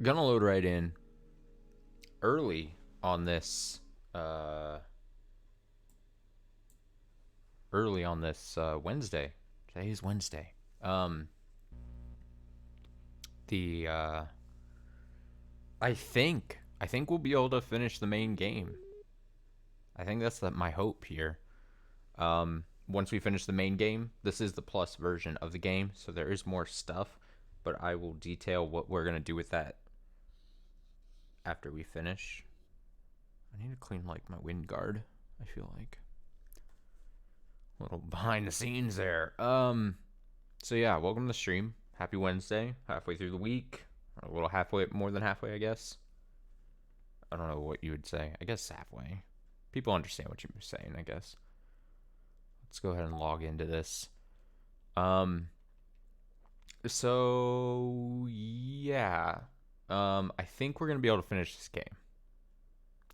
Gonna load right in early on this uh Wednesday. Today is Wednesday. Um the I think we'll be able to finish the main game. I think that's my hope here. Once we finish the main game, this is the plus version of the game, so there is more stuff, but I will detail what we're gonna do with that after we finish. I need to clean like my wind guard. I feel like a little behind the scenes there. So yeah, welcome to the stream. Happy Wednesday, halfway through the week, or a little halfway, more than halfway, I guess. I don't know what you would say. I guess halfway. People understand what you're saying, I guess. Let's go ahead and log into this. So yeah. I think we're gonna be able to finish this game.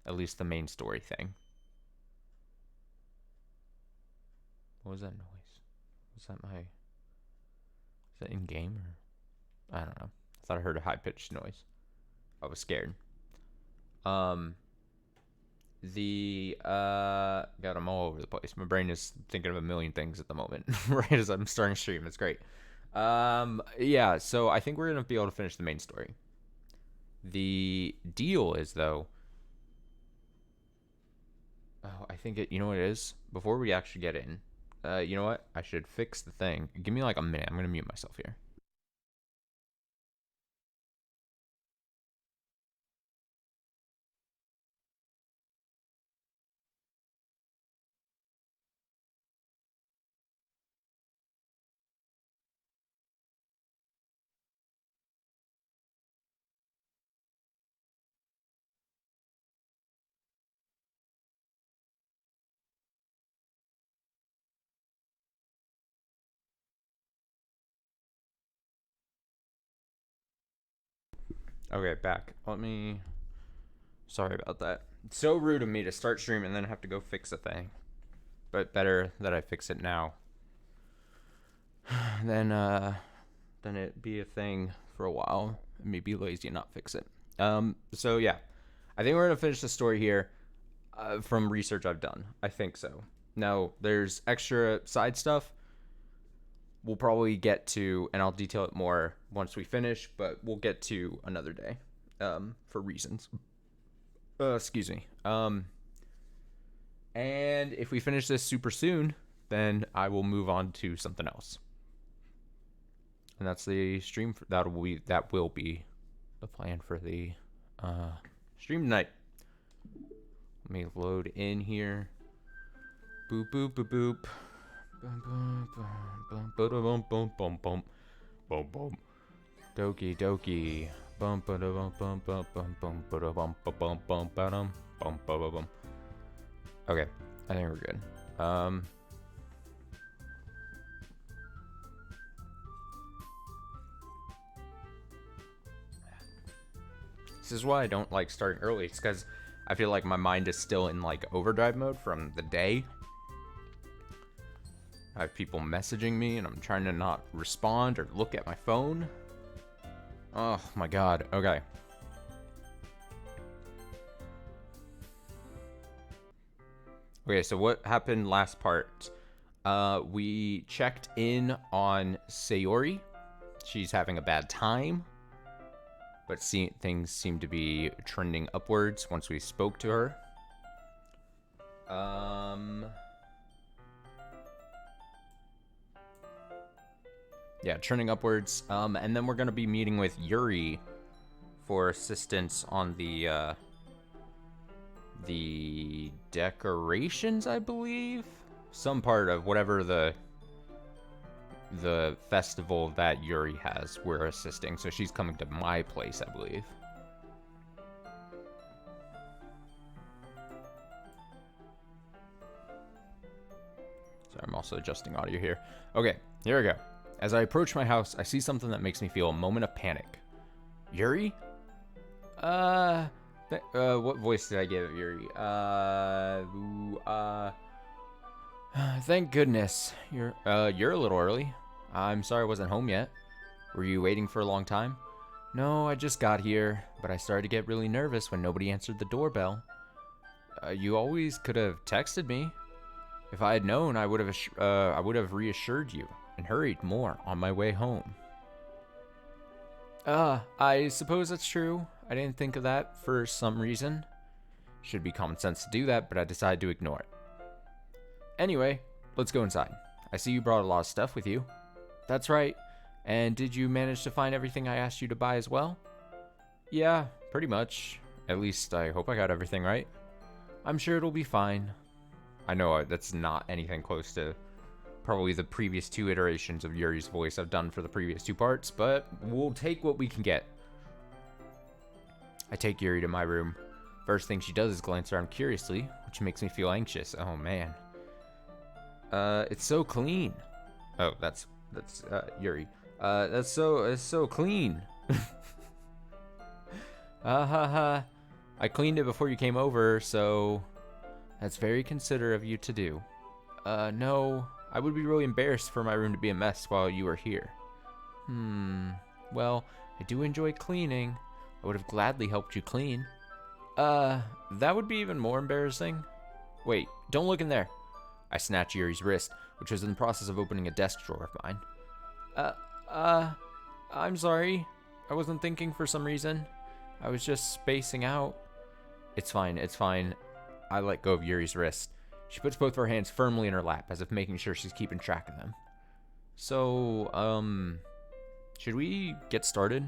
At least the main story thing. What was that noise? Was that my? Is that in game or? I don't know. I thought I heard a high pitched noise. I was scared. God, I'm all over the place. My brain is thinking of a million things at the moment, right as I'm starting stream. It's great. Yeah, so I think we're gonna be able to finish the main story. The deal is though. Oh, I think it. You know what it is? Before we actually get in, you know what? I should fix the thing. Give me like a minute. I'm gonna mute myself here. Okay, back. Let me. Sorry about that. It's so rude of me to start stream and then have to go fix a thing. But better that I fix it now than it be a thing for a while and me be lazy and not fix it. So yeah, I think we're gonna finish the story here. From research I've done, I think so. Now there's extra side stuff we'll probably get to, and I'll detail it more once we finish. But we'll get to another day, for reasons. Excuse me. And if we finish this super soon, then I will move on to something else. And that's the stream. That will be the plan for the stream tonight. Let me load in here. Boop boop boop boop. Boom boom boom boom boom boom boom boom boom. Doki Doki. Bum ba da bum bum bum bum bum ba da bum ba bum bum ba dum bum ba ba bum. Okay, I think we're good. This is why I don't like starting early. It's because I feel like my mind is still in like overdrive mode from the day. I have people messaging me and I'm trying to not respond or look at my phone. Oh my god. Okay. Okay, so what happened last part? We checked in on Sayori. She's having a bad time. But things seem to be trending upwards once we spoke to her. Yeah, trending upwards. And then we're gonna be meeting with Yuri for assistance on the decorations, I believe. Some part of whatever the festival that Yuri has, we're assisting. So she's coming to my place, I believe. So I'm also adjusting audio here. Okay, here we go. As I approach my house, I see something that makes me feel a moment of panic. Yuri? What voice did I give Yuri? Thank goodness. You're a little early. I'm sorry I wasn't home yet. Were you waiting for a long time? No, I just got here, but I started to get really nervous when nobody answered the doorbell. You always could have texted me. If I had known, I would have reassured you and hurried more on my way home. I suppose that's true. I didn't think of that for some reason. Should be common sense to do that, but I decided to ignore it. Anyway, let's go inside. I see you brought a lot of stuff with you. That's right. And did you manage to find everything I asked you to buy as well? Yeah, pretty much. At least I hope I got everything right. I'm sure it'll be fine. I know that's not anything close to probably the previous 2 iterations of Yuri's voice I've done for the previous 2 parts, but we'll take what we can get. I take Yuri to my room. First thing she does is glance around curiously, which makes me feel anxious. Oh man. It's so clean. Oh, that's Yuri. It's so clean. Ha ha. I cleaned it before you came over, so that's very considerate of you to do. No, I would be really embarrassed for my room to be a mess while you were here. Well, I do enjoy cleaning. I would have gladly helped you clean. That would be even more embarrassing. Wait, don't look in there. I snatch Yuri's wrist, which was in the process of opening a desk drawer of mine. I'm sorry. I wasn't thinking for some reason. I was just spacing out. It's fine, it's fine. I let go of Yuri's wrist. She puts both of her hands firmly in her lap, as if making sure she's keeping track of them. So, should we get started?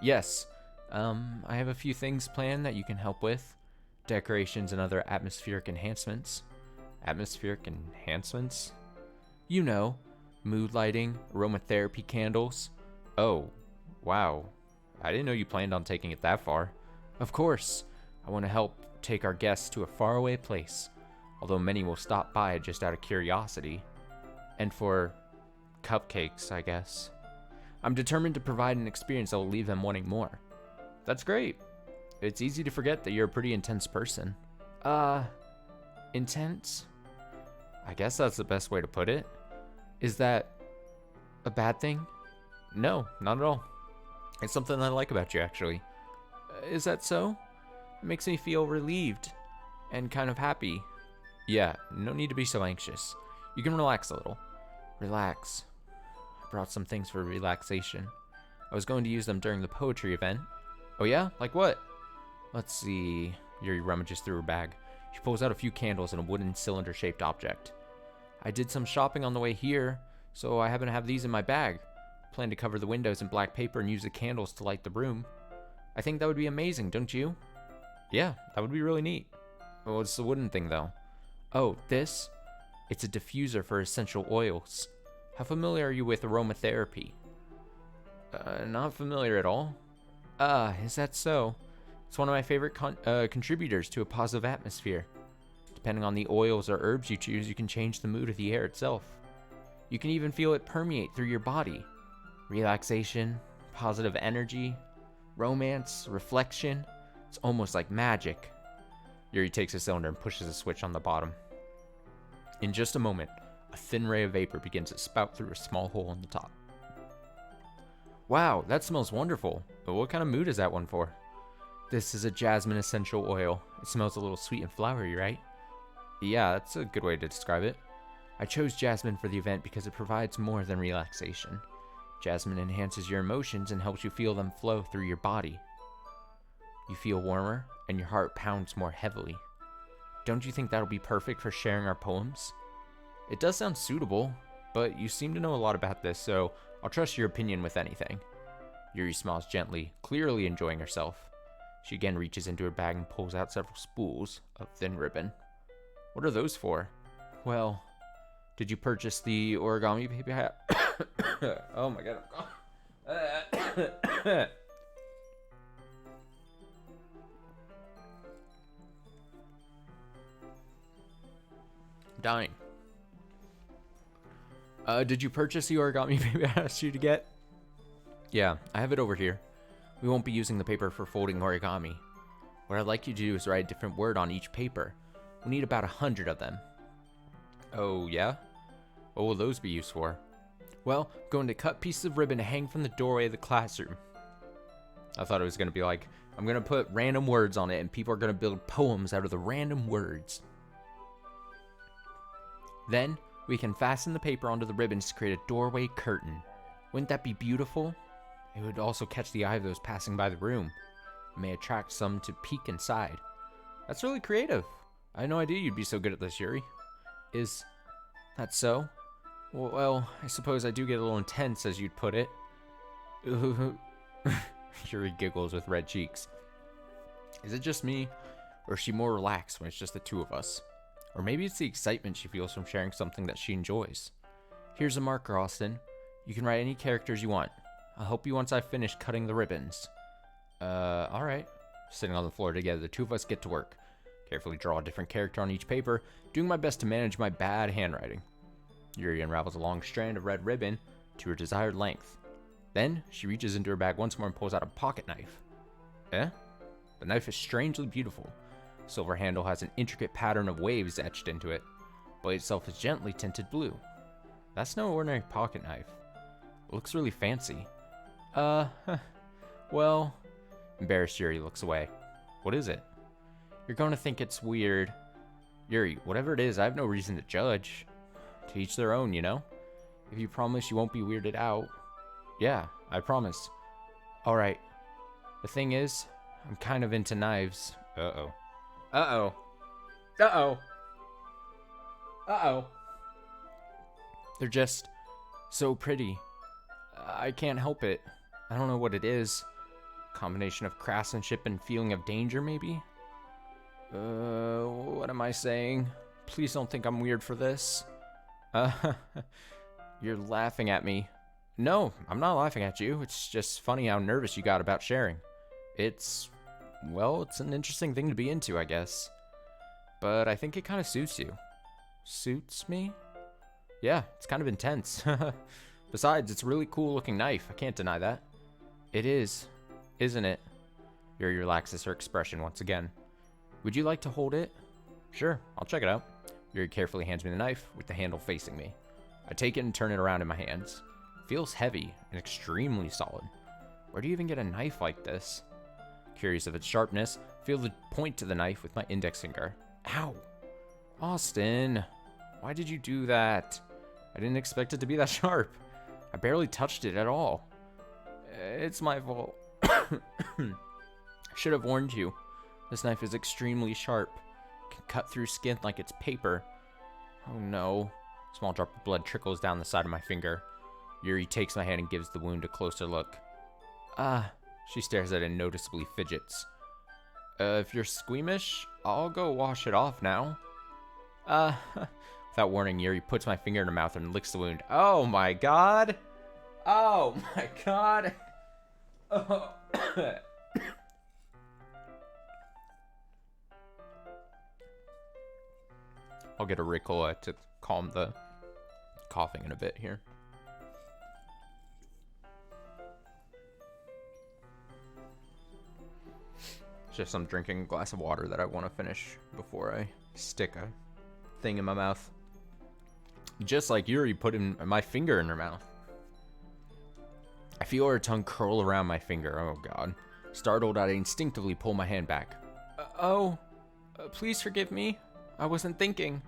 Yes. I have a few things planned that you can help with. Decorations and other atmospheric enhancements. Atmospheric enhancements? You know, mood lighting, aromatherapy candles. Oh, wow. I didn't know you planned on taking it that far. Of course. I want to help take our guests to a faraway place, although many will stop by just out of curiosity. And for cupcakes, I guess. I'm determined to provide an experience that will leave them wanting more. That's great. It's easy to forget that you're a pretty intense person. Intense? I guess that's the best way to put it. Is that a bad thing? No, not at all. It's something I like about you, actually. Is that so? It makes me feel relieved and kind of happy. Yeah, no need to be so anxious. You can relax a little. Relax. I brought some things for relaxation. I was going to use them during the poetry event. Oh yeah? Like what? Let's see. Yuri rummages through her bag. She pulls out a few candles and a wooden cylinder-shaped object. I did some shopping on the way here, so I happen to have these in my bag. Plan to cover the windows in black paper and use the candles to light the room. I think that would be amazing, don't you? Yeah, that would be really neat. Well, it's the wooden thing, though. Oh, this? It's a diffuser for essential oils. How familiar are you with aromatherapy? Not familiar at all. Is that so? It's one of my favorite contributors to a positive atmosphere. Depending on the oils or herbs you choose, you can change the mood of the air itself. You can even feel it permeate through your body. Relaxation, positive energy, romance, reflection. It's almost like magic. Yuri takes a cylinder and pushes a switch on the bottom. In just a moment, a thin ray of vapor begins to spout through a small hole on the top. Wow, that smells wonderful. But what kind of mood is that one for? This is a jasmine essential oil. It smells a little sweet and flowery, right? Yeah, that's a good way to describe it. I chose jasmine for the event because it provides more than relaxation. Jasmine enhances your emotions and helps you feel them flow through your body. You feel warmer, and your heart pounds more heavily. Don't you think that'll be perfect for sharing our poems? It does sound suitable, but you seem to know a lot about this, so I'll trust your opinion with anything. Yuri smiles gently, clearly enjoying herself. She again reaches into her bag and pulls out several spools of thin ribbon. What are those for? Well, did you purchase the origami paper hat? Oh my god. Dying. Did you purchase the origami paper I asked you to get? Yeah, I have it over here. We won't be using the paper for folding origami. What I'd like you to do is write a different word on each paper. We need about 100 of them. Oh, yeah? What will those be used for? Well, I'm going to cut pieces of ribbon to hang from the doorway of the classroom. I thought it was going to be like, I'm going to put random words on it and people are going to build poems out of the random words. Then, we can fasten the paper onto the ribbons to create a doorway curtain. Wouldn't that be beautiful? It would also catch the eye of those passing by the room. It may attract some to peek inside. That's really creative. I had no idea you'd be so good at this, Yuri. Is that so? Well, I suppose I do get a little intense, as you'd put it. Yuri giggles with red cheeks. Is it just me, or is she more relaxed when it's just the two of us? Or maybe it's the excitement she feels from sharing something that she enjoys. Here's a marker, Austin. You can write any characters you want. I'll help you once I finish cutting the ribbons. Alright. Sitting on the floor together, the two of us get to work. Carefully draw a different character on each paper, doing my best to manage my bad handwriting. Yuri unravels a long strand of red ribbon to her desired length. Then, she reaches into her bag once more and pulls out a pocket knife. Eh? The knife is strangely beautiful. The silver handle has an intricate pattern of waves etched into it. The blade itself is gently tinted blue. That's no ordinary pocket knife. It looks really fancy. Well... Embarrassed, Yuri looks away. What is it? You're going to think it's weird. Yuri, whatever it is, I have no reason to judge. To each their own, you know? If you promise you won't be weirded out. Yeah, I promise. Alright. The thing is, I'm kind of into knives. Uh-oh. Uh-oh. Uh-oh. Uh-oh. They're just so pretty. I can't help it. I don't know what it is. Combination of craftsmanship and feeling of danger, maybe? What am I saying? Please don't think I'm weird for this. You're laughing at me. No, I'm not laughing at you. It's just funny how nervous you got about sharing. It's an interesting thing to be into, I guess. But I think it kind of suits you. Suits me? Yeah, it's kind of intense. Besides, it's a really cool looking knife. I can't deny that. It is, isn't it? Yuri relaxes her expression once again. Would you like to hold it? Sure, I'll check it out. Yuri carefully hands me the knife with the handle facing me. I take it and turn it around in my hands. It feels heavy and extremely solid. Where do you even get a knife like this? Curious of its sharpness, feel the point to the knife with my index finger. Ow! Austin, why did you do that? I didn't expect it to be that sharp. I barely touched it at all. It's my fault. I should have warned you. This knife is extremely sharp. It can cut through skin like it's paper. Oh no. A small drop of blood trickles down the side of my finger. Yuri takes my hand and gives the wound a closer look. She stares at it and noticeably fidgets. If you're squeamish, I'll go wash it off now. Without warning, Yuri puts my finger in her mouth and licks the wound. Oh my god! Oh my god! Oh. I'll get a Ricola to calm the coughing in a bit here. Just I'm drinking a glass of water that I want to finish before I stick a thing in my mouth. Just like Yuri putting my finger in her mouth. I feel her tongue curl around my finger. Oh god. Startled, I instinctively pull my hand back. Please forgive me. I wasn't thinking.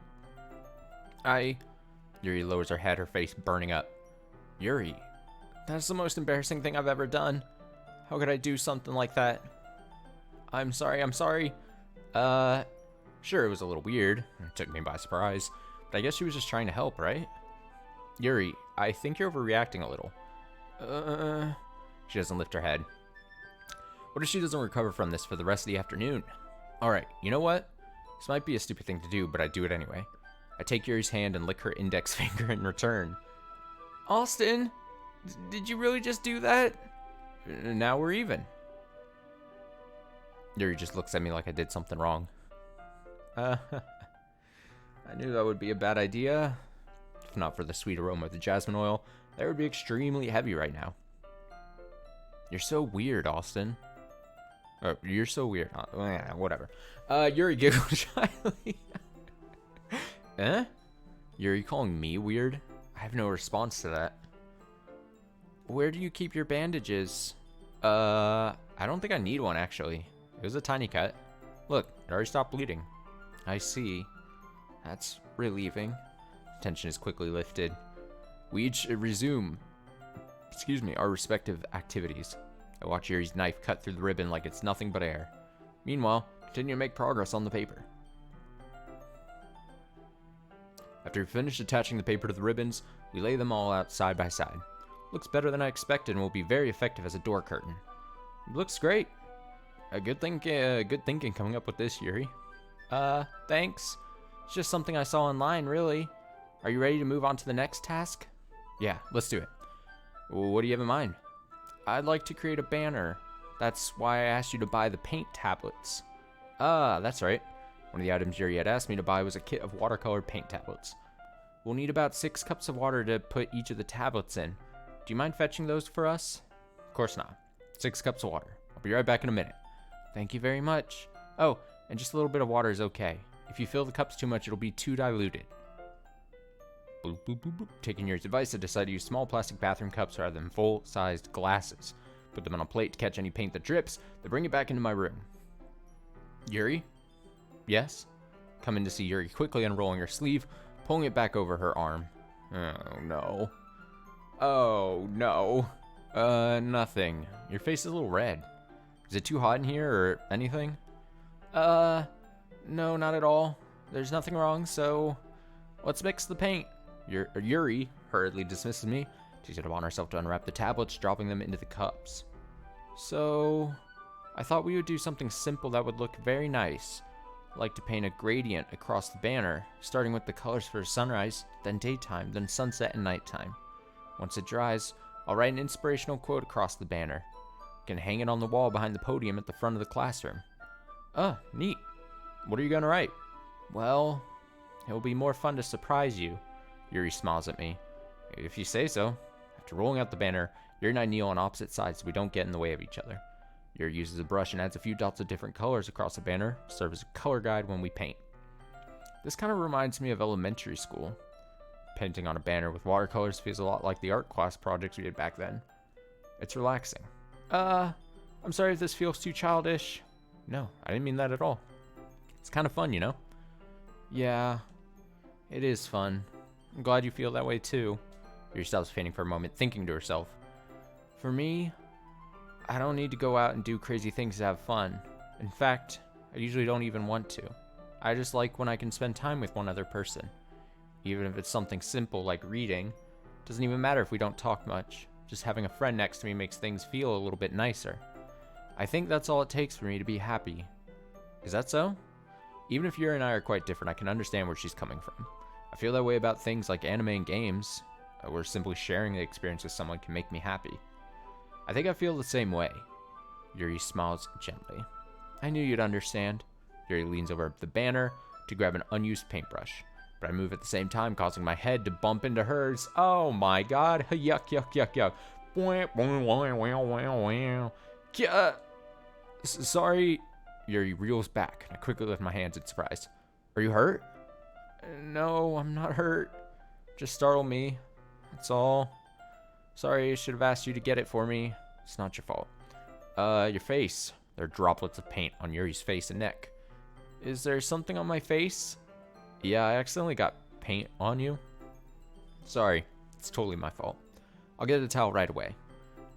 Yuri lowers her head, her face burning up. Yuri, that's the most embarrassing thing I've ever done. How could I do something like that? I'm sorry. Sure, it was a little weird. It took me by surprise. But I guess she was just trying to help, right? Yuri, I think you're overreacting a little. She doesn't lift her head. What if she doesn't recover from this for the rest of the afternoon? Alright, you know what? This might be a stupid thing to do, but I do it anyway. I take Yuri's hand and lick her index finger in return. Austin, did you really just do that? Now we're even. Yuri just looks at me like I did something wrong. I knew that would be a bad idea. If not for the sweet aroma of the jasmine oil, that would be extremely heavy right now. You're so weird, Austin. You're so weird. Whatever. Yuri giggled shyly. Yuri calling me weird? I have no response to that. Where do you keep your bandages? I don't think I need one, actually. It was a tiny cut. Look, it already stopped bleeding. I see. That's relieving. Tension is quickly lifted. We each resume, our respective activities. I watch Yuri's knife cut through the ribbon like it's nothing but air. Meanwhile, continue to make progress on the paper. After we finish attaching the paper to the ribbons, we lay them all out side by side. Looks better than I expected and will be very effective as a door curtain. It looks great. Good thinking coming up with this, Yuri. Thanks. It's just something I saw online, really. Are you ready to move on to the next task? Yeah, let's do it. What do you have in mind? I'd like to create a banner. That's why I asked you to buy the paint tablets. That's right. One of the items Yuri had asked me to buy was a kit of watercolor paint tablets. We'll need about 6 cups of water to put each of the tablets in. Do you mind fetching those for us? Of course not. 6 cups of water. I'll be right back in a minute. Thank you very much. Oh, and just a little bit of water is okay. If you fill the cups too much, it'll be too diluted. Boop, boop, boop, boop. Taking Yuri's advice, I decided to use small plastic bathroom cups rather than full-sized glasses. Put them on a plate to catch any paint that drips, then bring it back into my room. Yuri? Yes? Come in to see Yuri quickly unrolling her sleeve, pulling it back over her arm. Oh, no. Oh, no. Nothing. Your face is a little red. Is it too hot in here or anything? No, not at all. There's nothing wrong, so let's mix the paint. Yuri hurriedly dismisses me. Takes it upon herself to unwrap the tablets, dropping them into the cups. So, I thought we would do something simple that would look very nice. I'd like to paint a gradient across the banner, starting with the colors for sunrise, then daytime, then sunset and nighttime. Once it dries, I'll write an inspirational quote across the banner. Can hang it on the wall behind the podium at the front of the classroom. Oh, neat. What are you gonna write? Well, it will be more fun to surprise you. Yuri smiles at me. If you say so. After rolling out the banner, Yuri and I kneel on opposite sides so we don't get in the way of each other. Yuri uses a brush and adds a few dots of different colors across the banner to serve as a color guide when we paint. This kind of reminds me of elementary school. Painting on a banner with watercolors feels a lot like the art class projects we did back then. It's relaxing. I'm sorry if this feels too childish. No, I didn't mean that at all. It's kind of fun, you know? Yeah, it is fun. I'm glad you feel that way too. Yuri stops painting for a moment, thinking to herself. For me, I don't need to go out and do crazy things to have fun. In fact, I usually don't even want to. I just like when I can spend time with one other person. Even if it's something simple like reading. Doesn't even matter if we don't talk much. Just having a friend next to me makes things feel a little bit nicer. I think that's all it takes for me to be happy. Is that so? Even if Yuri and I are quite different, I can understand where she's coming from. I feel that way about things like anime and games, where simply sharing the experience with someone can make me happy. I think I feel the same way. Yuri smiles gently. I knew you'd understand. Yuri leans over the banner to grab an unused paintbrush, but I move at the same time, causing my head to bump into hers. Oh my god. Yuck, yuck, yuck, yuck. Sorry. Yuri reels back, and I quickly lift my hands in surprise. Are you hurt? No, I'm not hurt. Just startled me. That's all. Sorry, I should have asked you to get it for me. It's not your fault. Your face. There are droplets of paint on Yuri's face and neck. Is there something on my face? Yeah, I accidentally got paint on you. Sorry, it's totally my fault. I'll get a towel right away.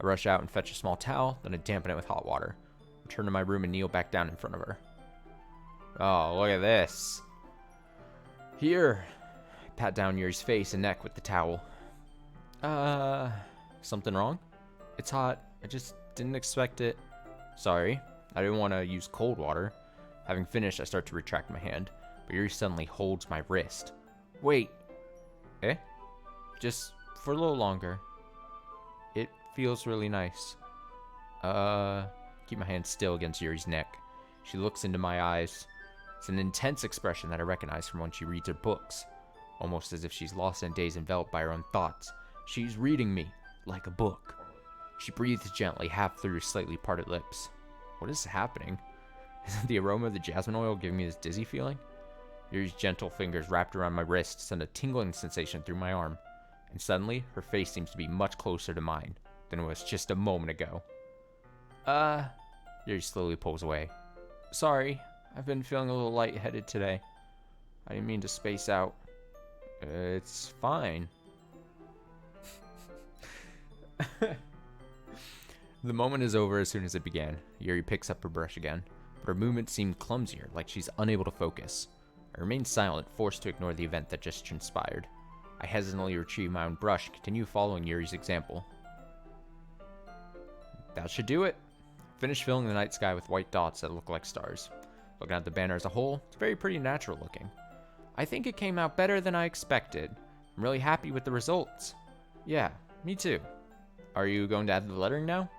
I rush out and fetch a small towel, then I dampen it with hot water. Return to my room and kneel back down in front of her. Oh, look at this. Here. I pat down Yuri's face and neck with the towel. Something wrong? It's hot. I just didn't expect it. Sorry. I didn't want to use cold water. Having finished, I start to retract my hand, but Yuri suddenly holds my wrist. Wait. Eh? Just for a little longer. It feels really nice. Keep my hand still against Yuri's neck. She looks into my eyes. It's an intense expression that I recognize from when she reads her books. Almost as if she's lost in days enveloped by her own thoughts. She's reading me like a book. She breathes gently, half through her slightly parted lips. What is happening? Isn't the aroma of the jasmine oil giving me this dizzy feeling? Yuri's gentle fingers wrapped around my wrist send a tingling sensation through my arm. And suddenly, her face seems to be much closer to mine than it was just a moment ago. Yuri slowly pulls away. Sorry, I've been feeling a little lightheaded today. I didn't mean to space out. It's fine. The moment is over as soon as it began. Yuri picks up her brush again, but her movements seem clumsier, like she's unable to focus. I remain silent, forced to ignore the event that just transpired. I hesitantly retrieve my own brush and continue following Yuri's example. That should do it. Finish filling the night sky with white dots that look like stars. Looking at the banner as a whole, it's very pretty natural looking. I think it came out better than I expected. I'm really happy with the results. Yeah, me too. Are you going to add the lettering now?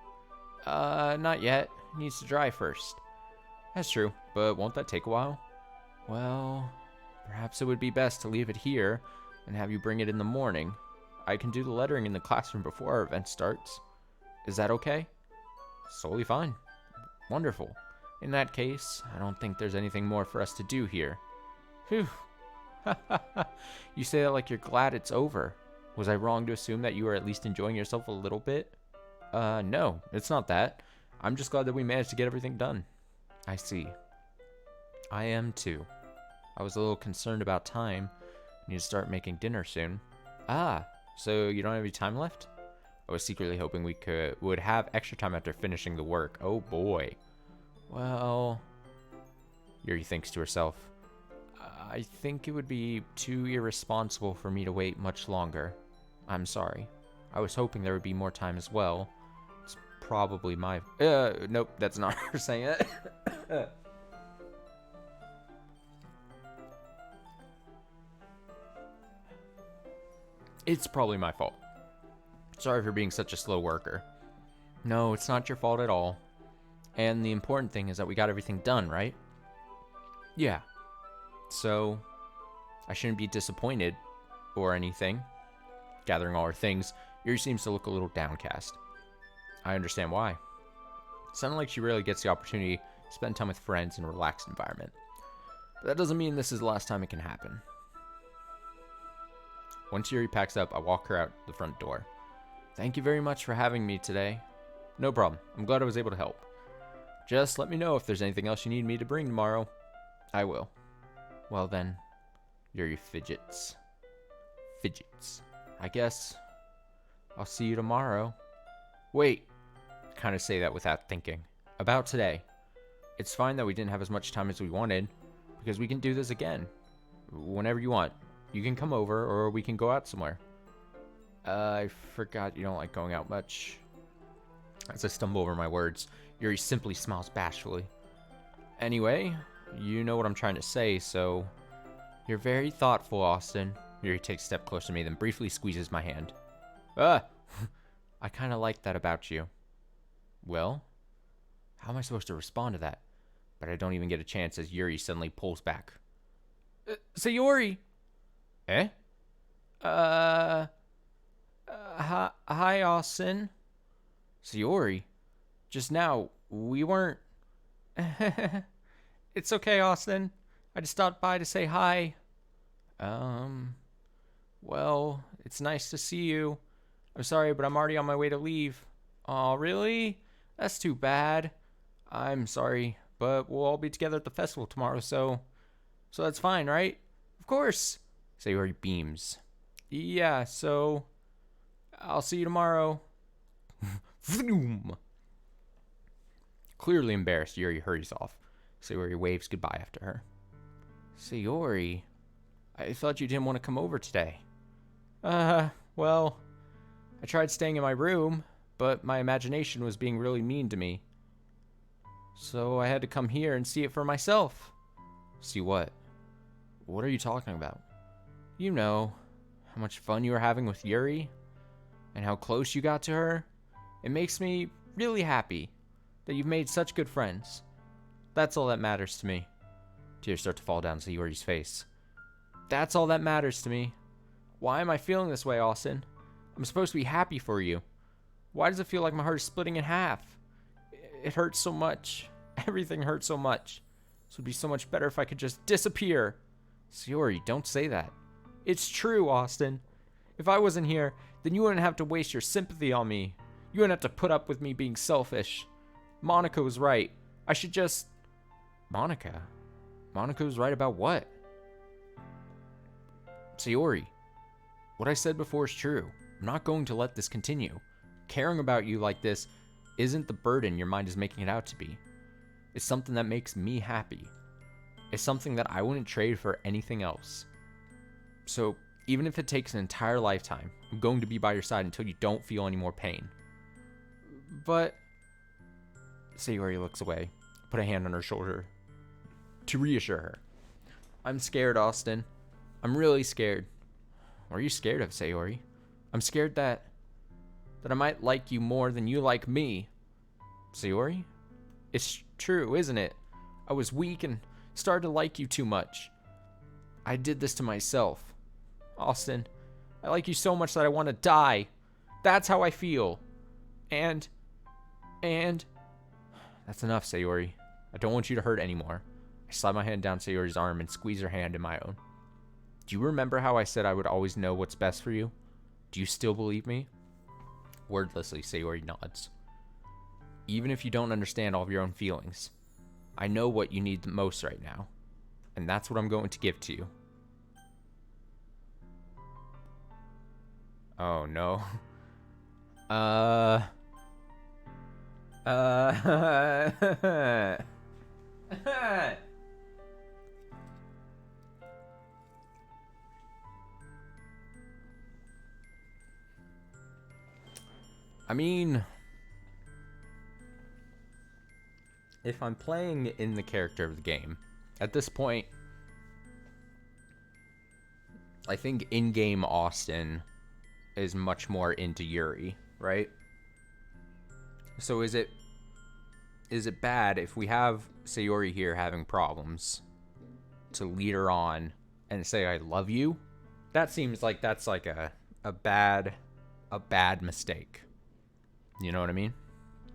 Not yet. It needs to dry first. That's true, but won't that take a while? Well, perhaps it would be best to leave it here and have you bring it in the morning. I can do the lettering in the classroom before our event starts. Is that okay? Totally fine. Wonderful. In that case, I don't think there's anything more for us to do here. Phew. You say that like you're glad it's over. Was I wrong to assume that you were at least enjoying yourself a little bit? No, it's not that. I'm just glad that we managed to get everything done. I see. I am too. I was a little concerned about time. I need to start making dinner soon. Ah, so you don't have any time left? I was secretly hoping we would have extra time after finishing the work. Oh boy. Well, Yuri thinks to herself, I think it would be too irresponsible for me to wait much longer. I'm sorry. I was hoping there would be more time as well. It's probably my... nope, that's not her saying it. It's probably my fault. Sorry for being such a slow worker. No, it's not your fault at all. And the important thing is that we got everything done, right? Yeah. So, I shouldn't be disappointed or anything. Gathering all her things, Yuri seems to look a little downcast. I understand why. It sounded like she rarely gets the opportunity to spend time with friends in a relaxed environment. But that doesn't mean this is the last time it can happen. Once Yuri packs up, I walk her out the front door. Thank you very much for having me today. No problem. I'm glad I was able to help. Just let me know if there's anything else you need me to bring tomorrow. I will. Well then, Yuri fidgets. I guess I'll see you tomorrow. Wait. I kind of say that without thinking. About today. It's fine that we didn't have as much time as we wanted, because we can do this again. Whenever you want. You can come over, or we can go out somewhere. I forgot you don't like going out much. As I stumble over my words, Yuri simply smiles bashfully. Anyway, you know what I'm trying to say, so... You're very thoughtful, Austin. Yuri takes a step closer to me, then briefly squeezes my hand. Ah! I kind of like that about you. Well? How am I supposed to respond to that? But I don't even get a chance as Yuri suddenly pulls back. Sayori! Eh? Hi, Austin. Sayori? Just now, we weren't... It's okay, Austin. I just stopped by to say hi. Well, it's nice to see you. I'm sorry, but I'm already on my way to leave. Aw, really? That's too bad. I'm sorry, but we'll all be together at the festival tomorrow, so that's fine, right? Of course. Sayori beams. Yeah, so I'll see you tomorrow. Clearly embarrassed, Yuri hurries off. Sayori waves goodbye after her. Sayori, I thought you didn't want to come over today. Well, I tried staying in my room, but my imagination was being really mean to me. So I had to come here and see it for myself. See what? What are you talking about? You know, how much fun you were having with Yuri, and how close you got to her. It makes me really happy that you've made such good friends. That's all that matters to me. Tears start to fall down Sayori's face. That's all that matters to me. Why am I feeling this way, Austin? I'm supposed to be happy for you. Why does it feel like my heart is splitting in half? It hurts so much. Everything hurts so much. This would be so much better if I could just disappear. Sayori, don't say that. It's true, Austin. If I wasn't here, then you wouldn't have to waste your sympathy on me. You wouldn't have to put up with me being selfish. Monica was right. I should just... Monica? Monica was right about what? Sayori, what I said before is true. I'm not going to let this continue. Caring about you like this isn't the burden your mind is making it out to be. It's something that makes me happy. It's something that I wouldn't trade for anything else. So, even if it takes an entire lifetime, I'm going to be by your side until you don't feel any more pain. But... Sayori looks away, put a hand on her shoulder to reassure her. I'm scared, Austin. I'm really scared. What are you scared of, Sayori? I'm scared that I might like you more than you like me. Sayori? It's true, isn't it? I was weak and started to like you too much. I did this to myself. Austin, I like you so much that I want to die. That's how I feel. And... That's enough, Sayori. I don't want you to hurt anymore. I slide my hand down Sayori's arm and squeeze her hand in my own. Do you remember how I said I would always know what's best for you? Do you still believe me? Wordlessly, Sayori nods. Even if you don't understand all of your own feelings, I know what you need the most right now, and that's what I'm going to give to you. Oh, no. I mean, if I'm playing in the character of the game, at this point, I think in-game Austin is much more into Yuri, right? So is it bad if we have Sayori here having problems to lead her on and say I love you? That seems like that's like a bad mistake. You know what I mean?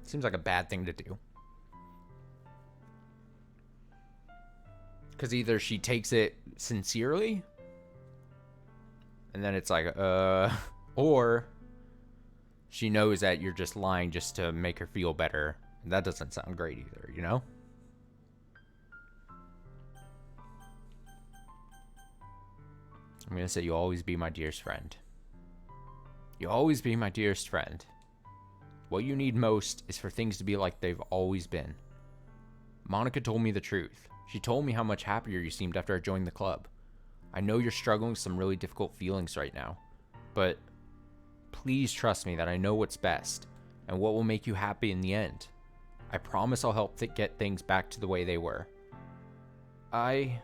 Seems like a bad thing to do. Because either she takes it sincerely, and then it's like, or she knows that you're just lying just to make her feel better. That doesn't sound great either, you know? I'm going to say you'll always be my dearest friend. You'll always be my dearest friend. What you need most is for things to be like they've always been. Monica told me the truth. She told me how much happier you seemed after I joined the club. I know you're struggling with some really difficult feelings right now, but please trust me that I know what's best and what will make you happy in the end. I promise I'll help get things back to the way they were. I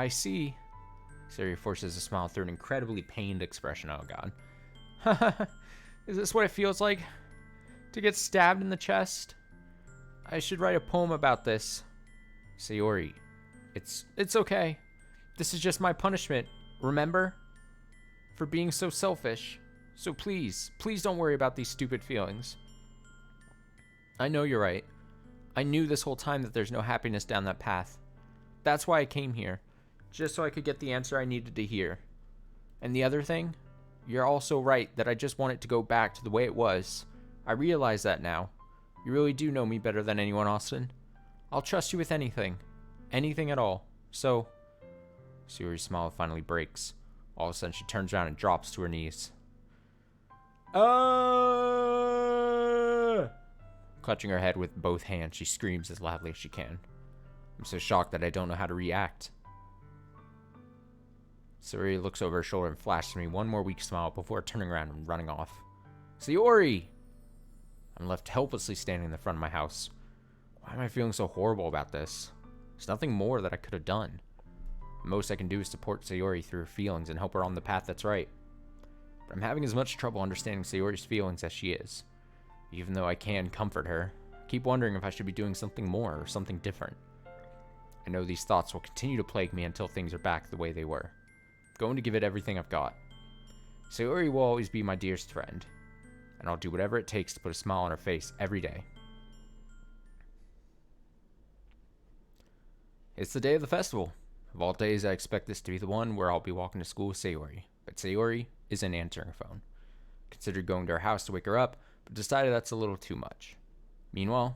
see. Sayori forces a smile through an incredibly pained expression. Oh god. Is this what it feels like? To get stabbed in the chest? I should write a poem about this. Sayori, it's okay. This is just my punishment, remember? For being so selfish. So please don't worry about these stupid feelings. I know you're right. I knew this whole time that there's no happiness down that path. That's why I came here. Just so I could get the answer I needed to hear. And the other thing? You're also right that I just want it to go back to the way it was. I realize that now. You really do know me better than anyone, Austin. I'll trust you with anything. Anything at all. So... Sayori's smile finally breaks. All of a sudden, she turns around and drops to her knees. Clutching her head with both hands, she screams as loudly as she can. I'm so shocked that I don't know how to react. Sayori looks over her shoulder and flashes me one more weak smile before turning around and running off. Sayori! I'm left helplessly standing in the front of my house. Why am I feeling so horrible about this? There's nothing more that I could have done. The most I can do is support Sayori through her feelings and help her on the path that's right. But I'm having as much trouble understanding Sayori's feelings as she is. Even though I can comfort her, I keep wondering if I should be doing something more or something different. I know these thoughts will continue to plague me until things are back the way they were. I'm going to give it everything I've got. Sayori will always be my dearest friend, and I'll do whatever it takes to put a smile on her face every day. It's the day of the festival. Of all days, I expect this to be the one where I'll be walking to school with Sayori, but Sayori isn't answering her phone. Considered going to her house to wake her up, but decided that's a little too much. Meanwhile,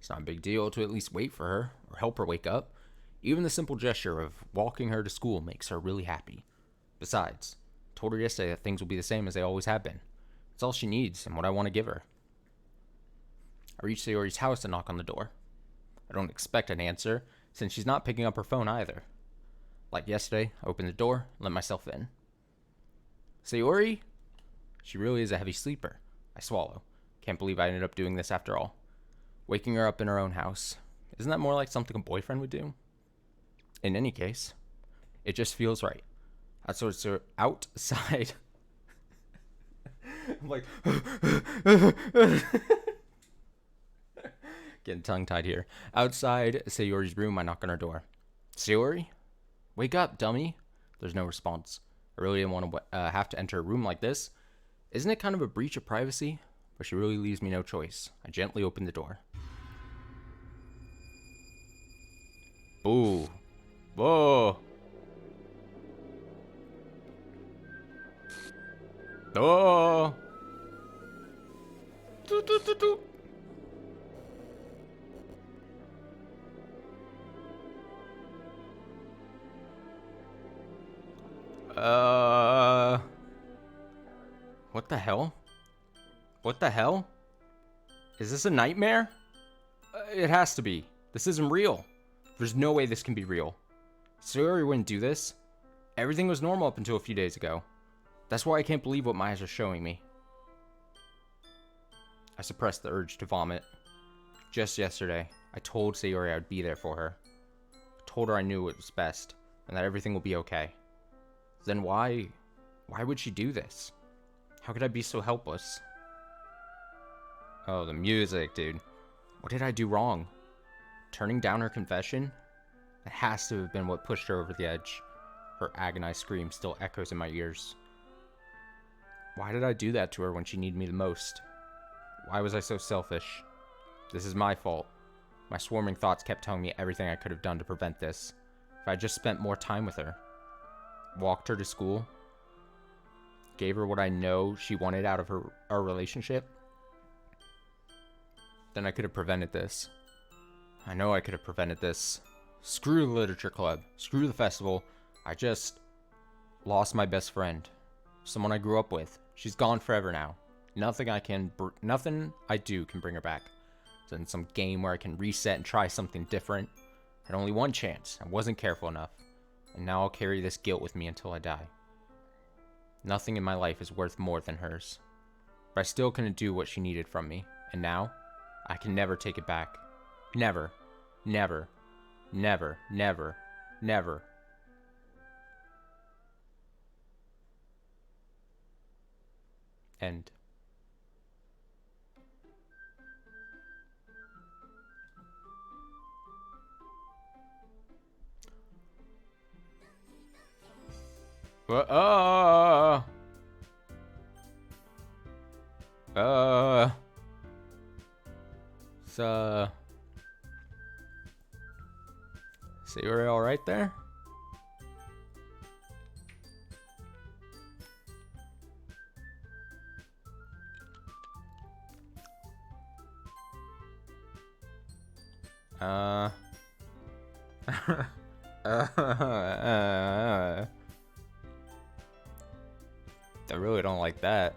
It's not a big deal to at least wait for her or help her wake up. Even the simple gesture of walking her to school makes her really happy. Besides, I told her yesterday that things will be the same as they always have been. It's all she needs and what I want to give her. I reach Sayori's house and knock on the door. I don't expect an answer, since she's not picking up her phone either. Like yesterday, I open the door and let myself in. Sayori? She really is a heavy sleeper. I swallow. Can't believe I ended up doing this after all. Waking her up in her own house. Isn't that more like something a boyfriend would do? In any case, it just feels right. Outside. I'm like, getting tongue-tied here. Outside Sayori's room, I knock on her door. Sayori? Wake up, dummy. There's no response. I really didn't want to have to enter a room like this. Isn't it kind of a breach of privacy? But she really leaves me no choice. I gently open the door. Boo. Whoa. Oh. Doot, doot, doot, doot. What the hell? What the hell? Is this a nightmare? It has to be. This isn't real. There's no way this can be real. Sayori wouldn't do this. Everything was normal up until a few days ago. That's why I can't believe what my eyes are showing me. I suppressed the urge to vomit. Just yesterday, I told Sayori I would be there for her. I told her I knew it was best, and that everything will be okay. Then why would she do this? How could I be so helpless? Oh, the music, dude. What did I do wrong? Turning down her confession? It has to have been what pushed her over the edge. Her agonized scream still echoes in my ears. Why did I do that to her when she needed me the most? Why was I so selfish? This is my fault. My swarming thoughts kept telling me everything I could have done to prevent this. If I just spent more time with her. Walked her to school. Gave her what I know she wanted out of our relationship. Then I could have prevented this. I know I could have prevented this. Screw the literature club. Screw the festival. I just lost my best friend. Someone I grew up with. She's gone forever now. Nothing I do can bring her back. It's in some game where I can reset and try something different. I had only one chance. I wasn't careful enough. And now I'll carry this guilt with me until I die. Nothing in my life is worth more than hers. But I still couldn't do what she needed from me. And now, I can never take it back. Never. Never. Never. Never. Never. End. See, we're all right there. I really don't like that.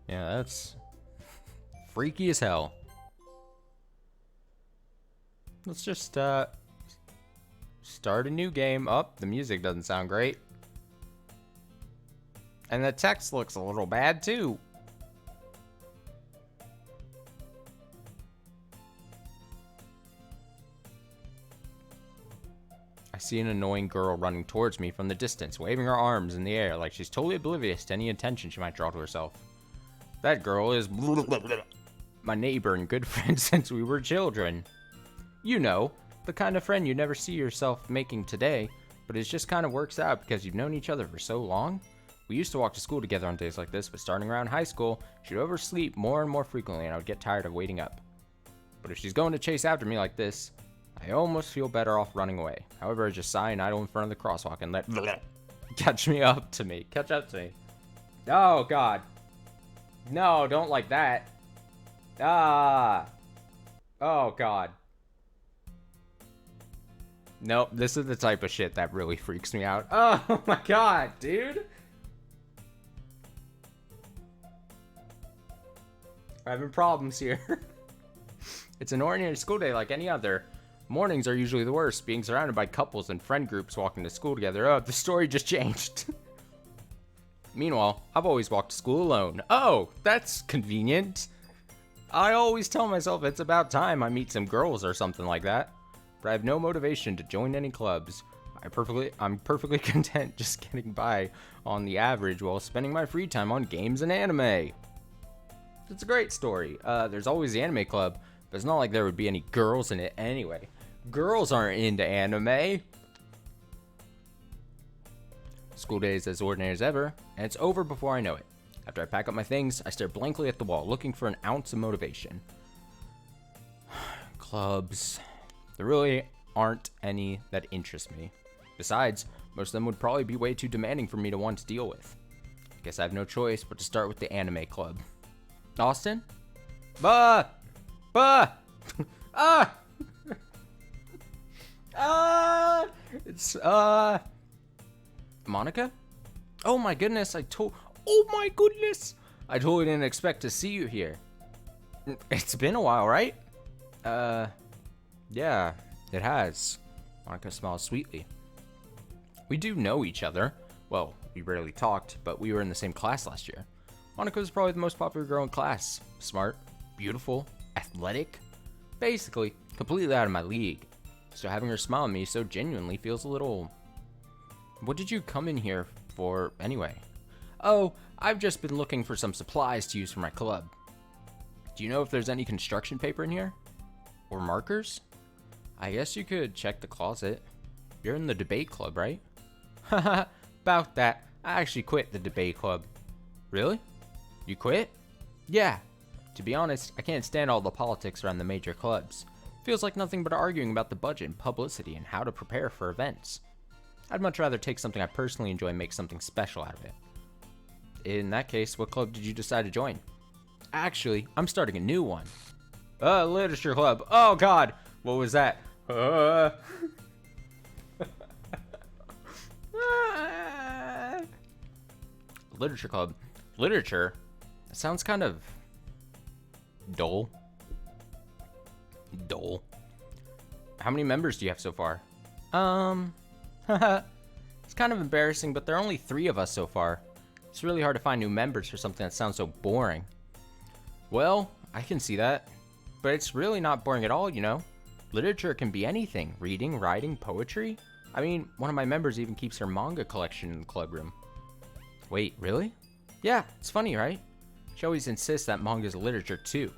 Yeah, that's freaky as hell. Let's just start a new game. Oh, the music doesn't sound great. And the text looks a little bad too. I see an annoying girl running towards me from the distance, waving her arms in the air like she's totally oblivious to any attention she might draw to herself. That girl is my neighbor and good friend since we were children. You know, the kind of friend you never see yourself making today, but it just kind of works out because you've known each other for so long. We used to walk to school together on days like this, but starting around high school, she'd oversleep more and more frequently and I would get tired of waiting up. But if she's going to chase after me like this, I I almost feel better off running away. However, I just sigh and idle in front of the crosswalk and let catch up to me. Oh, God. No, don't like that. Ah. Oh, God. Nope, this is the type of shit that really freaks me out. Oh, my God, dude. We're having problems here. It's an ordinary school day like any other. Mornings are usually the worst, being surrounded by couples and friend groups walking to school together. Oh, the story just changed. Meanwhile, I've always walked to school alone. Oh, that's convenient. I always tell myself it's about time I meet some girls or something like that. But I have no motivation to join any clubs. I'm perfectly content just getting by on the average while spending my free time on games and anime. It's a great story. There's always the anime club, but it's not like there would be any girls in it anyway. Girls aren't into anime. School day is as ordinary as ever, and it's over before I know it. After I pack up my things, I stare blankly at the wall, looking for an ounce of motivation. Clubs. There really aren't any that interest me. Besides, most of them would probably be way too demanding for me to want to deal with. I guess I have no choice but to start with the anime club. Austin? Ah! It's, Monica? Oh my goodness, I totally didn't expect to see you here. It's been a while, right? Yeah, it has. Monica smiles sweetly. We do know each other. Well, we rarely talked, but we were in the same class last year. Monica was probably the most popular girl in class. Smart, beautiful, athletic. Basically, completely out of my league. So having her smile at me so genuinely feels a little... What did you come in here for anyway? Oh, I've just been looking for some supplies to use for my club. Do you know if there's any construction paper in here? Or markers? I guess you could check the closet. You're in the debate club, right? Haha, about that. I actually quit the debate club. Really? You quit? Yeah. To be honest, I can't stand all the politics around the major clubs. Feels like nothing but arguing about the budget and publicity and how to prepare for events. I'd much rather take something I personally enjoy and make something special out of it. In that case, what club did you decide to join? Actually, I'm starting a new one. Literature club. Oh god, what was that? Literature club. Literature? That sounds kind of dull. How many members do you have so far? It's kind of embarrassing, but there are only 3 of us so far. It's really hard to find new members for something that sounds so boring. Well, I can see that. But it's really not boring at all, you know? Literature can be anything. Reading, writing, poetry. I mean, one of my members even keeps her manga collection in the club room. Wait, really? Yeah, it's funny, right? She always insists that manga's literature too.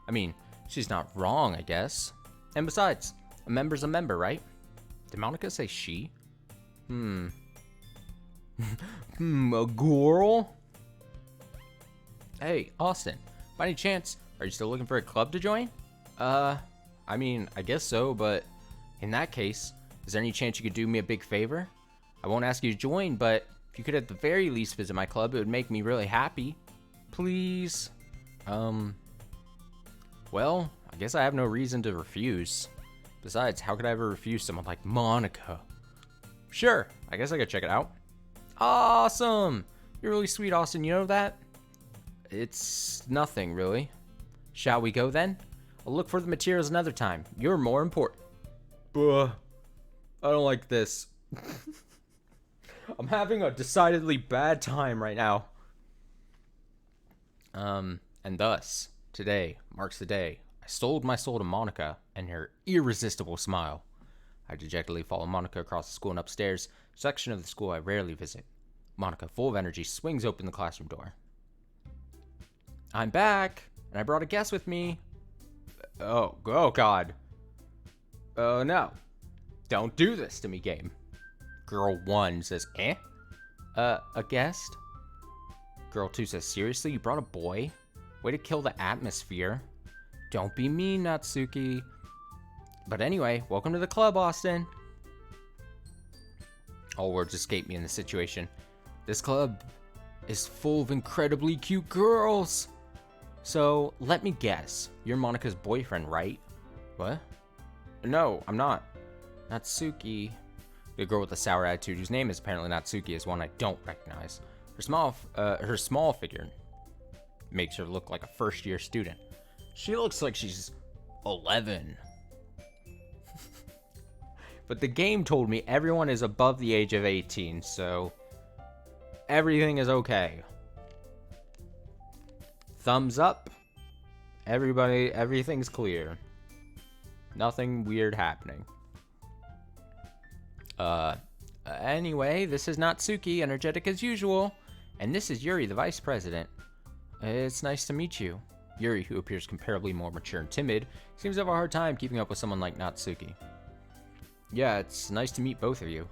I mean, she's not wrong, I guess. And besides, a member's a member, right? Did Monica say she? A girl? Hey, Austin, by any chance, are you still looking for a club to join? I mean, I guess so, but in that case, is there any chance you could do me a big favor? I won't ask you to join, but if you could at the very least visit my club, it would make me really happy. Please? Well, I guess I have no reason to refuse. Besides, how could I ever refuse someone like Monica? Sure, I guess I could check it out. Awesome! You're really sweet, Austin, you know that? It's nothing, really. Shall we go then? I'll look for the materials another time. You're more important. I don't like this. I'm having a decidedly bad time right now. And thus, today marks the day I sold my soul to Monica and her irresistible smile. I dejectedly follow Monica across the school and upstairs, a section of the school I rarely visit. Monica, full of energy, swings open the classroom door. I'm back, and I brought a guest with me. Oh god. Oh no. Don't do this to me, game. Girl 1 says, eh? A guest? Girl 2 says, seriously, you brought a boy? Way to kill the atmosphere. Don't be mean, Natsuki. But anyway, welcome to the club, Austin. All words escape me in this situation. This club is full of incredibly cute girls. So, let me guess. You're Monika's boyfriend, right? What? No, I'm not. Natsuki. The girl with the sour attitude, whose name is apparently Natsuki, is one I don't recognize. Her small figure makes her look like a first-year student. She looks like she's 11. But the game told me everyone is above the age of 18, so everything is okay. Thumbs up. Everybody, everything's clear. Nothing weird happening. Anyway, this is Natsuki, energetic as usual. And this is Yuri, the vice president. It's nice to meet you. Yuri, who appears comparably more mature and timid, seems to have a hard time keeping up with someone like Natsuki. Yeah, it's nice to meet both of you.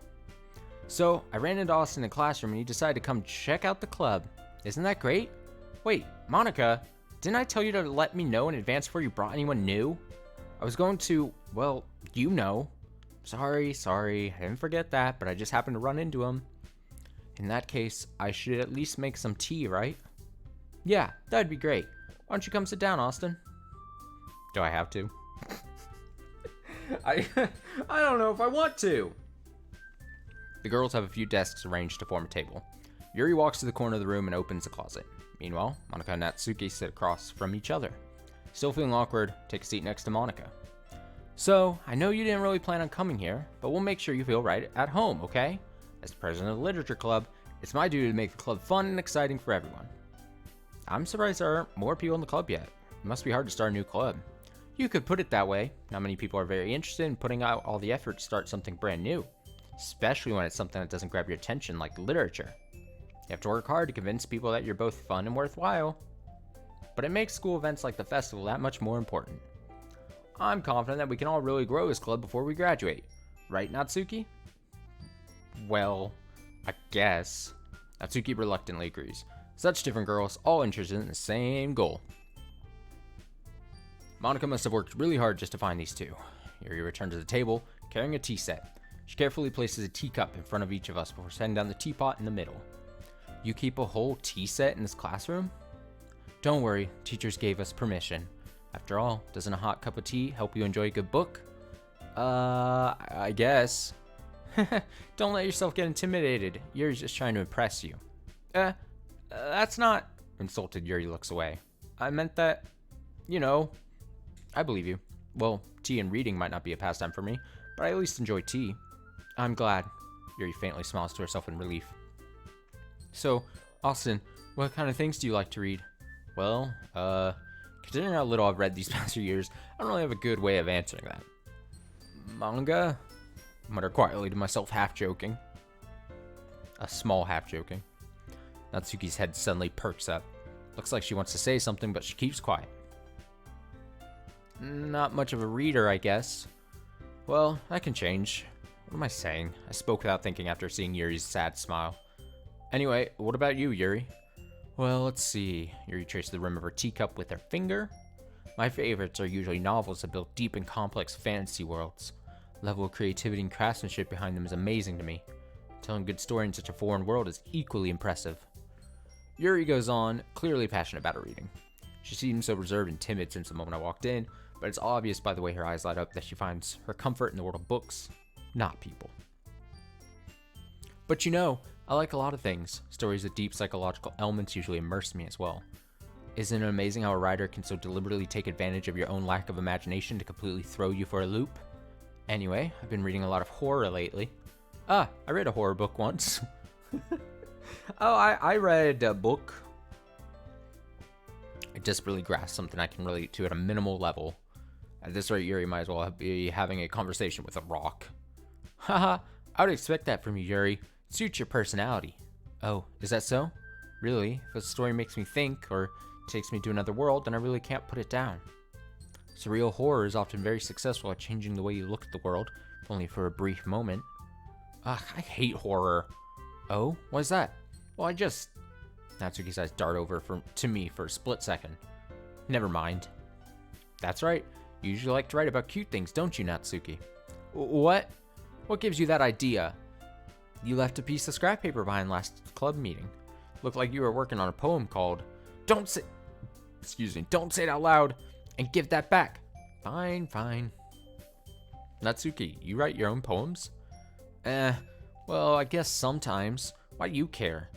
So, I ran into Austin in the classroom and he decided to come check out the club. Isn't that great? Wait, Monika, didn't I tell you to let me know in advance before you brought anyone new? I was going to, well, you know. Sorry, I didn't forget that, but I just happened to run into him. In that case, I should at least make some tea, right? Yeah, that'd be great. Why don't you come sit down, Austin? Do I have to? I don't know if I want to. The girls have a few desks arranged to form a table. Yuri walks to the corner of the room and opens the closet. Meanwhile, Monika and Natsuki sit across from each other. Still feeling awkward, take a seat next to Monika. So, I know you didn't really plan on coming here, but we'll make sure you feel right at home, okay? As the president of the Literature Club, it's my duty to make the club fun and exciting for everyone. I'm surprised there aren't more people in the club yet. It must be hard to start a new club. You could put it that way. Not many people are very interested in putting out all the effort to start something brand new, especially when it's something that doesn't grab your attention like literature. You have to work hard to convince people that you're both fun and worthwhile. But it makes school events like the festival that much more important. I'm confident that we can all really grow this club before we graduate. Right, Natsuki? Well, I guess. Natsuki reluctantly agrees. Such different girls, all interested in the same goal. Monika must have worked really hard just to find these two. Yuri returned to the table, carrying a tea set. She carefully places a teacup in front of each of us before setting down the teapot in the middle. You keep a whole tea set in this classroom? Don't worry, teachers gave us permission. After all, doesn't a hot cup of tea help you enjoy a good book? I guess. Don't let yourself get intimidated. Yuri's just trying to impress you. That's not... Insulted Yuri looks away. I meant that, you know... I believe you. Well, tea and reading might not be a pastime for me, but I at least enjoy tea. I'm glad. Yuri faintly smiles to herself in relief. So, Austin, what kind of things do you like to read? Well, considering how little I've read these past few years, I don't really have a good way of answering that. Manga? I mutter quietly to myself, half joking. A small half joking. Natsuki's head suddenly perks up. Looks like she wants to say something, but she keeps quiet. Not much of a reader, I guess. Well, that can change. What am I saying? I spoke without thinking after seeing Yuri's sad smile. Anyway, what about you, Yuri? Well, let's see. Yuri traced the rim of her teacup with her finger. My favorites are usually novels that build deep and complex fantasy worlds. The level of creativity and craftsmanship behind them is amazing to me. Telling a good story in such a foreign world is equally impressive. Yuri goes on, clearly passionate about her reading. She seems so reserved and timid since the moment I walked in, but it's obvious by the way her eyes light up that she finds her comfort in the world of books, not people. But you know, I like a lot of things. Stories with deep psychological elements usually immerse me as well. Isn't it amazing how a writer can so deliberately take advantage of your own lack of imagination to completely throw you for a loop? Anyway, I've been reading a lot of horror lately. I read a horror book once. I read a book. I desperately grasped something I can relate to at a minimal level. At this rate, Yuri might as well be having a conversation with a rock. Haha, I would expect that from you, Yuri. It suits your personality. Oh, is that so? Really? If a story makes me think, or takes me to another world, then I really can't put it down. Surreal horror is often very successful at changing the way you look at the world, if only for a brief moment. Ugh, I hate horror. Oh, why is that? Well, Natsuki's eyes dart over to me for a split second. Never mind. That's right. You usually like to write about cute things, don't you, Natsuki? What? What gives you that idea? You left a piece of scrap paper behind last club meeting. Looked like you were working on a poem called Don't Say it out loud and give that back. Fine, fine. Natsuki, you write your own poems? Well, I guess sometimes. Why do you care?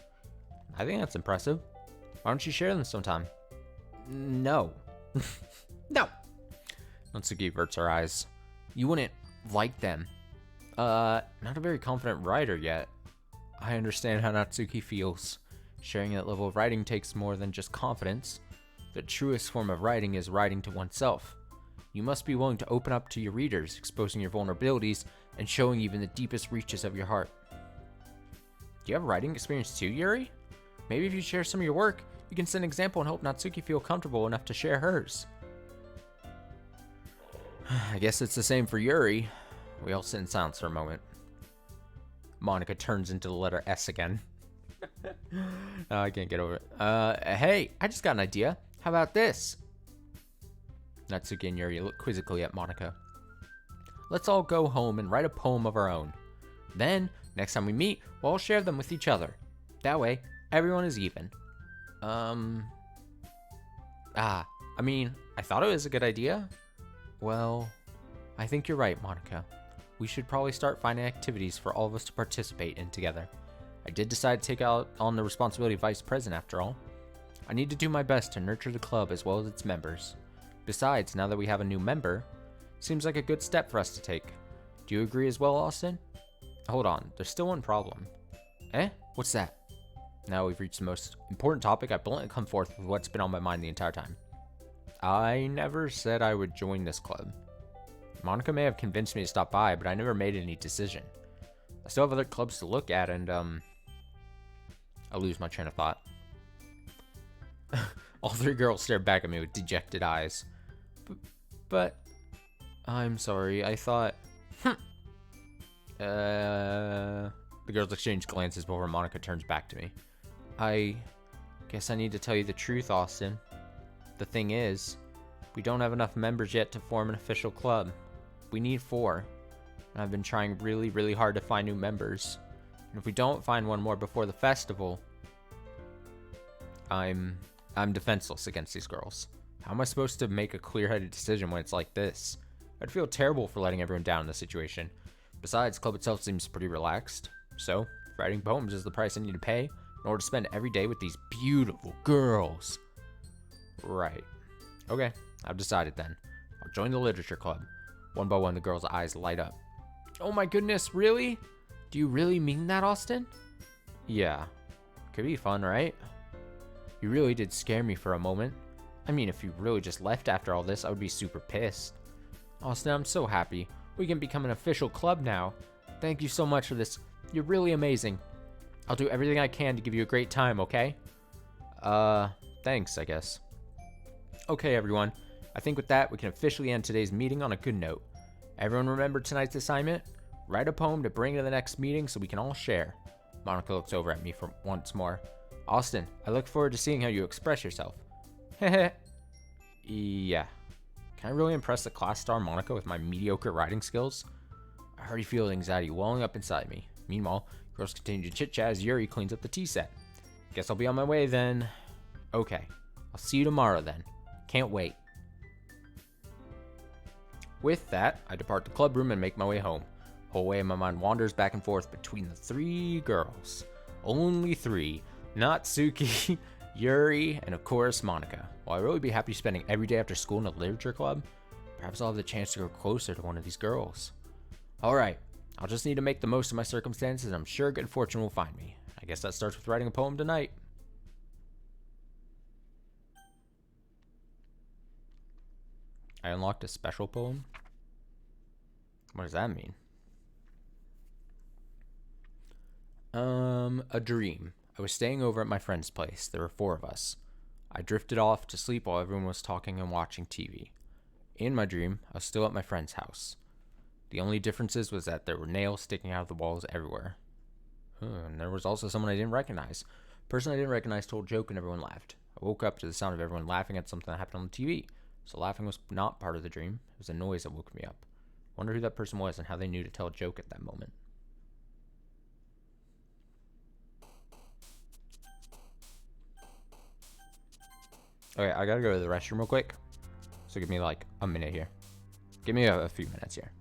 I think that's impressive. Why don't you share them sometime? No. No. Natsuki averts her eyes. You wouldn't like them. Not a very confident writer yet. I understand how Natsuki feels. Sharing that level of writing takes more than just confidence. The truest form of writing is writing to oneself. You must be willing to open up to your readers, exposing your vulnerabilities and showing even the deepest reaches of your heart. Do you have writing experience too, Yuri? Maybe if you share some of your work, you can set an example and help Natsuki feel comfortable enough to share hers. I guess it's the same for Yuri. We all sit in silence for a moment. Monica turns into the letter S again. I can't get over it. Hey, I just got an idea. How about this? Natsuki and Yuri look quizzically at Monica. Let's all go home and write a poem of our own. Then, next time we meet, we'll all share them with each other. That way, everyone is even. I mean, I thought it was a good idea. Well, I think you're right, Monica. We should probably start finding activities for all of us to participate in together. I did decide to take out on the responsibility of vice president after all. I need to do my best to nurture the club as well as its members. Besides, now that we have a new member, seems like a good step for us to take. Do you agree as well, Austin? Hold on, there's still one problem. What's that? Now we've reached the most important topic. I bluntly come forth with what's been on my mind the entire time. I never said I would join this club. Monica may have convinced me to stop by, but I never made any decision. I still have other clubs to look at, and I lose my train of thought. All three girls stare back at me with dejected eyes. But I'm sorry, I thought... The girls exchange glances before Monica turns back to me. I guess I need to tell you the truth, Austin. The thing is, we don't have enough members yet to form an official club. We need 4. And I've been trying really, really hard to find new members. And if we don't find one more before the festival, I'm defenseless against these girls. How am I supposed to make a clear-headed decision when it's like this? I'd feel terrible for letting everyone down in this situation. Besides, the club itself seems pretty relaxed. So, writing poems is the price I need to pay in order to spend every day with these beautiful girls. Right. Okay, I've decided then. I'll join the literature club. One by one, the girls' eyes light up. Oh my goodness, really? Do you really mean that, Austin? Yeah. Could be fun, right? You really did scare me for a moment. I mean, if you really just left after all this, I would be super pissed. Austin, I'm so happy. We can become an official club now. Thank you so much for this. You're really amazing. I'll do everything I can to give you a great time, okay? Thanks, I guess. Okay, everyone. I think with that, we can officially end today's meeting on a good note. Everyone remember tonight's assignment? Write a poem to bring to the next meeting so we can all share. Monica looks over at me for once more. Austin, I look forward to seeing how you express yourself. Heh. Yeah. Can I really impress the class star Monica with my mediocre writing skills? I already feel anxiety welling up inside me. Meanwhile, girls continue to chit-chat as Yuri cleans up the tea set. Guess I'll be on my way then. Okay. I'll see you tomorrow then. Can't wait. With that, I depart the club room and make my way home. The whole way my mind wanders back and forth between the 3 girls. Only 3. Natsuki, Yuri, and of course Monica. While I'd really be happy spending every day after school in a literature club, perhaps I'll have the chance to grow closer to one of these girls. Alright, I'll just need to make the most of my circumstances and I'm sure good fortune will find me. I guess that starts with writing a poem tonight. I unlocked a special poem? What does that mean? A dream. I was staying over at my friend's place. There were 4 of us. I drifted off to sleep while everyone was talking and watching TV. In my dream, I was still at my friend's house. The only differences was that there were nails sticking out of the walls everywhere. And there was also someone I didn't recognize. The person I didn't recognize told a joke and everyone laughed. I woke up to the sound of everyone laughing at something that happened on the TV. So laughing was not part of the dream. It was a noise that woke me up. Wonder who that person was and how they knew to tell a joke at that moment. Okay, I gotta go to the restroom real quick. So give me like a minute here. Give me a few minutes here.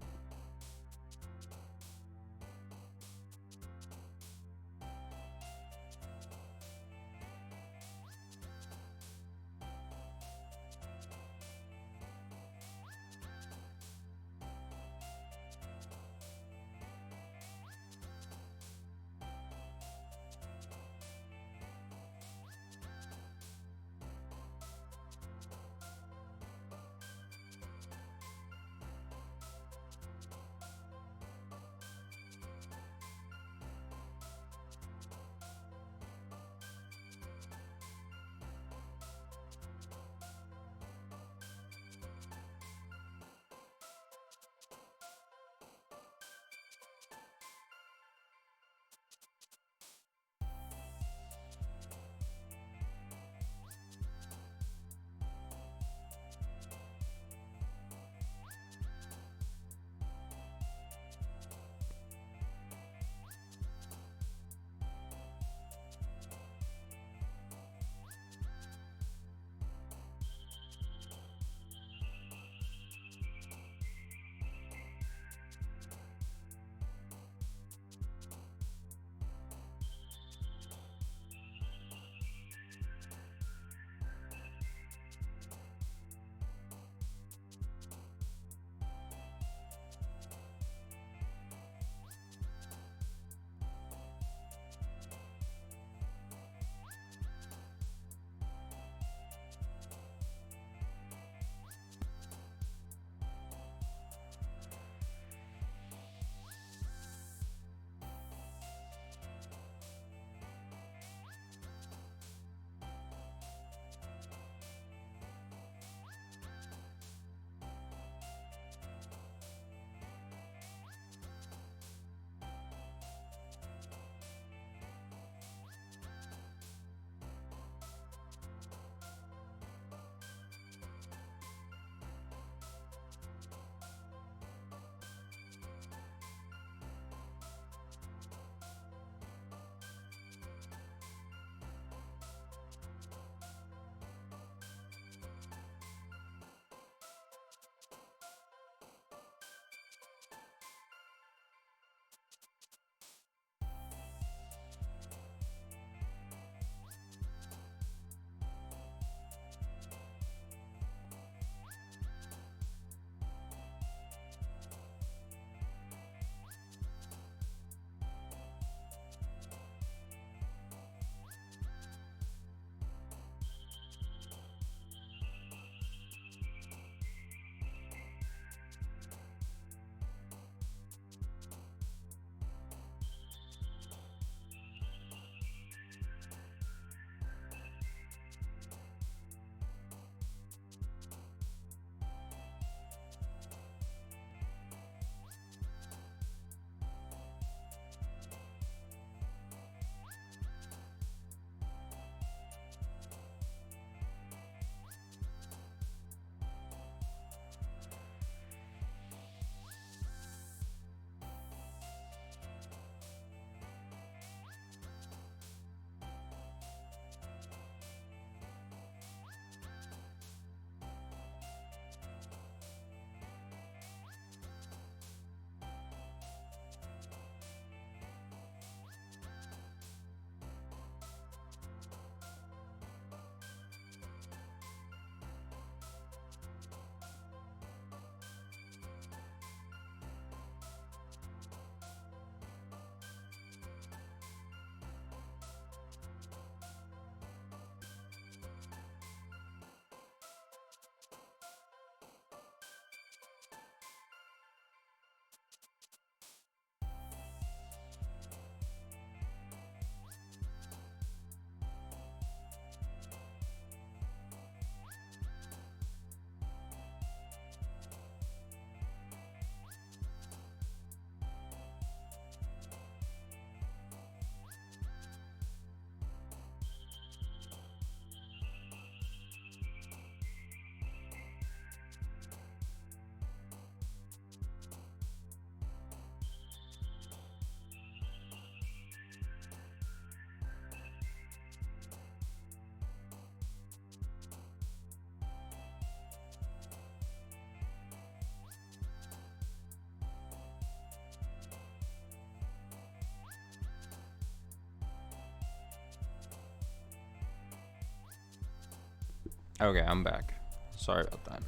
Okay, I'm back. Sorry about that.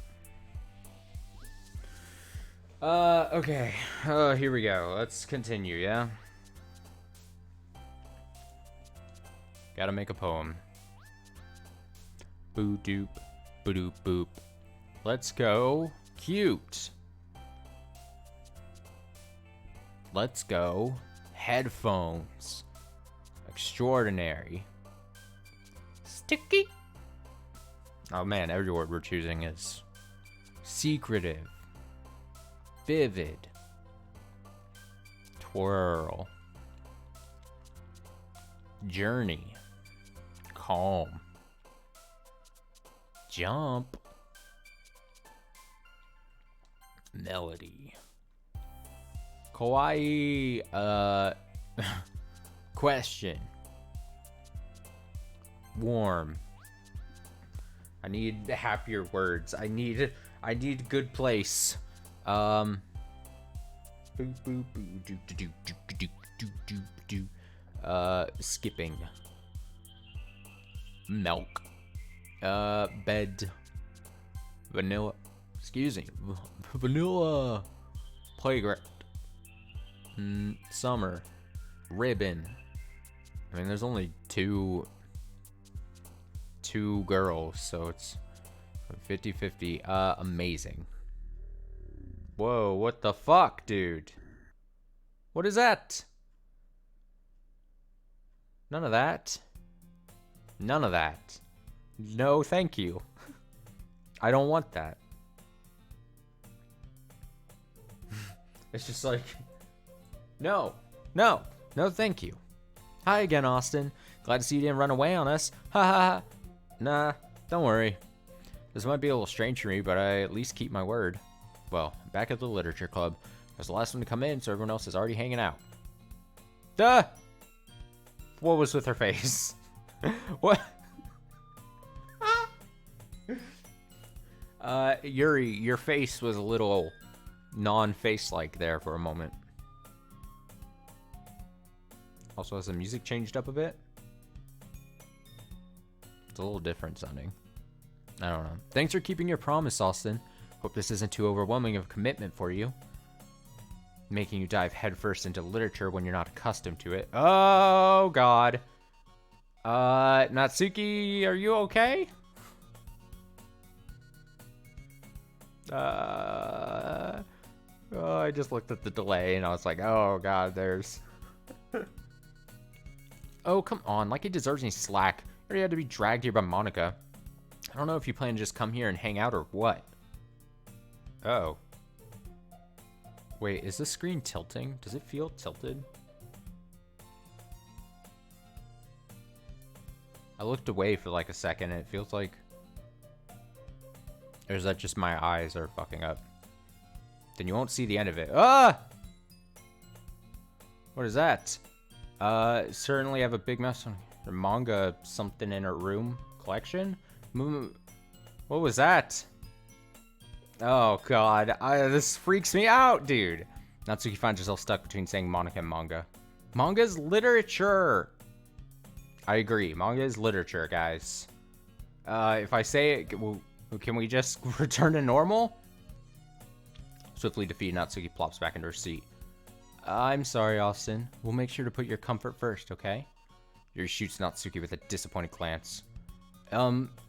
Okay. Here we go. Let's continue, yeah? Gotta make a poem. Boo doop, boo doop boop. Let's go. Cute. Let's go. Headphones. Extraordinary. Sticky. Oh man, every word we're choosing is secretive. Vivid. Twirl. Journey. Calm. Jump. Melody. Kawaii. Question. Warm. I need happier words. I need good place. Boo boo boo do do do do do do do. Skipping. Milk. Bed. Vanilla. Excuse me. Vanilla. Playground. Summer. Ribbon. I mean, there's only two girls, so it's 50-50. Amazing. Whoa, what the fuck, dude? What is that? None of that. None of that. No, thank you. I don't want that. It's just like, no, thank you. Hi again, Austin. Glad to see you didn't run away on us. Ha ha ha. Nah, don't worry. This might be a little strange for me, but I at least keep my word. Well, back at the literature club. I was the last one to come in, so everyone else is already hanging out. Duh! What was with her face? What? Yuri, your face was a little non-face-like there for a moment. Also, has the music changed up a bit? It's a little different sounding. I don't know. Thanks for keeping your promise, Austin. Hope this isn't too overwhelming of a commitment for you. Making you dive headfirst into literature when you're not accustomed to it. Oh, God. Natsuki, are you okay? Oh, I just looked at the delay and I was like, oh, God, there's... Oh, come on. Like he deserves any slack. He already had to be dragged here by Monica. I don't know if you plan to just come here and hang out or what. Oh. Wait, is the screen tilting? Does it feel tilted? I looked away for like a second and it feels like... Or is that just my eyes are fucking up? Then you won't see the end of it. Ah! What is that? Certainly have a big mess on her manga something in her room collection. What was that? Oh god, this freaks me out, dude. Natsuki finds herself stuck between saying Monica and manga. Manga's literature. I agree, manga is literature, guys. If I say it, can we just return to normal? Swiftly defeated, Natsuki plops back into her seat. I'm sorry, Austin. We'll make sure to put your comfort first, okay? Yuri shoots Natsuki with a disappointed glance.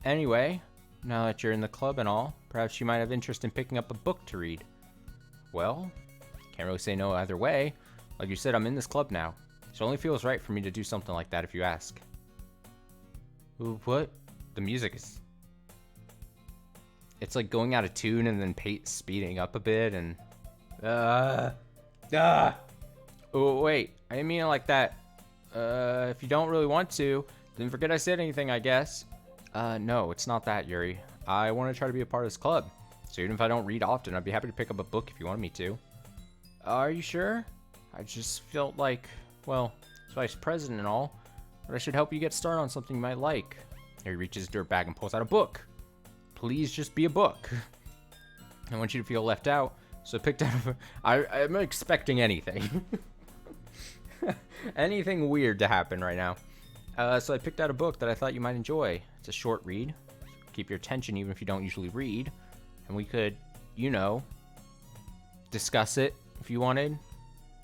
Anyway, now that you're in the club and all, perhaps you might have interest in picking up a book to read. Well, can't really say no either way. Like you said, I'm in this club now. So it only feels right for me to do something like that if you ask. Ooh, what? The music is... It's like going out of tune and then speeding up a bit and... Oh, wait. I didn't mean it like that. If you don't really want to, then forget I said anything, I guess. No, it's not that, Yuri. I want to try to be a part of this club. So even if I don't read often, I'd be happy to pick up a book if you wanted me to. Are you sure? I just felt like, well, as vice president and all, but I should help you get started on something you might like. Yuri reaches his dirt bag and pulls out a book. Please just be a book. I want you to feel left out. So I picked out I'm expecting anything. Anything weird to happen right now. So I picked out a book that I thought you might enjoy. It's a short read. keep your attention even if you don't usually read. And we could, you know, discuss it if you wanted.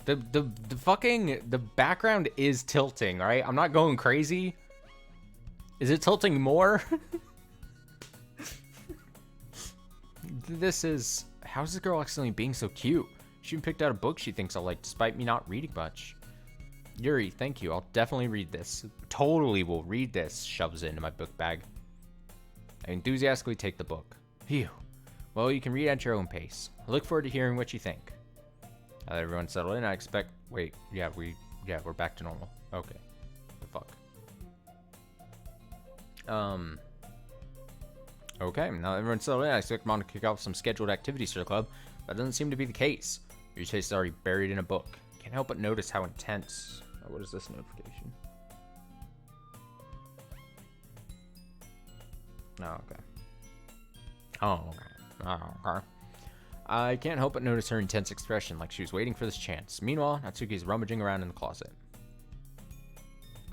The background is tilting, right? I'm not going crazy. Is it tilting more? How's this girl accidentally being so cute? She even picked out a book she thinks I'll like, despite me not reading much. Yuri, thank you. I'll definitely read this. Totally will read this. Shoves it into my book bag. I enthusiastically take the book. Phew. Well, you can read at your own pace. I look forward to hearing what you think. Now that everyone's settled in, I expect... Wait, yeah, we're back to normal. Okay. The fuck? Okay, now that everyone's settled in, I expect Mom to kick off some scheduled activities for the club. That doesn't seem to be the case. Your taste is already buried in a book. Can't help but notice how intense... Oh, what is this notification? Oh, okay. Oh, okay. Oh, okay. I can't help but notice her intense expression, like she was waiting for this chance. Meanwhile, Natsuki's rummaging around in the closet.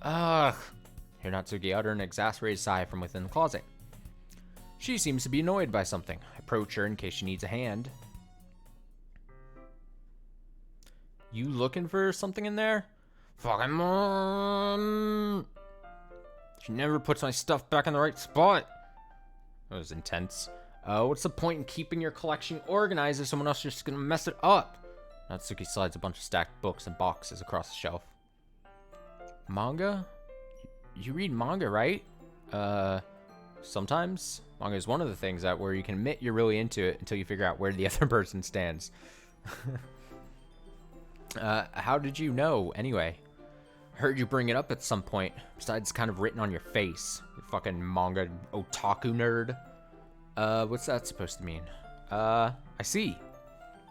Ugh! Hear Natsuki utter an exasperated sigh from within the closet. She seems to be annoyed by something. I approach her in case she needs a hand. You looking for something in there? Fucking mom! She never puts my stuff back in the right spot. That was intense. What's the point in keeping your collection organized if someone else is just gonna mess it up? Natsuki slides a bunch of stacked books and boxes across the shelf. Manga? You read manga, right? Sometimes. Manga is one of the things where you can admit you're really into it until you figure out where the other person stands. How did you know, anyway? I heard you bring it up at some point. Besides, it's kind of written on your face. You fucking manga otaku nerd. What's that supposed to mean? I see.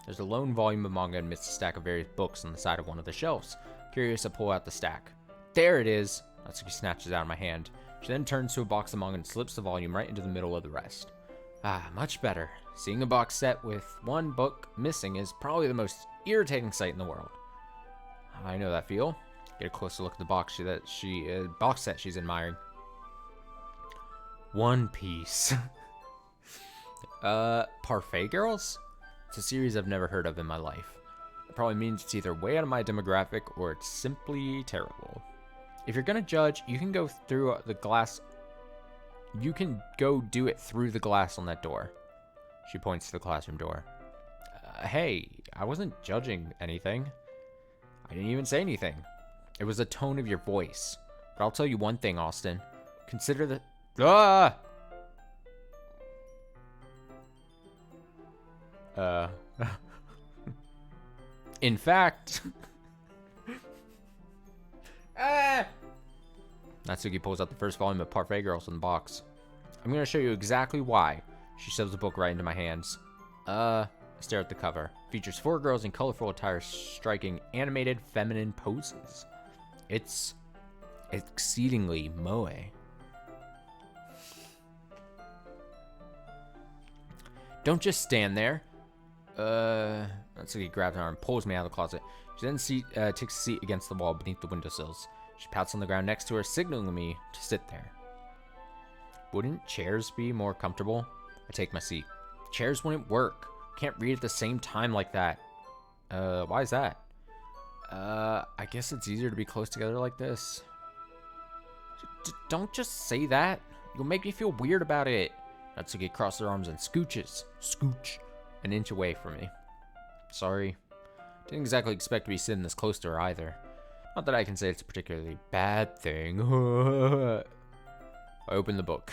There's a lone volume of manga amidst a stack of various books on the side of one of the shelves. Curious, I pull out the stack. There it is. Natsuki snatches it out of my hand. She then turns to a box of manga and slips the volume right into the middle of the rest. Ah, much better. Seeing a box set with one book missing is probably the most irritating sight in the world. I know that feel. Get a closer look at the box box set she's admiring. One Piece. Parfait Girls? It's a series I've never heard of in my life. It probably means it's either way out of my demographic or it's simply terrible. If you're gonna judge, you can go through the glass. You can go do it through the glass on that door. She points to the classroom door. Hey, I wasn't judging anything. I didn't even say anything. It was the tone of your voice. But I'll tell you one thing, Austin. Consider the... Ah! In fact... Ah! Natsuki pulls out the first volume of Parfait Girls in the box. I'm going to show you exactly why. She shoves the book right into my hands. I stare at the cover. Features 4 girls in colorful attire striking animated feminine poses. It's exceedingly moe. Don't just stand there. Natsuki grabs an arm and pulls me out of the closet. She then takes a seat against the wall beneath the windowsills. She pats on the ground next to her, signaling me to sit there. Wouldn't chairs be more comfortable? I take my seat. Chairs wouldn't work. Can't read at the same time like that. Why is that? I guess it's easier to be close together like this. Don't just say that. You'll make me feel weird about it. Natsuki crosses her arms and scooch, an inch away from me. Sorry. Didn't exactly expect to be sitting this close to her either. Not that I can say it's a particularly bad thing. I open the book.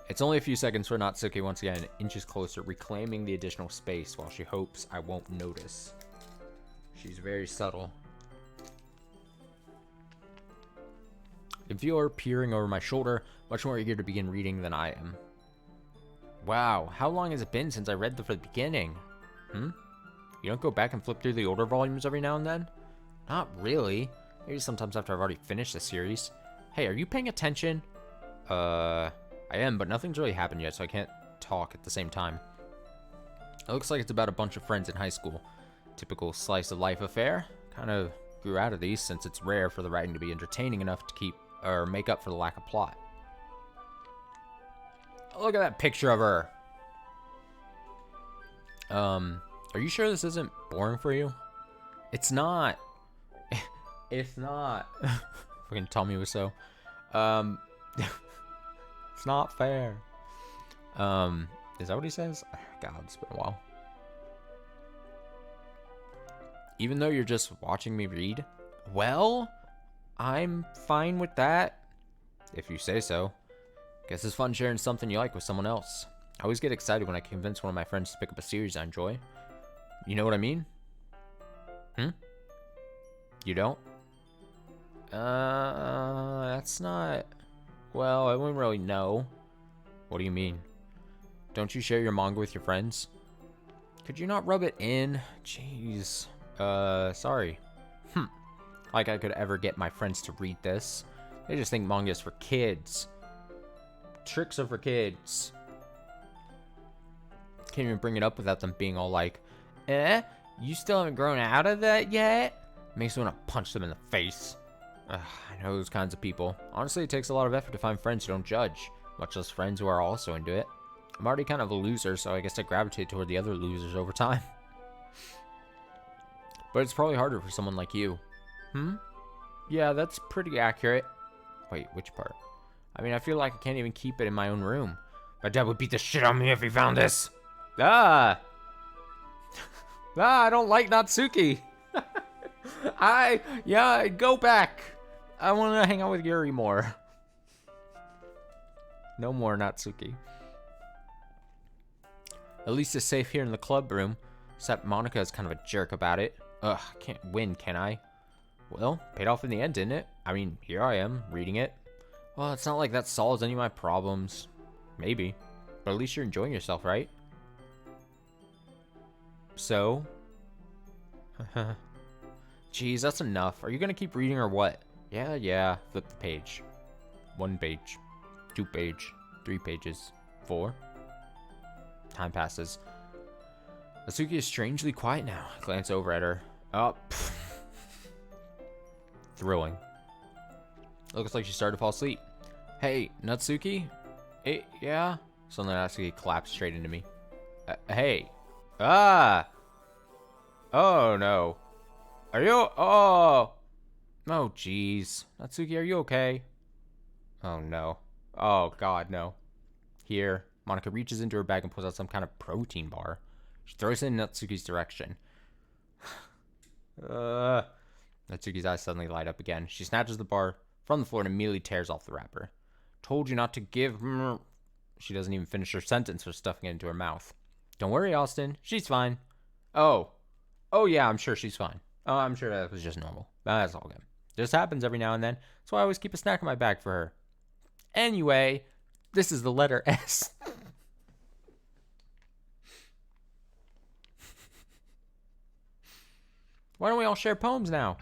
It's only a few seconds for Natsuki once again inches closer, reclaiming the additional space while she hopes I won't notice. She's very subtle. If you're peering over my shoulder, much more eager to begin reading than I am. Wow, how long has it been since I read the beginning? You don't go back and flip through the older volumes every now and then? Not really. Maybe sometimes after I've already finished the series. Hey, are you paying attention? I am, but nothing's really happened yet, so I can't talk at the same time. It looks like it's about a bunch of friends in high school. Typical slice of life affair. Kind of grew out of these since it's rare for the writing to be entertaining enough to keep or make up for the lack of plot. Look at that picture of her. Are you sure this isn't boring for you? It's not. It's not. Fucking Tommy was so. It's not fair. Is that what he says? God, it's been a while. Even though you're just watching me read? Well, I'm fine with that. If you say so. Guess it's fun sharing something you like with someone else. I always get excited when I convince one of my friends to pick up a series I enjoy. You know what I mean? You don't? That's not... Well, I wouldn't really know. What do you mean? Don't you share your manga with your friends? Could you not rub it in? Jeez. Sorry. Like I could ever get my friends to read this. They just think manga is for kids. Tricks are for kids. Can't even bring it up without them being all like, you still haven't grown out of that yet? Makes me want to punch them in the face. I know those kinds of people. Honestly, it takes a lot of effort to find friends who don't judge, much less friends who are also into it. I'm already kind of a loser, so I guess I gravitate toward the other losers over time. But it's probably harder for someone like you. Yeah, that's pretty accurate. Wait, which part? I mean, I feel like I can't even keep it in my own room. My dad would beat the shit out of me if he found this. I don't like Natsuki. Go back. I want to hang out with Yuri more. No more Natsuki. At least it's safe here in the club room. Except Monica is kind of a jerk about it. Ugh, I can't win, can I? Well, paid off in the end, didn't it? I mean, here I am, reading it. Well, it's not like that solves any of my problems. Maybe. But at least you're enjoying yourself, right? So? Jeez, that's enough. Are you gonna keep reading or what? Yeah. Flip the page. 1 page. 2 page. 3 pages. 4. Time passes. Natsuki is strangely quiet now. I glance over at her. Oh, thrilling. Looks like she started to fall asleep. Hey, Natsuki? Yeah? Suddenly Natsuki collapsed straight into me. Hey. Oh, no. Are you... Oh, jeez. Natsuki, are you okay? Oh, no. Oh, God, no. Here. Monica reaches into her bag and pulls out some kind of protein bar. She throws it in Natsuki's direction. Natsuki's eyes suddenly light up again. She snatches the bar from the floor and immediately tears off the wrapper. Told you not to give... She doesn't even finish her sentence for stuffing it into her mouth. Don't worry, Austin. She's fine. Oh, yeah, I'm sure she's fine. Oh, I'm sure that was just normal. That's all good. This happens every now and then. That's why I always keep a snack in my bag for her. Anyway, this is the letter S. Why don't we all share poems now?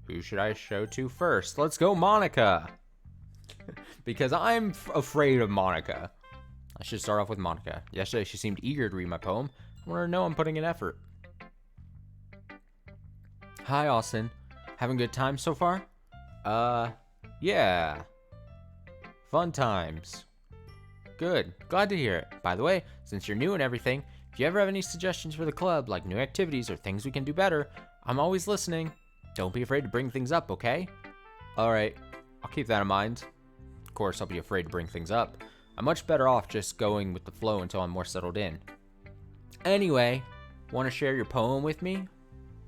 Who should I show to first? Let's go, Monica. Because I'm afraid of Monica. I should start off with Monica. Yesterday, she seemed eager to read my poem. I want her to know I'm putting in effort. Hi, Austin. Having a good time so far? Yeah. Fun times. Good. Glad to hear it. By the way, since you're new and everything, if you ever have any suggestions for the club, like new activities or things we can do better, I'm always listening. Don't be afraid to bring things up, okay? Alright, I'll keep that in mind. Of course, I'll be afraid to bring things up. I'm much better off just going with the flow until I'm more settled in. Anyway, want to share your poem with me?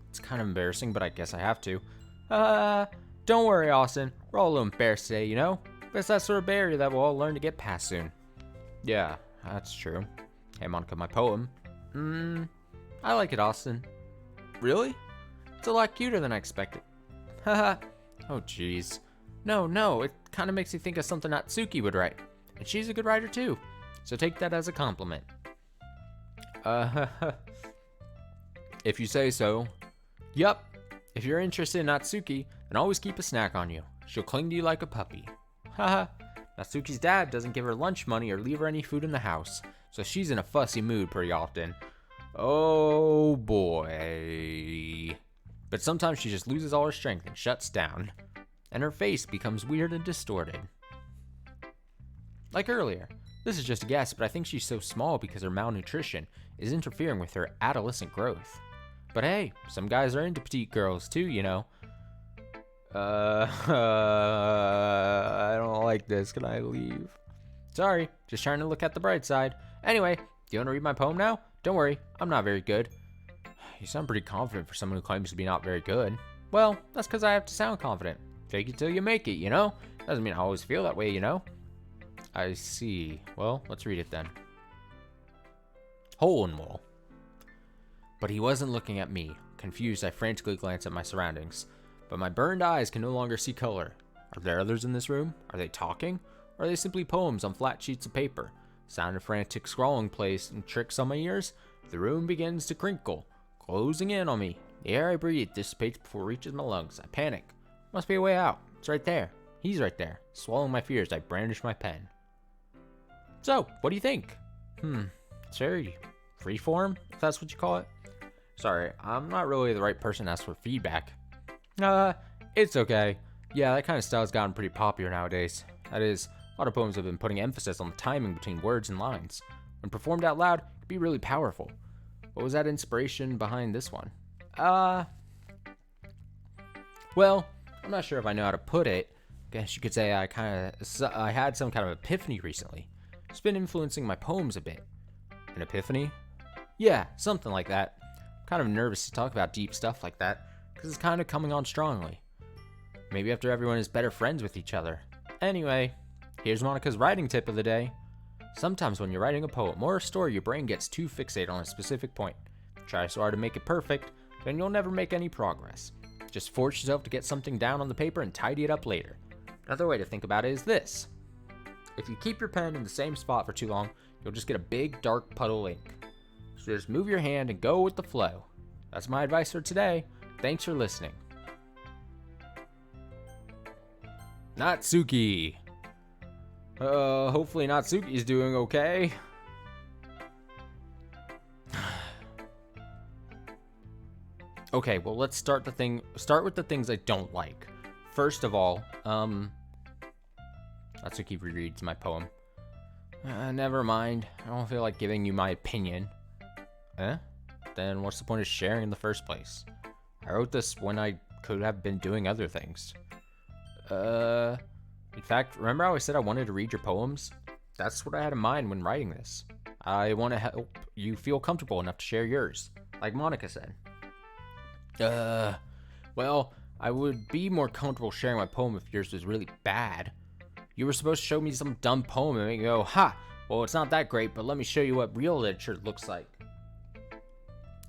It's kind of embarrassing, but I guess I have to. Don't worry, Austin. We're all a little embarrassed today, you know? But it's that sort of barrier that we'll all learn to get past soon. Yeah, that's true. Hey, Monica, my poem. I like it, Austin. Really? It's a lot cuter than I expected. Haha. Oh, jeez. No, it kind of makes me think of something Natsuki would write. And she's a good writer, too. So take that as a compliment. If you say so. Yup. If you're interested in Natsuki, then always keep a snack on you. She'll cling to you like a puppy. Haha. Natsuki's dad doesn't give her lunch money or leave her any food in the house. So she's in a fussy mood pretty often. Oh boy. But sometimes she just loses all her strength and shuts down, and her face becomes weird and distorted. Like earlier, this is just a guess, but I think she's so small because her malnutrition is interfering with her adolescent growth. But hey, some guys are into petite girls too, you know. I don't like this. Can I leave? Sorry, just trying to look at the bright side. Anyway, do you want to read my poem now? Don't worry, I'm not very good. You sound pretty confident for someone who claims to be not very good. Well, that's because I have to sound confident. Fake it till you make it, you know? Doesn't mean I always feel that way, you know? I see. Well, let's read it then. Hole in wall. But he wasn't looking at me. Confused, I frantically glanced at my surroundings. But my burned eyes can no longer see color. Are there others in this room? Are they talking? Or are they simply poems on flat sheets of paper? Sound of frantic scrawling plays and tricks on my ears? The room begins to crinkle, closing in on me. The air I breathe dissipates before it reaches my lungs. I panic. Must be a way out. It's right there. He's right there. Swallowing my fears, I brandish my pen. So, what do you think? It's very freeform, if that's what you call it. Sorry, I'm not really the right person to ask for feedback. It's okay. Yeah, that kind of style has gotten pretty popular nowadays. That is, a lot of poems have been putting emphasis on the timing between words and lines. When performed out loud, it can be really powerful. What was that inspiration behind this one? Well, I'm not sure if I know how to put it. Guess you could say I had some kind of epiphany recently. It's been influencing my poems a bit. An epiphany? Yeah, something like that. I'm kind of nervous to talk about deep stuff like that, because it's kind of coming on strongly. Maybe after everyone is better friends with each other. Anyway, here's Monica's writing tip of the day. Sometimes when you're writing a poem or a story, your brain gets too fixated on a specific point. Try so hard to make it perfect, then you'll never make any progress. Just force yourself to get something down on the paper and tidy it up later. Another way to think about it is this. If you keep your pen in the same spot for too long, you'll just get a big dark puddle of ink. So just move your hand and go with the flow. That's my advice for today. Thanks for listening. Natsuki. Hopefully Natsuki's doing okay. Okay, well let's start with the things I don't like. First of all, Natsuki rereads my poem. Never mind. I don't feel like giving you my opinion. Then what's the point of sharing in the first place? I wrote this when I could have been doing other things. In fact, remember how I said I wanted to read your poems? That's what I had in mind when writing this. I want to help you feel comfortable enough to share yours, like Monica said. Well, I would be more comfortable sharing my poem if yours was really bad. You were supposed to show me some dumb poem and make me go, ha, well, it's not that great, but let me show you what real literature looks like.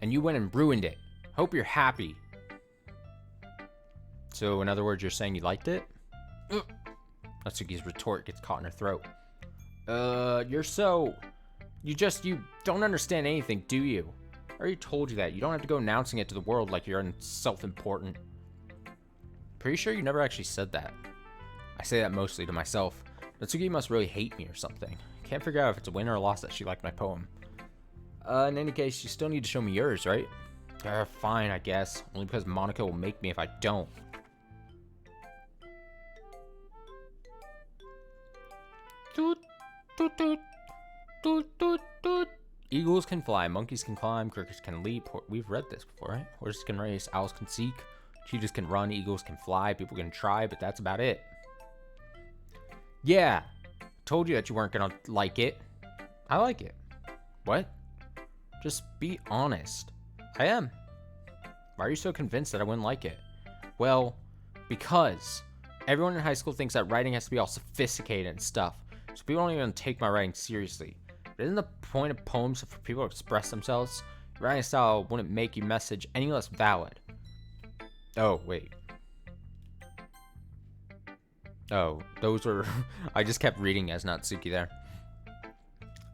And you went and ruined it. Hope you're happy. So, in other words, you're saying you liked it? Natsuki's retort gets caught in her throat. You don't understand anything, do you? I already told you that. You don't have to go announcing it to the world like you're self-important. Pretty sure you never actually said that. I say that mostly to myself. Natsuki must really hate me or something. Can't figure out if it's a win or a loss that she liked my poem. In any case, you still need to show me yours, right? Fine, I guess. Only because Monica will make me if I don't. Toot, toot, toot, toot, toot, toot. Eagles can fly, monkeys can climb, crickets can leap. We've read this before, right? Horses can race, owls can seek, cheetahs can run, eagles can fly, people can try, but that's about it. Yeah, told you that you weren't gonna like it. I like it. What? Just be honest. I am. Why are you so convinced that I wouldn't like it? Well, because everyone in high school thinks that writing has to be all sophisticated and stuff, so people don't even take my writing seriously. But isn't the point of poems for people to express themselves? Your writing style wouldn't make your message any less valid. Oh, wait. Oh, those were... I just kept reading as Natsuki there.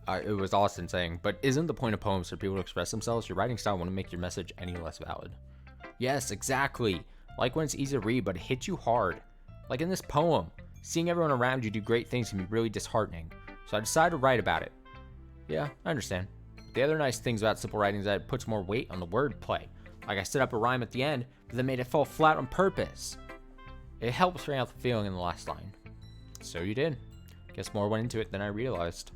It was Austin saying, but isn't the point of poems for people to express themselves? Your writing style wouldn't make your message any less valid. Yes, exactly. Like when it's easy to read, but it hits you hard. Like in this poem. Seeing everyone around you do great things can be really disheartening. So I decided to write about it. Yeah, I understand. The other nice things about simple writing is that it puts more weight on the wordplay. Like I set up a rhyme at the end, but then made it fall flat on purpose. It helps bring out the feeling in the last line. So you did. Guess more went into it than I realized.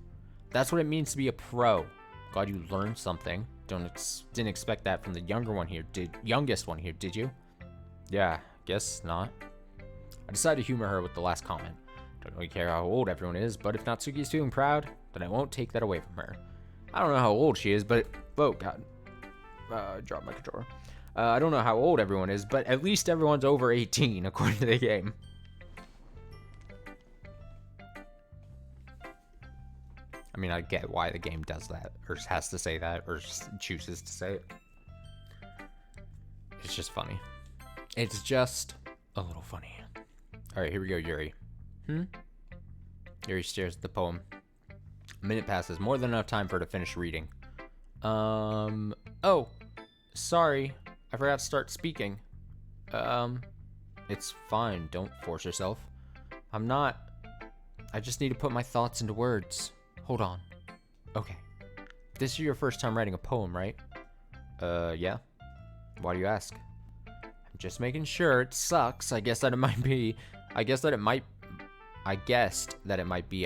That's what it means to be a pro. Glad you learned something. Didn't expect that from the youngest one here, did you? Yeah, guess not. I decided to humor her with the last comment. Don't really care how old everyone is, but if Natsuki's feeling proud, then I won't take that away from her. I don't know how old she is, but oh god, drop my controller. I don't know how old everyone is, but at least everyone's over 18 according to the game. I mean, I get why the game does that, or has to say that, or chooses to say it. It's just funny. It's just a little funny. Alright, here we go, Yuri. Yuri stares at the poem. A minute passes, more than enough time for her to finish reading. Oh, sorry. I forgot to start speaking. It's fine, don't force yourself. I just need to put my thoughts into words. Hold on. Okay. This is your first time writing a poem, right? Yeah. Why do you ask? I'm just making sure. It sucks. I guessed that it might be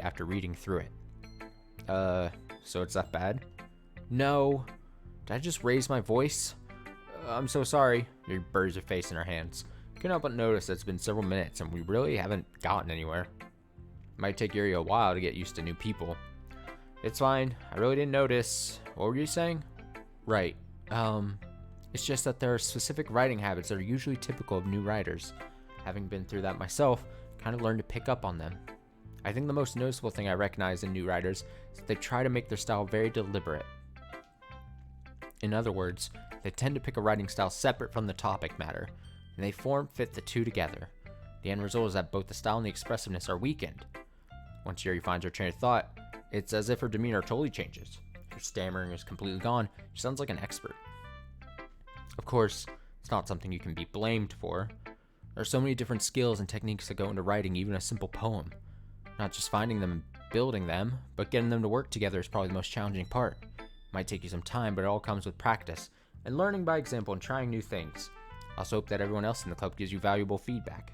after reading through it. So it's that bad? No. Did I just raise my voice? I'm so sorry. She buries her face in her hands. Couldn't help but notice that it's been several minutes and we really haven't gotten anywhere. It might take Yuri a while to get used to new people. It's fine. I really didn't notice. What were you saying? Right. It's just that there are specific writing habits that are usually typical of new writers. Having been through that myself, kind of learned to pick up on them. I think the most noticeable thing I recognize in new writers is that they try to make their style very deliberate. In other words, they tend to pick a writing style separate from the topic matter, and they fit the two together. The end result is that both the style and the expressiveness are weakened. Once Yuri finds her train of thought, it's as if her demeanor totally changes. Her stammering is completely gone. She sounds like an expert. Of course, it's not something you can be blamed for. There are so many different skills and techniques that go into writing even a simple poem. Not just finding them and building them, but getting them to work together is probably the most challenging part. It might take you some time, but it all comes with practice and learning by example and trying new things. I also hope that everyone else in the club gives you valuable feedback.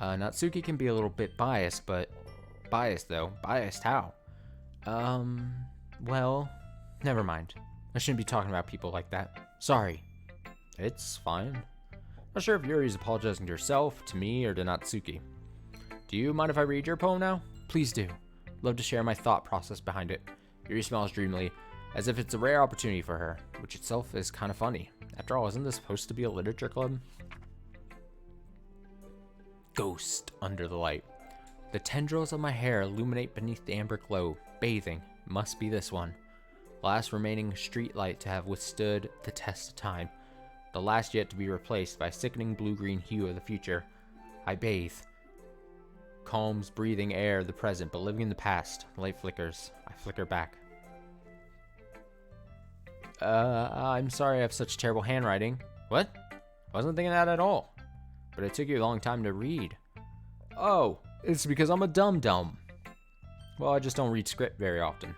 Natsuki can be a little bit biased, but... Biased, though. Biased how? Well, never mind. I shouldn't be talking about people like that. Sorry. It's fine. Not sure if Yuri's apologizing to herself, to me, or to Natsuki. Do you mind if I read your poem now? Please do. Love to share my thought process behind it. Yuri smiles dreamily, as if it's a rare opportunity for her, which itself is kind of funny. After all, isn't this supposed to be a literature club? Ghost under the light. The tendrils of my hair illuminate beneath the amber glow. Bathing. Must be this one. Last remaining street light to have withstood the test of time. The last yet to be replaced by sickening blue-green hue of the future. I bathe. Calms breathing air of the present, but living in the past. Light flickers. I flicker back. I'm sorry I have such terrible handwriting. What? I wasn't thinking that at all. But it took you a long time to read. Oh, it's because I'm a dum-dum. Well, I just don't read script very often.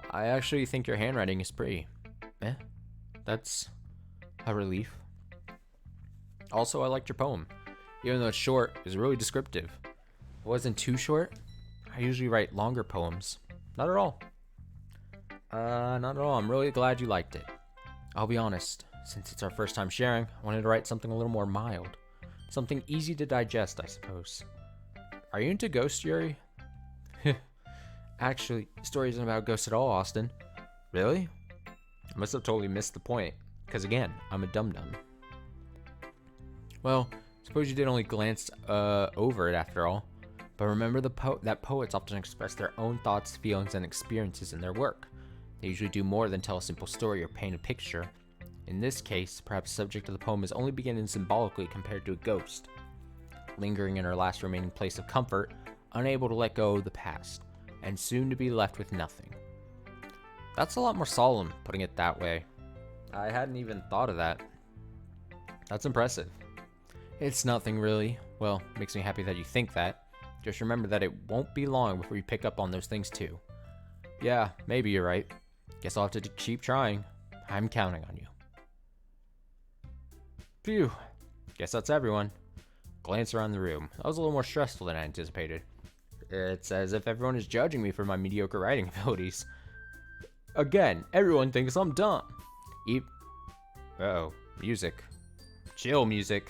I actually think your handwriting is pretty. That's a relief. Also, I liked your poem. Even though it's short, it's really descriptive. If it wasn't too short, I usually write longer poems. Not at all. Not at all. I'm really glad you liked it. I'll be honest, since it's our first time sharing, I wanted to write something a little more mild. Something easy to digest, I suppose. Are you into ghosts, Yuri? Actually, the story isn't about ghosts at all, Austin. Really? I must have totally missed the point. Because again, I'm a dum-dum. Well, suppose you did only glance over it after all. But remember that poets often express their own thoughts, feelings, and experiences in their work. They usually do more than tell a simple story or paint a picture. In this case, perhaps the subject of the poem is only beginning symbolically compared to a ghost. Lingering in her last remaining place of comfort, unable to let go of the past, and soon to be left with nothing. That's a lot more solemn, putting it that way. I hadn't even thought of that. That's impressive. It's nothing really. Well, makes me happy that you think that. Just remember that it won't be long before you pick up on those things too. Yeah, maybe you're right. Guess I'll have to keep trying. I'm counting on you. Phew. Guess that's everyone. Glance around the room. That was a little more stressful than I anticipated. It's as if everyone is judging me for my mediocre writing abilities. Again, everyone thinks I'm dumb. Uh-oh. Music. Chill music.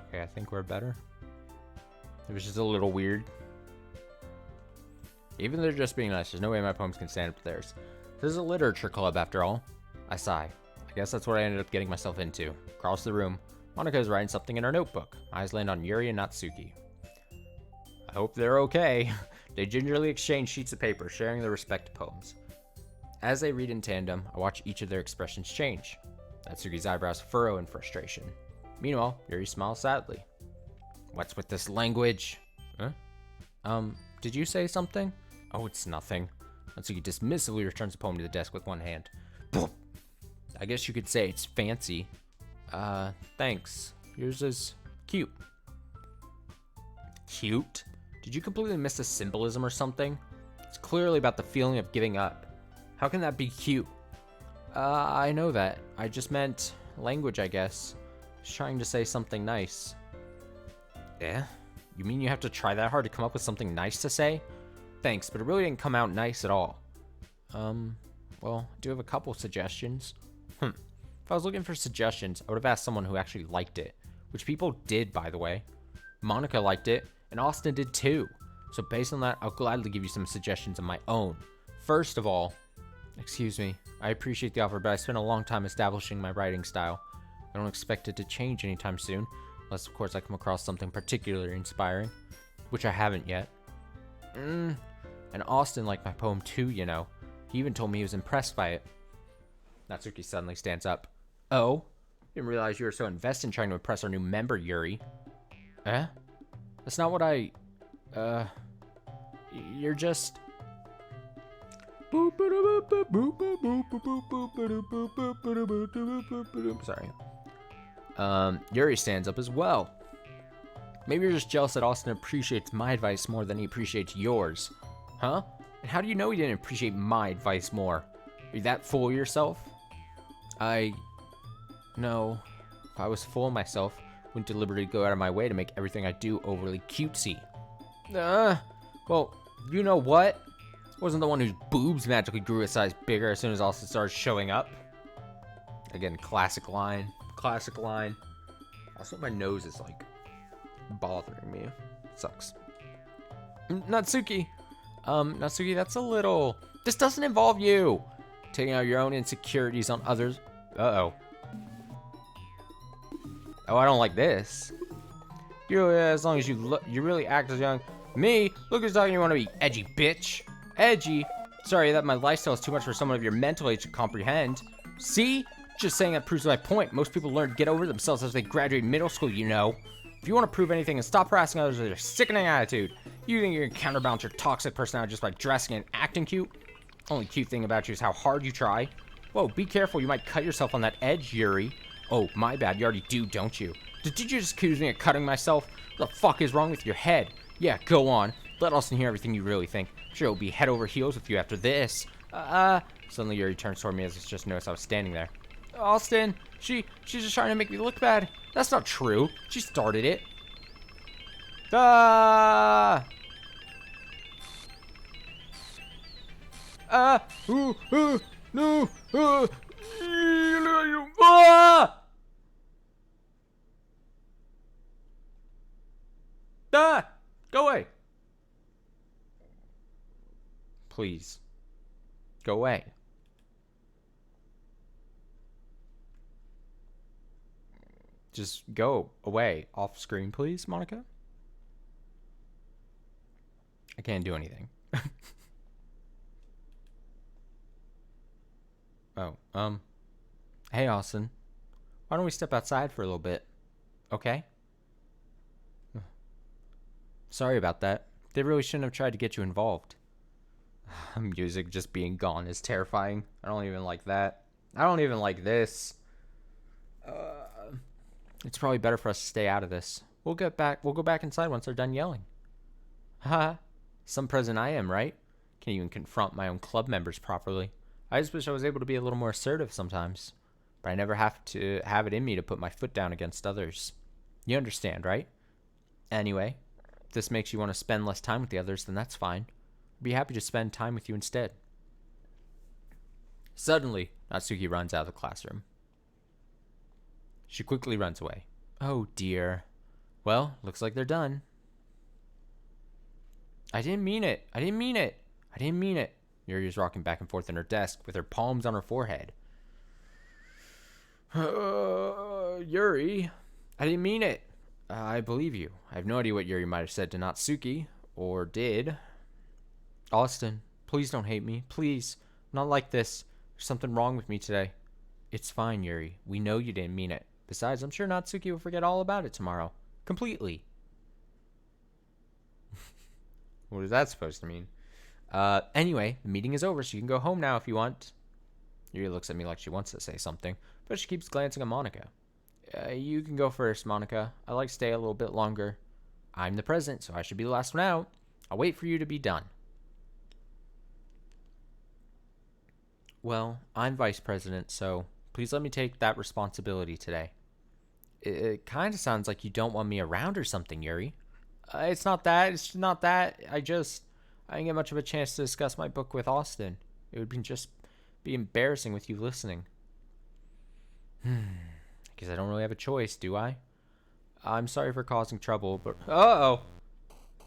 Okay, I think we're better. It was just a little weird. Even they're just being nice, there's no way my poems can stand up to theirs. This is a literature club after all. I sigh. I guess that's what I ended up getting myself into. Across the room, Monica is writing something in her notebook. Eyes land on Yuri and Natsuki. I hope they're okay. They gingerly exchange sheets of paper, sharing their respective poems. As they read in tandem, I watch each of their expressions change. Natsuki's eyebrows furrow in frustration. Meanwhile, Yuri smiles sadly. What's with this language? Huh? Did you say something? Oh, it's nothing. Natsuki dismissively returns the poem to the desk with one hand. I guess you could say it's fancy. Thanks. Yours is cute. Cute? Did you completely miss the symbolism or something? It's clearly about the feeling of giving up. How can that be cute? I know that. I just meant language, I guess. Just trying to say something nice. Eh? You mean you have to try that hard to come up with something nice to say? Thanks, but it really didn't come out nice at all. Well, I do have a couple suggestions. If I was looking for suggestions, I would have asked someone who actually liked it. Which people did, by the way. Monica liked it, and Austin did too. So based on that, I'll gladly give you some suggestions of my own. First of all, excuse me, I appreciate the offer, but I spent a long time establishing my writing style. I don't expect it to change anytime soon, unless of course I come across something particularly inspiring, which I haven't yet. And Austin liked my poem too, you know. He even told me he was impressed by it. Natsuki suddenly stands up. Oh? Didn't realize you were so invested in trying to impress our new member, Yuri. Eh? That's not what I... You're just... Sorry. Yuri stands up as well. Maybe you're just jealous that Austin appreciates my advice more than he appreciates yours. Huh? And how do you know he didn't appreciate my advice more? Are you that full of yourself? No. If I was full of myself, I wouldn't deliberately go out of my way to make everything I do overly cutesy. Well, you know what? I wasn't the one whose boobs magically grew a size bigger as soon as Austin started showing up. Again, classic line. Classic line. Also, my nose is, like, bothering me. Sucks. Natsuki. Natsuki, that's a little... This doesn't involve you. Taking out your own insecurities on others. Uh-oh. Oh, I don't like this. You, as long as you really act as young. Me? Look who's talking, you want to be edgy, bitch. Edgy? Sorry that my lifestyle is too much for someone of your mental age to comprehend. See? Just saying that proves my point. Most people learn to get over themselves as they graduate middle school, you know. If you want to prove anything and stop harassing others with your sickening attitude, you think you can counterbalance your toxic personality just by dressing and acting cute? Only cute thing about you is how hard you try. Whoa, be careful, you might cut yourself on that edge, Yuri. Oh, my bad, you already do, don't you? Did you just accuse me of cutting myself? What the fuck is wrong with your head? Yeah, go on. Let Austin hear everything you really think. Sure, he'll be head over heels with you after this. Suddenly Yuri turns toward me as he just noticed I was standing there. Austin, she's just trying to make me look bad. That's not true. She started it. No. Go away. Please. Go away. Just go away off screen, please, Monica. I can't do anything. Oh, hey, Austin. Why don't we step outside for a little bit? Okay? Sorry about that. They really shouldn't have tried to get you involved. Music just being gone is terrifying. I don't even like that. I don't even like this. It's probably better for us to stay out of this. We'll go back inside once they're done yelling. Haha. Some president I am, right? Can't even confront my own club members properly. I just wish I was able to be a little more assertive sometimes. But I never have to have it in me to put my foot down against others. You understand, right? Anyway, if this makes you want to spend less time with the others, then that's fine. I'd be happy to spend time with you instead. Suddenly, Natsuki runs out of the classroom. She quickly runs away. Oh dear. Well, looks like they're done. I didn't mean it. I didn't mean it. I didn't mean it. Yuri is rocking back and forth in her desk with her palms on her forehead. Yuri, I didn't mean it. I believe you. I have no idea what Yuri might have said to Natsuki, or did. Austin, please don't hate me. Please. I'm not like this. There's something wrong with me today. It's fine, Yuri. We know you didn't mean it. Besides, I'm sure Natsuki will forget all about it tomorrow. Completely. What is that supposed to mean? Anyway, the meeting is over, so you can go home now if you want. Yuri looks at me like she wants to say something, but she keeps glancing at Monica. You can go first, Monica. I'd like to stay a little bit longer. I'm the president, so I should be the last one out. I'll wait for you to be done. Well, I'm vice president, so please let me take that responsibility today. It kind of sounds like you don't want me around or something, Yuri. It's not that. It's not that. I didn't get much of a chance to discuss my book with Austin. It would be embarrassing with you listening. Guess I don't really have a choice, do I? I'm sorry for causing trouble, but uh-oh.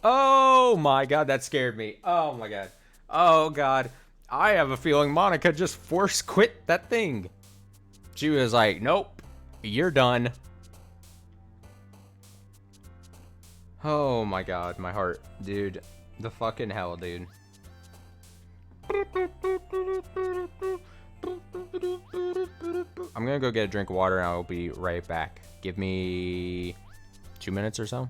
Oh my god, that scared me. Oh my god. Oh god. I have a feeling Monica just force quit that thing. She was like, nope, you're done. Oh my god, my heart. Dude, the fucking hell, dude. I'm gonna go get a drink of water and I'll be right back. Give me 2 minutes or so.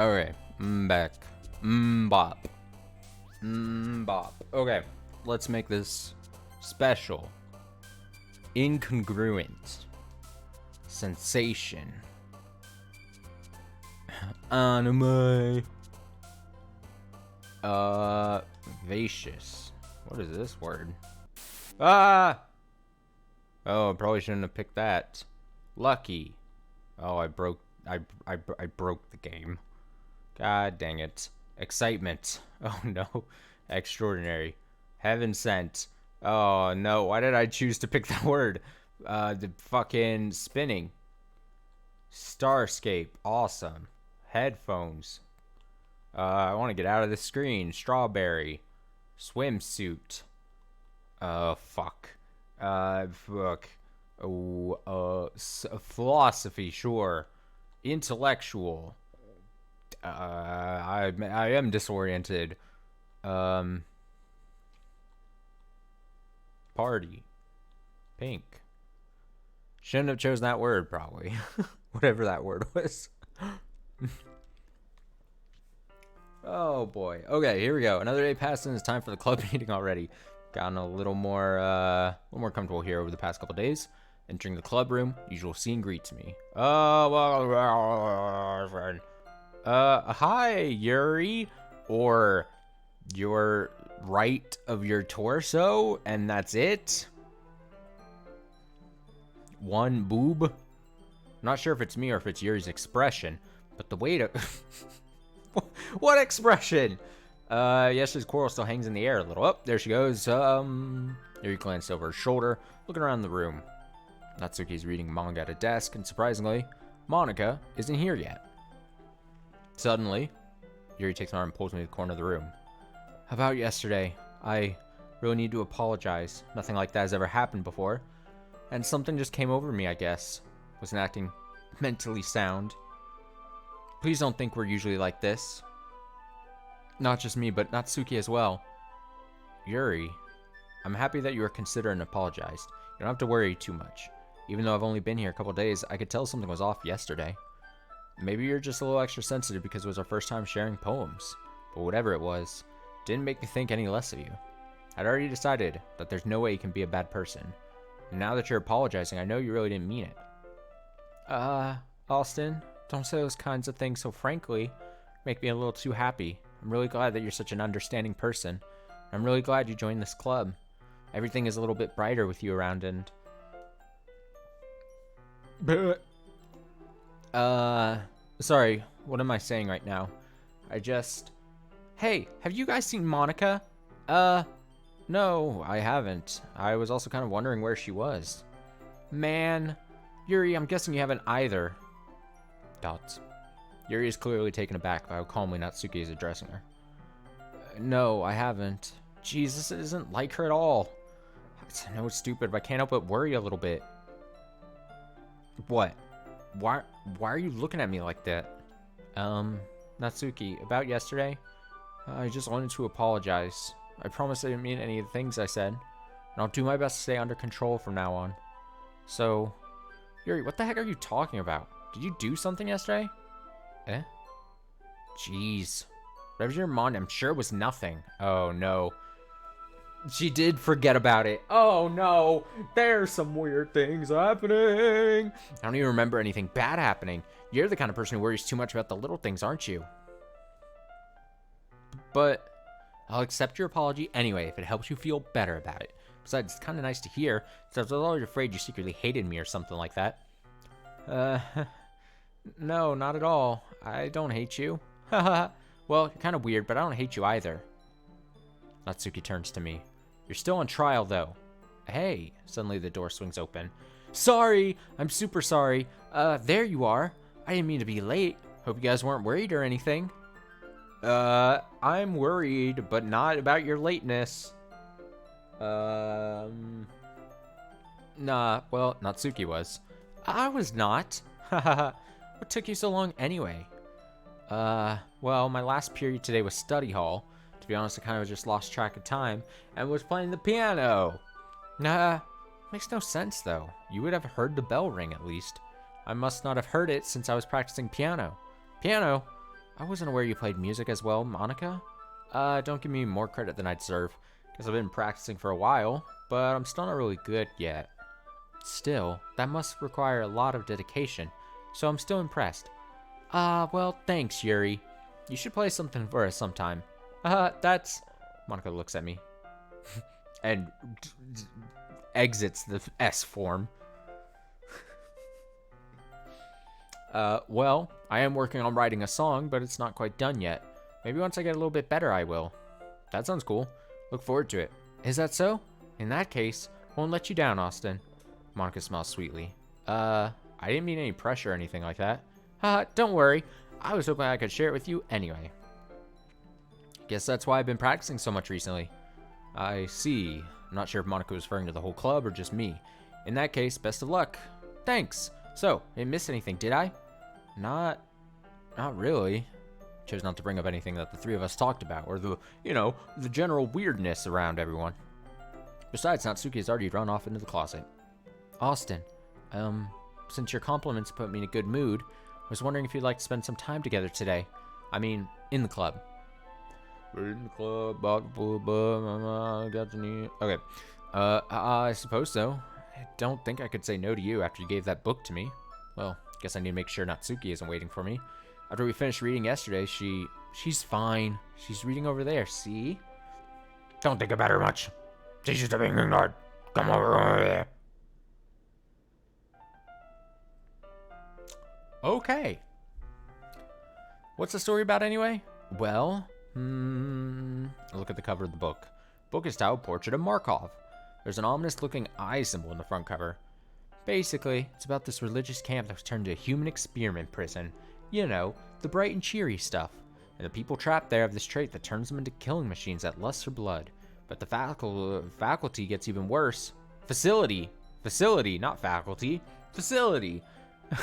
Okay, back. Bop. Bop. Okay, let's make this special. Incongruent. Sensation. Anime. Vacious. What is this word? Ah! Oh, I probably shouldn't have picked that. Lucky. Oh, I broke the game. God dang it. Excitement. Oh no. Extraordinary. Heaven sent. Oh no, why did I choose to pick that word? The fucking spinning. Starscape. Awesome. Headphones. I want to get out of the screen. Strawberry. Swimsuit. Fuck. Fuck. Philosophy, sure. Intellectual. I am disoriented. Party. Pink. Shouldn't have chosen that word, probably. Whatever that word was. Oh boy. Okay, here we go. Another day passed and it's time for the club meeting already. Gotten a little more comfortable here over the past couple days. Entering the club room, usual scene greets me. Hi, Yuri. Or your right of your torso, and that's it? One boob? I'm not sure if it's me or if it's Yuri's expression, but the way to... What expression? Yesterday's quarrel still hangs in the air a little. Oh, there she goes. Yuri glanced over her shoulder, looking around the room. Natsuki's reading manga at a desk, and surprisingly, Monica isn't here yet. Suddenly, Yuri takes my arm and pulls me to the corner of the room. About yesterday, I really need to apologize. Nothing like that has ever happened before. And something just came over me, I guess. Wasn't acting mentally sound. Please don't think we're usually like this. Not just me, but Natsuki as well. Yuri, I'm happy that you were considerate and apologized. You don't have to worry too much. Even though I've only been here a couple days, I could tell something was off yesterday. Maybe you're just a little extra sensitive because it was our first time sharing poems. But whatever it was, didn't make me think any less of you. I'd already decided that there's no way you can be a bad person. And now that you're apologizing, I know you really didn't mean it. Austin, don't say those kinds of things so frankly. Make me a little too happy. I'm really glad that you're such an understanding person. I'm really glad you joined this club. Everything is a little bit brighter with you around and... Sorry, what am I saying right now? Hey, have you guys seen Monica? No, I haven't. I was also kind of wondering where she was. Man, Yuri, I'm guessing you haven't either. Dots. Yuri is clearly taken aback by how calmly Natsuki is addressing her. No, I haven't. Jeez, this isn't like her at all. I know it's stupid, but I can't help but worry a little bit. What? Why are you looking at me like that? Natsuki, about yesterday? I just wanted to apologize. I promise I didn't mean any of the things I said. And I'll do my best to stay under control from now on. So, Yuri, what the heck are you talking about? Did you do something yesterday? Eh? Jeez. Whatever's your mind, I'm sure it was nothing. Oh, no. She did forget about it. Oh, no. There's some weird things happening. I don't even remember anything bad happening. You're the kind of person who worries too much about the little things, aren't you? But I'll accept your apology anyway if it helps you feel better about it. Besides, it's kind of nice to hear, since I was always afraid you secretly hated me or something like that. No, not at all. I don't hate you. Haha. Well, you're kind of weird, but I don't hate you either. Natsuki turns to me. You're still on trial, though. Hey. Suddenly the door swings open. Sorry! I'm super sorry. There you are. I didn't mean to be late. Hope you guys weren't worried or anything. I'm worried, but not about your lateness. Nah, well, Natsuki was. I was not. Haha. What took you so long anyway? Well, my last period today was study hall. To be honest, I kind of just lost track of time and was playing the piano. Nah, makes no sense though. You would have heard the bell ring at least. I must not have heard it since I was practicing piano. Piano? I wasn't aware you played music as well, Monica. Don't give me more credit than I deserve, because I've been practicing for a while, but I'm still not really good yet. Still, that must require a lot of dedication, so I'm still impressed. Well, thanks, Yuri. You should play something for us sometime. That's... Monica looks at me and exits the S form. Well, I am working on writing a song, but it's not quite done yet. Maybe once I get a little bit better, I will. That sounds cool. Look forward to it. Is that so? In that case, won't let you down, Austin. Monica smiles sweetly. I didn't mean any pressure or anything like that. Don't worry. I was hoping I could share it with you anyway. Guess that's why I've been practicing so much recently. I see. I'm not sure if Monica was referring to the whole club or just me. In that case, best of luck. Thanks. So, didn't miss anything, did I? Not really. Chose not to bring up anything that the three of us talked about, or the general weirdness around everyone. Besides, Natsuki has already run off into the closet. Austin, since your compliments put me in a good mood, I was wondering if you'd like to spend some time together today. I mean, in the club. In the club, got the knee. Okay. I suppose so. I don't think I could say no to you after you gave that book to me. Well, guess I need to make sure Natsuki isn't waiting for me. After we finished reading yesterday, she's fine. She's reading over there, see? Don't think about her much. She's just being ignored. Come over there. Okay. What's the story about anyway? Well, look at the cover of the book. Book is titled Portrait of Markov. There's an ominous-looking eye symbol in the front cover. Basically, it's about this religious camp that was turned into a human experiment prison. You know, the bright and cheery stuff. And the people trapped there have this trait that turns them into killing machines that lust for blood. But the faculty gets even worse. Facility, not faculty. Facility.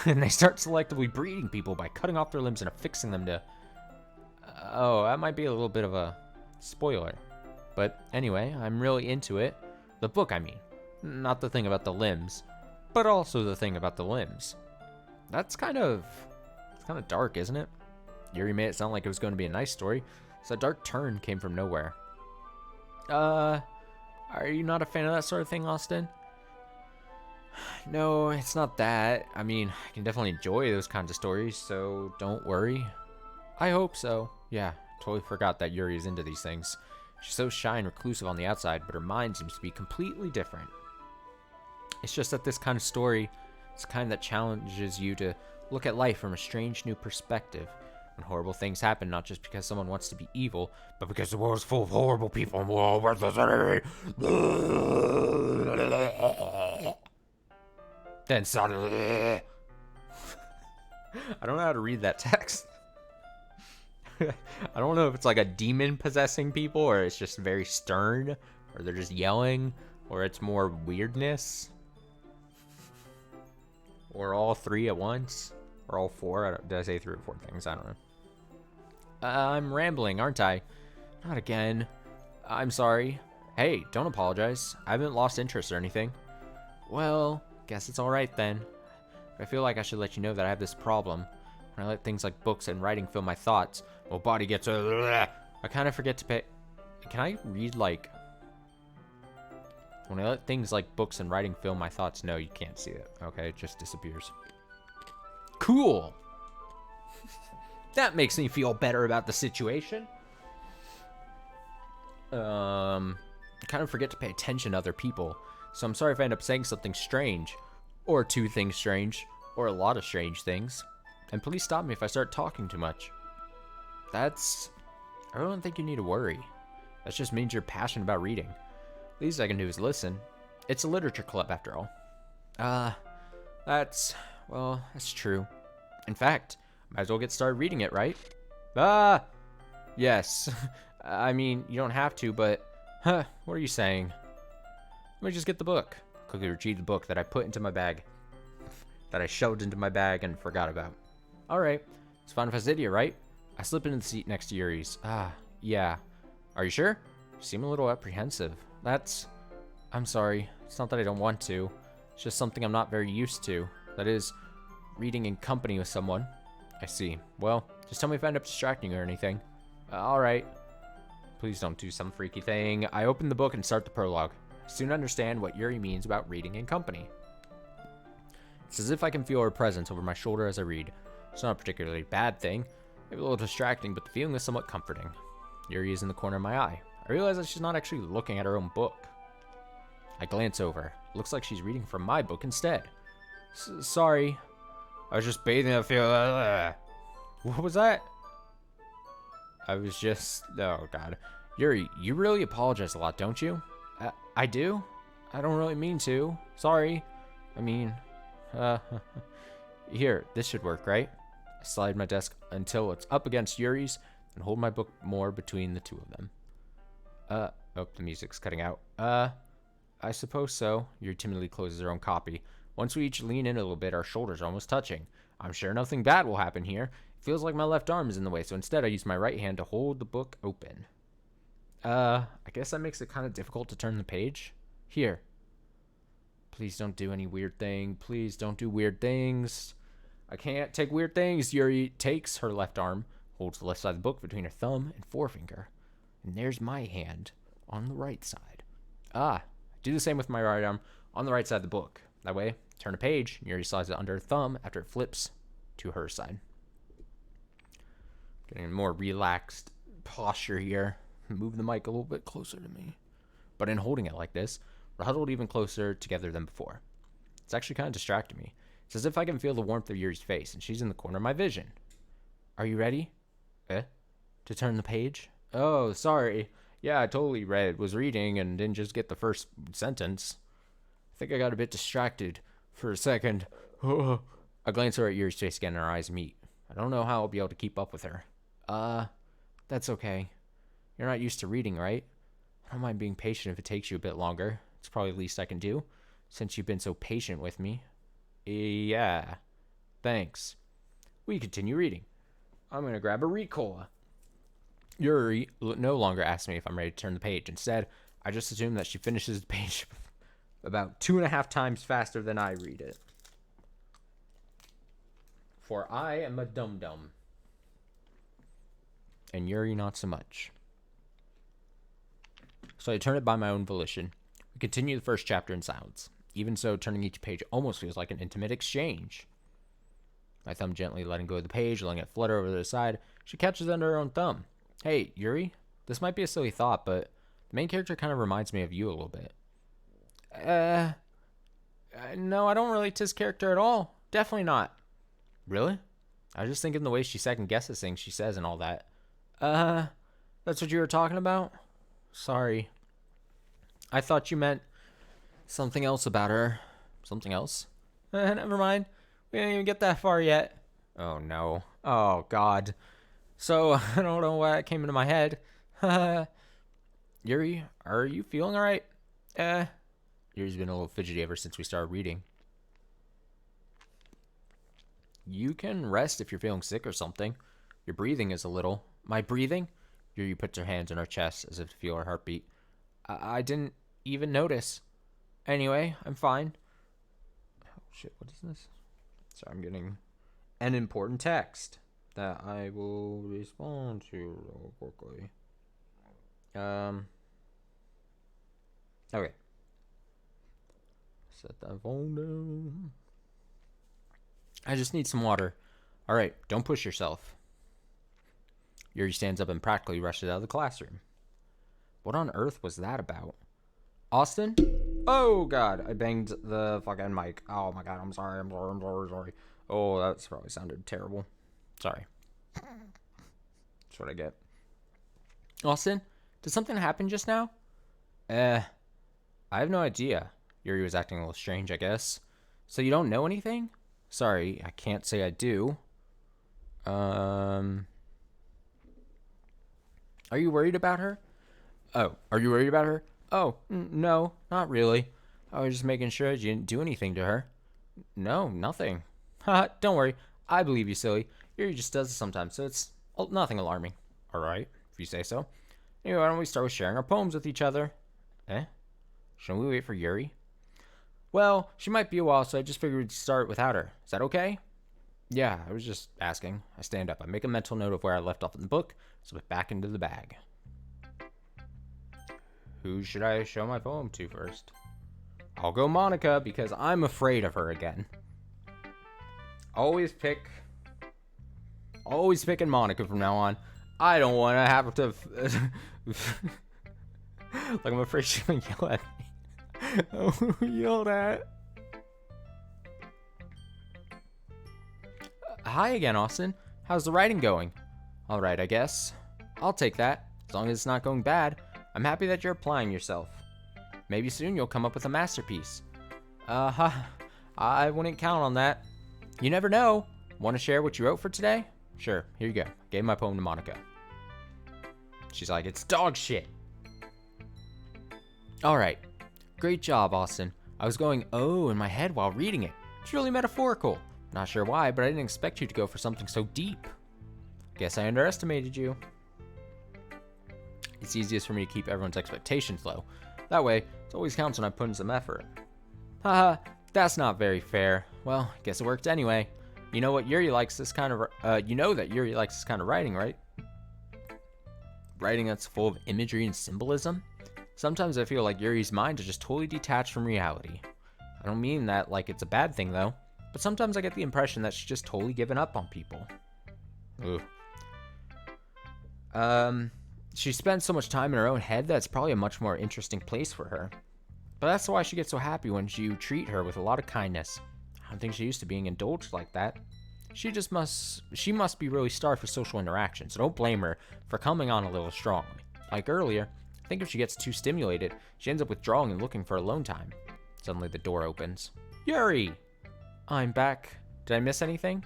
And they start selectively breeding people by cutting off their limbs and affixing them to... Oh, that might be a little bit of a spoiler. But anyway, I'm really into it. The book, I mean. Not the thing about the limbs. But also the thing about the limbs. It's kind of dark, isn't it? Yuri made it sound like it was going to be a nice story, so that dark turn came from nowhere. Are you not a fan of that sort of thing, Austin? No, it's not that. I mean, I can definitely enjoy those kinds of stories, so don't worry. I hope so. Yeah, totally forgot that Yuri is into these things. She's so shy and reclusive on the outside, but her mind seems to be completely different. It's just that this kind of story is the kind that challenges you to look at life from a strange new perspective. When horrible things happen, not just because someone wants to be evil, but because the world is full of horrible people and we're all worthless. Then suddenly... I don't know how to read that text. I don't know if it's like a demon possessing people, or it's just very stern, or they're just yelling, or it's more weirdness. Or all three at once. Or all four. Did I say 3 or 4 things? I don't know. I'm rambling, aren't I? Not again. I'm sorry. Hey, don't apologize. I haven't lost interest or anything. Well, guess it's alright then. I feel like I should let you know that I have this problem. When I let things like books and writing fill my thoughts, my body gets I kind of forget to pay... Can I read, like... When I let things like books and writing fill my thoughts... No, you can't see it. Okay, it just disappears. Cool! That makes me feel better about the situation. I kind of forget to pay attention to other people. So I'm sorry if I end up saying something strange. Or 2 things strange. Or a lot of strange things. And please stop me if I start talking too much. I don't think you need to worry. That just means you're passionate about reading. Least I can do is listen. It's a literature club after all. That's true. In fact, might as well get started reading it, right? Yes. I mean, you don't have to, but... what are you saying? Let me just get the book. Quickly retrieve the book that I put into my bag. That I shoved into my bag and forgot about. Alright. It's Final Fantasy, right? I slip into the seat next to Yuri's. Yeah. Are you sure? You seem a little apprehensive. I'm sorry. It's not that I don't want to. It's just something I'm not very used to. That is, reading in company with someone. I see. Well, Just tell me if I end up distracting you or anything. Alright. Please don't do some freaky thing. I open the book and start the prologue. I soon understand what Yuri means about reading in company. It's as if I can feel her presence over my shoulder as I read. It's not a particularly bad thing. Maybe a little distracting, but the feeling is somewhat comforting. Yuri is in the corner of my eye. I realize that she's not actually looking at her own book. I glance over. It looks like she's reading from my book instead. Sorry. I was just bathing in a feel. What was that? I was just... Oh, God. Yuri, you really apologize a lot, don't you? I do? I don't really mean to. Sorry. I mean... Here, this should work, right? I slide my desk until it's up against Yuri's and hold my book more between the two of them. Oh, the music's cutting out. I suppose so. Yuri timidly closes her own copy. Once we each lean in a little bit, our shoulders are almost touching. I'm sure nothing bad will happen here. It feels like my left arm is in the way, so instead I use my right hand to hold the book open. I guess that makes it kind of difficult to turn the page. Here. Please don't do any weird thing. Please don't do weird things. I can't take weird things. Yuri takes her left arm, holds the left side of the book between her thumb and forefinger. And there's my hand on the right side. Do the same with my right arm on the right side of the book. That way, turn a page, Yuri slides it under her thumb after it flips to her side. Getting a more relaxed posture here. Move the mic a little bit closer to me. But in holding it like this, we're huddled even closer together than before. It's actually kind of distracting me. It's as if I can feel the warmth of Yuri's face, and she's in the corner of my vision. Are you ready? To turn the page? Oh, sorry. Yeah, I totally was reading and didn't just get the first sentence. I think I got a bit distracted for a second. I glance over at Yuri's face again and our eyes meet. I don't know how I'll be able to keep up with her. That's okay. You're not used to reading, right? I don't mind being patient if it takes you a bit longer. It's probably the least I can do, since you've been so patient with me. Yeah. Thanks. We continue reading. I'm going to grab a Ricola. Yuri no longer asks me if I'm ready to turn the page. Instead, I just assume that she finishes the page about 2.5 times faster than I read it. For I am a dum-dum. And Yuri not so much. So I turn it by my own volition. We continue the first chapter in silence. Even so, turning each page almost feels like an intimate exchange. My thumb gently letting go of the page, letting it flutter over to the side. She catches it under her own thumb. Hey, Yuri, this might be a silly thought, but the main character kind of reminds me of you a little bit. No, I don't relate to his character at all. Definitely not. Really? I was just thinking the way she second guesses things she says and all that. That's what you were talking about? Sorry. I thought you meant something else about her. Something else? Never mind. We didn't even get that far yet. Oh, no. Oh, God. So, I don't know why it came into my head. Yuri, are you feeling alright? Yuri's been a little fidgety ever since we started reading. You can rest if you're feeling sick or something. Your breathing is a little... My breathing? Yuri puts her hands on her chest as if to feel her heartbeat. I didn't even notice. Anyway, I'm fine. Oh, shit, what is this? Sorry, I'm getting an important text that I will respond to real quickly. Okay. Set that phone down. I just need some water. Alright, don't push yourself. Yuri stands up and practically rushes out of the classroom. What on earth was that about? Austin? Oh, God. I banged the fucking mic. Oh, my God. I'm sorry. Oh, that's probably sounded terrible. Sorry. That's what I get. Austin, did something happen just now? I have no idea. Yuri was acting a little strange, I guess. So you don't know anything? Sorry, I can't say I do. Are you worried about her? Oh, are you worried about her? Oh, no, not really. I was just making sure you didn't do anything to her. No, nothing. Haha, don't worry. I believe you, silly. Yuri just does it sometimes, so it's nothing alarming. Alright, if you say so. Anyway, why don't we start with sharing our poems with each other? Shouldn't we wait for Yuri? Well, she might be a while, so I just figured we'd start without her. Is that okay? Yeah, I was just asking. I stand up. I make a mental note of where I left off in the book, slip it back into the bag. Who should I show my poem to first? I'll go Monica because I'm afraid of her again. Always picking Monica from now on. I don't want to have to... like, I'm afraid she's going to yell at me. Oh, yelled at. Hi again, Austin. How's the writing going? All right, I guess. I'll take that. As long as it's not going bad. I'm happy that you're applying yourself. Maybe soon you'll come up with a masterpiece. I wouldn't count on that. You never know. Want to share what you wrote for today? Sure, here you go. Gave my poem to Monica. She's like, it's dog shit. Alright. Great job, Austin. I was going, oh, in my head while reading it. It's really metaphorical. Not sure why, but I didn't expect you to go for something so deep. Guess I underestimated you. It's easiest for me to keep everyone's expectations low. That way, it always counts when I put in some effort. Haha, that's not very fair. Well, guess it worked anyway. You know what Yuri likes this kind of you know that Yuri likes this kind of writing, right? Writing that's full of imagery and symbolism? Sometimes I feel like Yuri's mind is just totally detached from reality. I don't mean that like it's a bad thing though, but sometimes I get the impression that she's just totally given up on people. Ooh. She spends so much time in her own head that it's probably a much more interesting place for her. But that's why she gets so happy when you treat her with a lot of kindness. I don't think she's used to being indulged like that. She must be really starved for social interaction, so don't blame her for coming on a little strongly. Like earlier, I think if she gets too stimulated, she ends up withdrawing and looking for alone time. Suddenly the door opens. Yuri! I'm back. Did I miss anything?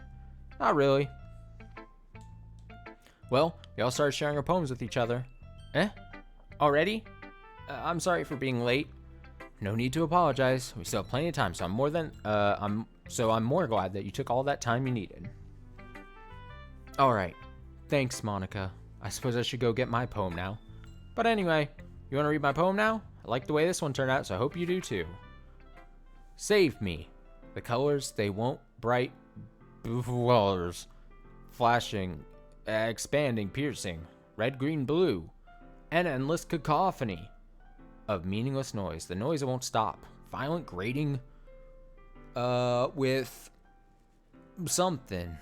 Not really. Well, we all started sharing our poems with each other. Eh? Already? I'm sorry for being late. No need to apologize. We still have plenty of time, so I'm more glad that you took all that time you needed. Alright. Thanks, Monica. I suppose I should go get my poem now. But anyway, you want to read my poem now? I like the way this one turned out, so I hope you do too. Save me. The colors, they won't bright colors. Flashing, expanding, piercing. Red, green, blue. An endless cacophony of meaningless noise. The noise that won't stop. Violent grating with something.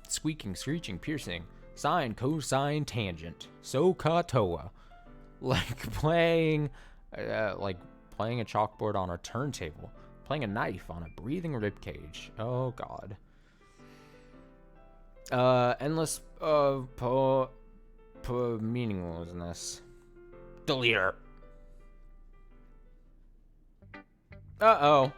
Squeaking, screeching, piercing. Sine, cosine, tangent. SOHCAHTOA. Like playing a chalkboard on a turntable. Playing a knife on a breathing ribcage. Oh god. Endless meaninglessness. Delete her. Uh-oh.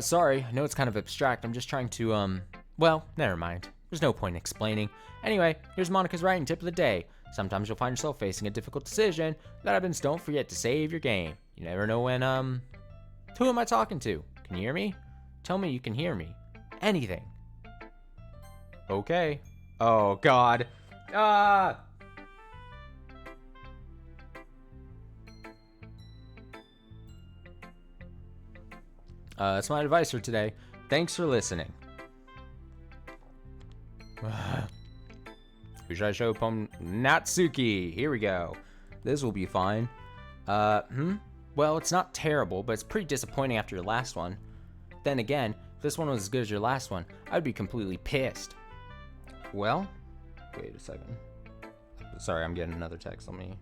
Sorry. I know it's kind of abstract. I'm just trying to, well, never mind. There's no point in explaining. Anyway, here's Monica's writing tip of the day. Sometimes you'll find yourself facing a difficult decision. That happens, don't forget to save your game. You never know when, who am I talking to? Can you hear me? Tell me you can hear me. Anything. Okay. Oh, God. Ah! That's my advice for today. Thanks for listening. Who should I show a poem? Natsuki. Here we go. This will be fine. Well, it's not terrible, but it's pretty disappointing after your last one. Then again, if this one was as good as your last one, I'd be completely pissed. Well, wait a second. Sorry, I'm getting another text. Let me...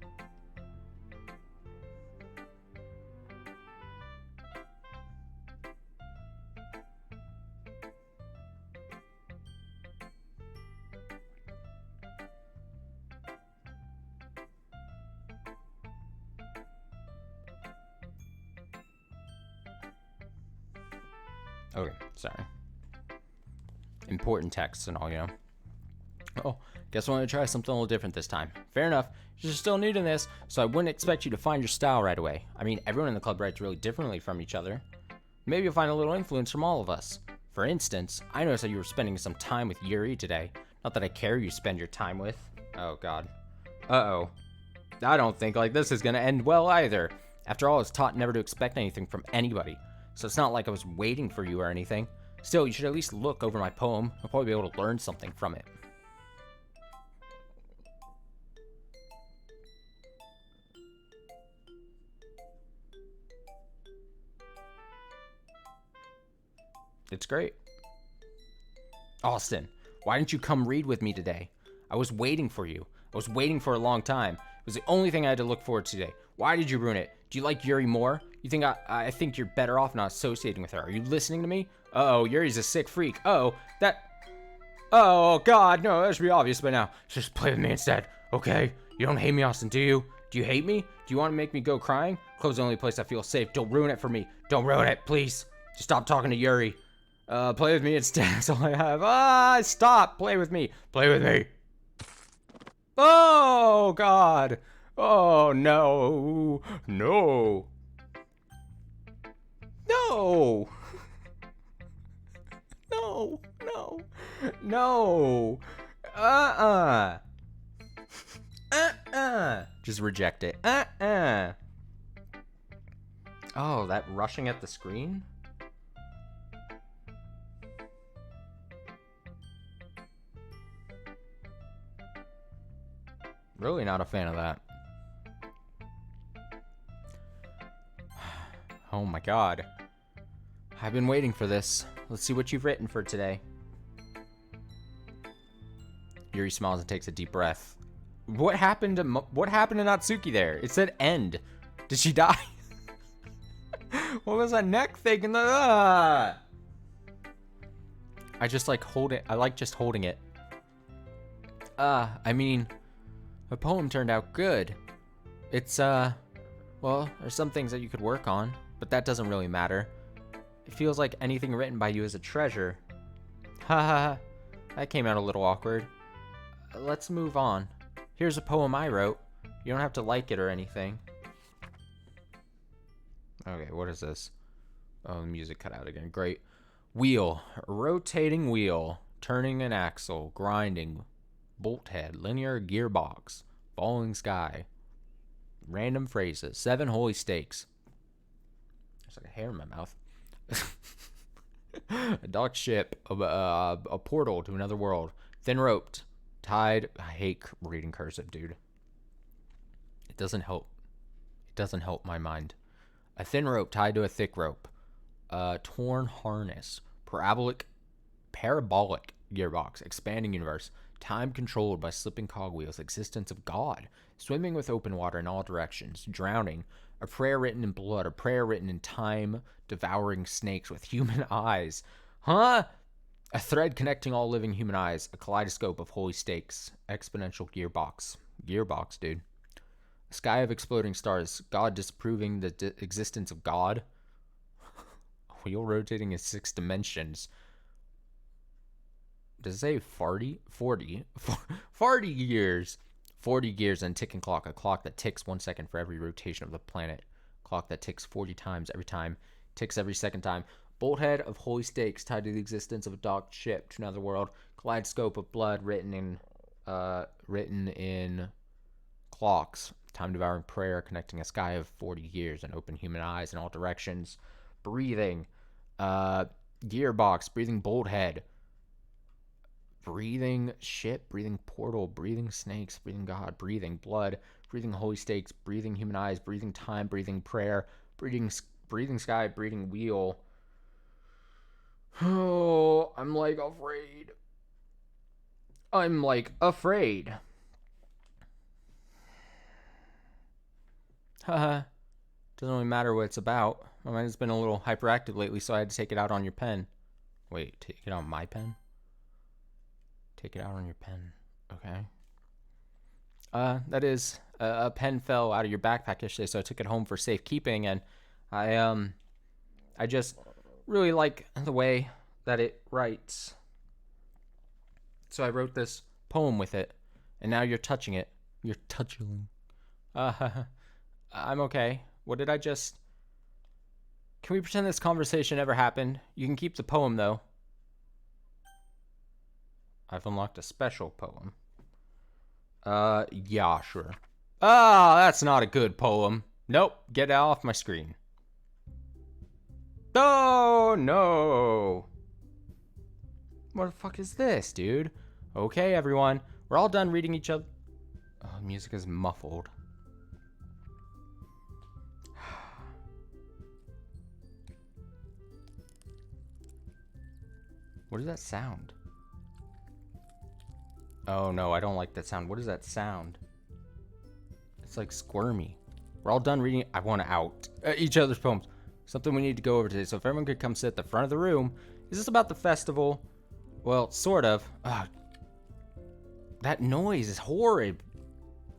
Okay, sorry. Important texts and all, you know. Oh, guess I want to try something a little different this time. Fair enough. You're still new to this, so I wouldn't expect you to find your style right away. I mean, everyone in the club writes really differently from each other. Maybe you'll find a little influence from all of us. For instance, I noticed that you were spending some time with Yuri today. Not that I care who you spend your time with. Oh, God. Uh-oh. I don't think like this is going to end well either. After all, I was taught never to expect anything from anybody. so it's not like I was waiting for you or anything. Still, you should at least look over my poem. I'll probably be able to learn something from it. It's great. Austin, why didn't you come read with me today? I was waiting for you. I was waiting for a long time. It was the only thing I had to look forward to today. Why did you ruin it? Do you like Yuri more? You think I think you're better off not associating with her. Are you listening to me? Uh-oh, Yuri's a sick freak. Oh, God, no, that should be obvious by now. Just play with me instead, okay? You don't hate me, Austin, do you? Do you hate me? Do you want to make me go crying? Club's the only place I feel safe. Don't ruin it for me. Don't ruin it, please. Just stop talking to Yuri. Play with me instead. That's all I have. Stop. Play with me. Play with me. Oh, God. Oh, no. No. No. No. No. No. Just reject it. Oh, that rushing at the screen? Really not a fan of that. Oh my God. I've been waiting for this. Let's see what you've written for today. Yuri smiles and takes a deep breath. What happened to Natsuki there? It said end. Did she die? What was that neck thing? I just like hold it. I like just holding it. I mean, the poem turned out good. It's, well, there's some things that you could work on, but that doesn't really matter. It feels like anything written by you is a treasure. Haha, that came out a little awkward. Let's move on. Here's a poem I wrote. You don't have to like it or anything. Okay, what is this? Oh, the music cut out again. Great. Wheel. Rotating wheel. Turning an axle. Grinding. Bolt head. Linear gearbox. Falling sky. Random phrases. 7 holy stakes. There's like a hair in my mouth. A docked ship. A portal to another world. Thin roped. Tied. I hate reading cursive, dude. It doesn't help. It doesn't help my mind. A thin rope tied to a thick rope. Torn harness. Parabolic gearbox. Expanding universe. Time controlled by slipping cogwheels. Existence of God. Swimming with open water in all directions. Drowning. A prayer written in blood. A prayer written in time. Devouring snakes with human eyes. Huh? A thread connecting all living human eyes. A kaleidoscope of holy stakes. Exponential gearbox. Gearbox, dude. A sky of exploding stars. God disapproving the existence of God. A wheel rotating in 6 dimensions. Does it say 40? 40 years. 40 gears and ticking clock. A clock that ticks 1 second for every rotation of the planet. A clock that ticks 40 times every time. Ticks every second time. Bolthead of holy stakes tied to the existence of a docked ship to another world. Kaleidoscope of blood written in clocks. Time devouring prayer connecting a sky of 40 years and open human eyes in all directions. Breathing. Gearbox. Breathing bolthead. Breathing ship. Breathing portal. Breathing snakes. Breathing God. Breathing blood. Breathing holy stakes. Breathing human eyes. Breathing time. Breathing prayer. Breathing sky. Breathing wheel. Oh, I'm like afraid. Haha. Doesn't really matter what it's about. My mind's been a little hyperactive lately, so I had to take it out on your pen. Wait, take it out on my pen? Take it out on your pen. Okay. That is, a pen fell out of your backpack yesterday, so I took it home for safekeeping, and I just really like the way that it writes. So I wrote this poem with it, and now you're touching it. You're touching. I'm okay. What did I just... Can we pretend this conversation never happened? You can keep the poem, though. I've unlocked a special poem. Yeah, sure. Ah, that's not a good poem. Nope, get it off my screen. Oh, no. What the fuck is this, dude? Okay, everyone. We're all done reading each other. Oh, music is muffled. What is that sound? Oh, no, I don't like that sound. What is that sound? It's like squirmy. We're all done reading. I want to out each other's poems. Something we need to go over today. So if everyone could come sit at the front of the room. Is this about the festival? Well, sort of. That noise is horrid.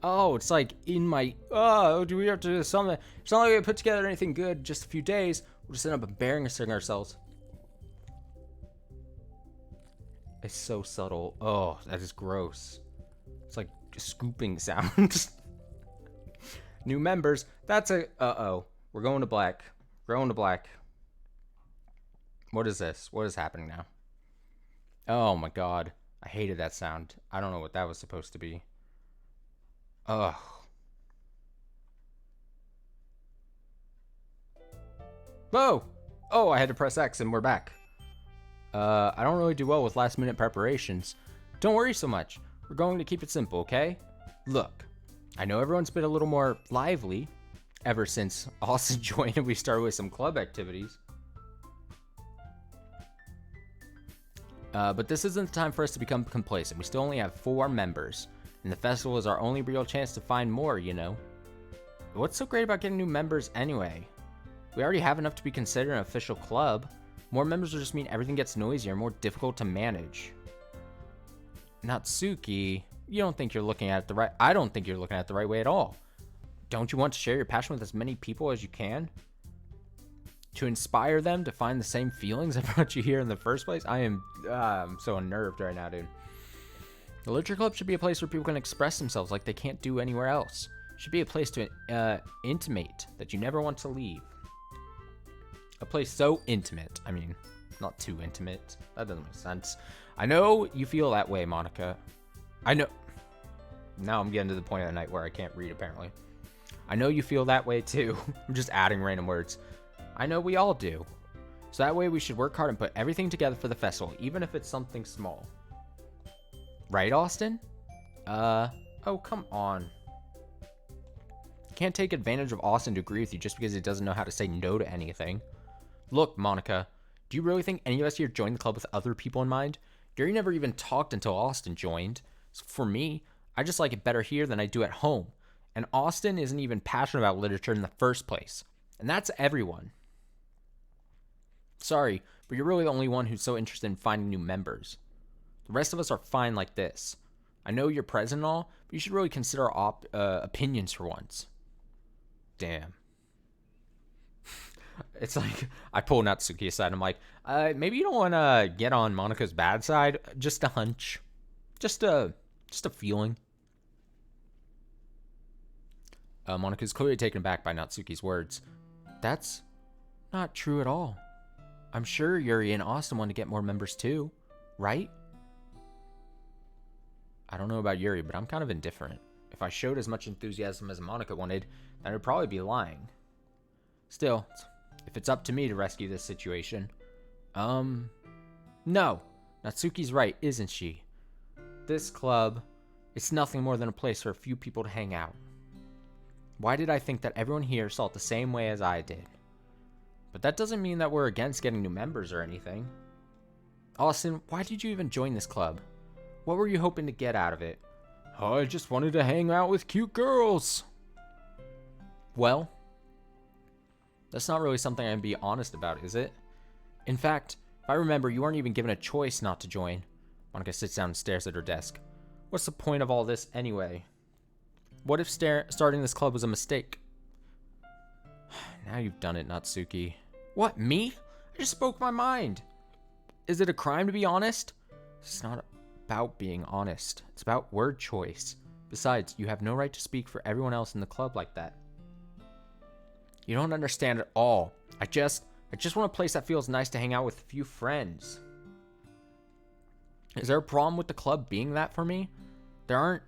Oh, it's like in my... Oh, do we have to do something? It's not like we put together anything good in just a few days. We'll just end up embarrassing ourselves. It's so subtle. Oh, that is gross. It's like scooping sounds. New members. That's a... Uh-oh. We're going to black. We're going to black. What is this? What is happening now? Oh my god. I hated that sound. I don't know what that was supposed to be. Ugh. Whoa! Oh, I had to press X and we're back. I don't really do well with last minute preparations. Don't worry so much. We're going to keep it simple, okay? Look, I know everyone's been a little more lively ever since Austin joined and we started with some club activities. But this isn't the time for us to become complacent. We still only have 4 members, and the festival is our only real chance to find more, you know? What's so great about getting new members anyway? We already have enough to be considered an official club. More members will just mean everything gets noisier and more difficult to manage. Natsuki, you don't think you're looking at it the right... I don't think you're looking at it the right way at all. Don't you want to share your passion with as many people as you can? To inspire them to find the same feelings that brought you here in the first place? I'm so unnerved right now, dude. The Literature Club should be a place where people can express themselves like they can't do anywhere else. It should be a place to intimate that you never want to leave. A place so intimate. I mean, not too intimate. That doesn't make sense. I know you feel that way, Monica. I know. Now I'm getting to the point of the night where I can't read, apparently. I know you feel that way, too. I'm just adding random words. I know we all do. So that way we should work hard and put everything together for the festival, even if it's something small. Right, Austin? Oh, come on. Can't take advantage of Austin to agree with you just because he doesn't know how to say no to anything. Look, Monica, do you really think any of us here joined the club with other people in mind? Gary never even talked until Austin joined. So for me, I just like it better here than I do at home. And Austin isn't even passionate about literature in the first place. And that's everyone. Sorry, but you're really the only one who's so interested in finding new members. The rest of us are fine like this. I know you're present and all, but you should really consider our opinions for once. Damn. It's like, I pull Natsuki aside. I'm like, maybe you don't want to get on Monica's bad side. Just a hunch. Just a feeling. Monica's clearly taken aback by Natsuki's words. That's not true at all. I'm sure Yuri and Austin want to get more members too, right? I don't know about Yuri, but I'm kind of indifferent. If I showed as much enthusiasm as Monica wanted, then I'd probably be lying. Still, if it's up to me to rescue this situation... No. Natsuki's right, isn't she? This club, it's nothing more than a place for a few people to hang out. Why did I think that everyone here saw it the same way as I did? But that doesn't mean that we're against getting new members or anything. Austin, why did you even join this club? What were you hoping to get out of it? Oh, I just wanted to hang out with cute girls. Well, that's not really something I can be honest about, is it? In fact, if I remember, you weren't even given a choice not to join. Monica sits down and stares at her desk. What's the point of all this anyway? What if starting this club was a mistake? Now you've done it, Natsuki. What, me? I just spoke my mind. Is it a crime to be honest? It's not about being honest. It's about word choice. Besides, you have no right to speak for everyone else in the club like that. You don't understand at all. I just want a place that feels nice to hang out with a few friends. Is there a problem with the club being that for me? There aren't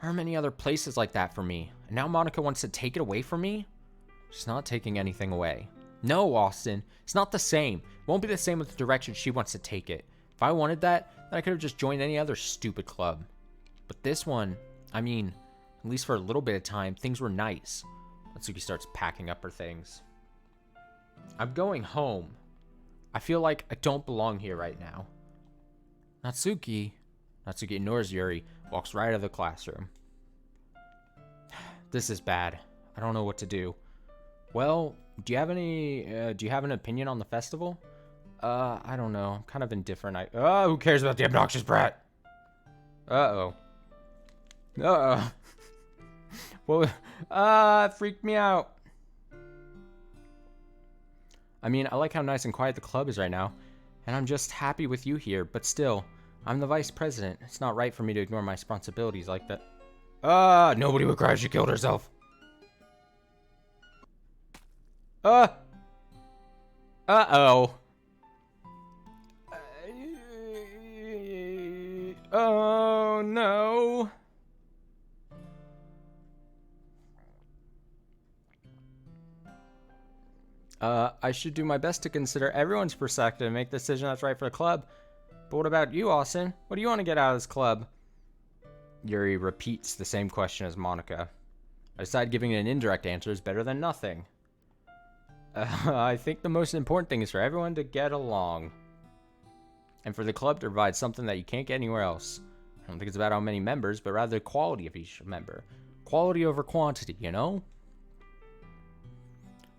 many other places like that for me. And now Monica wants to take it away from me? She's not taking anything away. No, Austin. It's not the same. It won't be the same with the direction she wants to take it. If I wanted that, then I could have just joined any other stupid club. But this one, I mean, at least for a little bit of time, things were nice. Natsuki starts packing up her things. I'm going home. I feel like I don't belong here right now. Natsuki ignores Yuri, walks right out of the classroom. This is bad. I don't know what to do. Well, do you have an opinion on the festival? I don't know. I'm kind of indifferent. Who cares about the obnoxious brat? Uh-oh. Well, it freaked me out. I mean, I like how nice and quiet the club is right now, and I'm just happy with you here, but still, I'm the vice president. It's not right for me to ignore my responsibilities like that. Nobody would cry if she killed herself. Uh-oh. Oh, no. I should do my best to consider everyone's perspective and make the decision that's right for the club. But what about you, Austin? What do you want to get out of this club? Yuri repeats the same question as Monica. I decide giving an indirect answer is better than nothing. I think the most important thing is for everyone to get along. And for the club to provide something that you can't get anywhere else. I don't think it's about how many members, but rather the quality of each member. Quality over quantity, you know?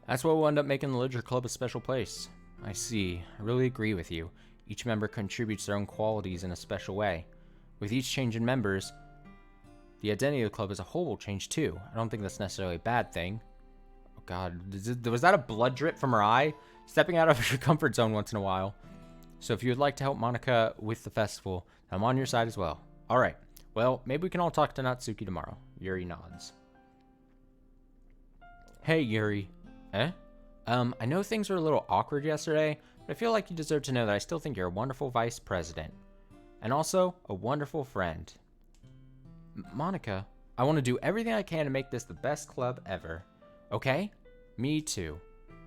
That's what will end up making the Literature Club a special place. I see. I really agree with you. Each member contributes their own qualities in a special way. With each change in members, the identity of the club as a whole will change too. I don't think that's necessarily a bad thing. Oh god, was that a blood drip from her eye? Stepping out of your comfort zone once in a while. So if you would like to help Monica with the festival, I'm on your side as well. Alright, well, maybe we can all talk to Natsuki tomorrow. Yuri nods. Hey, Yuri. Eh? I know things were a little awkward yesterday, but I feel like you deserve to know that I still think you're a wonderful vice president. And also, a wonderful friend. Monica, I want to do everything I can to make this the best club ever. Okay? Me too.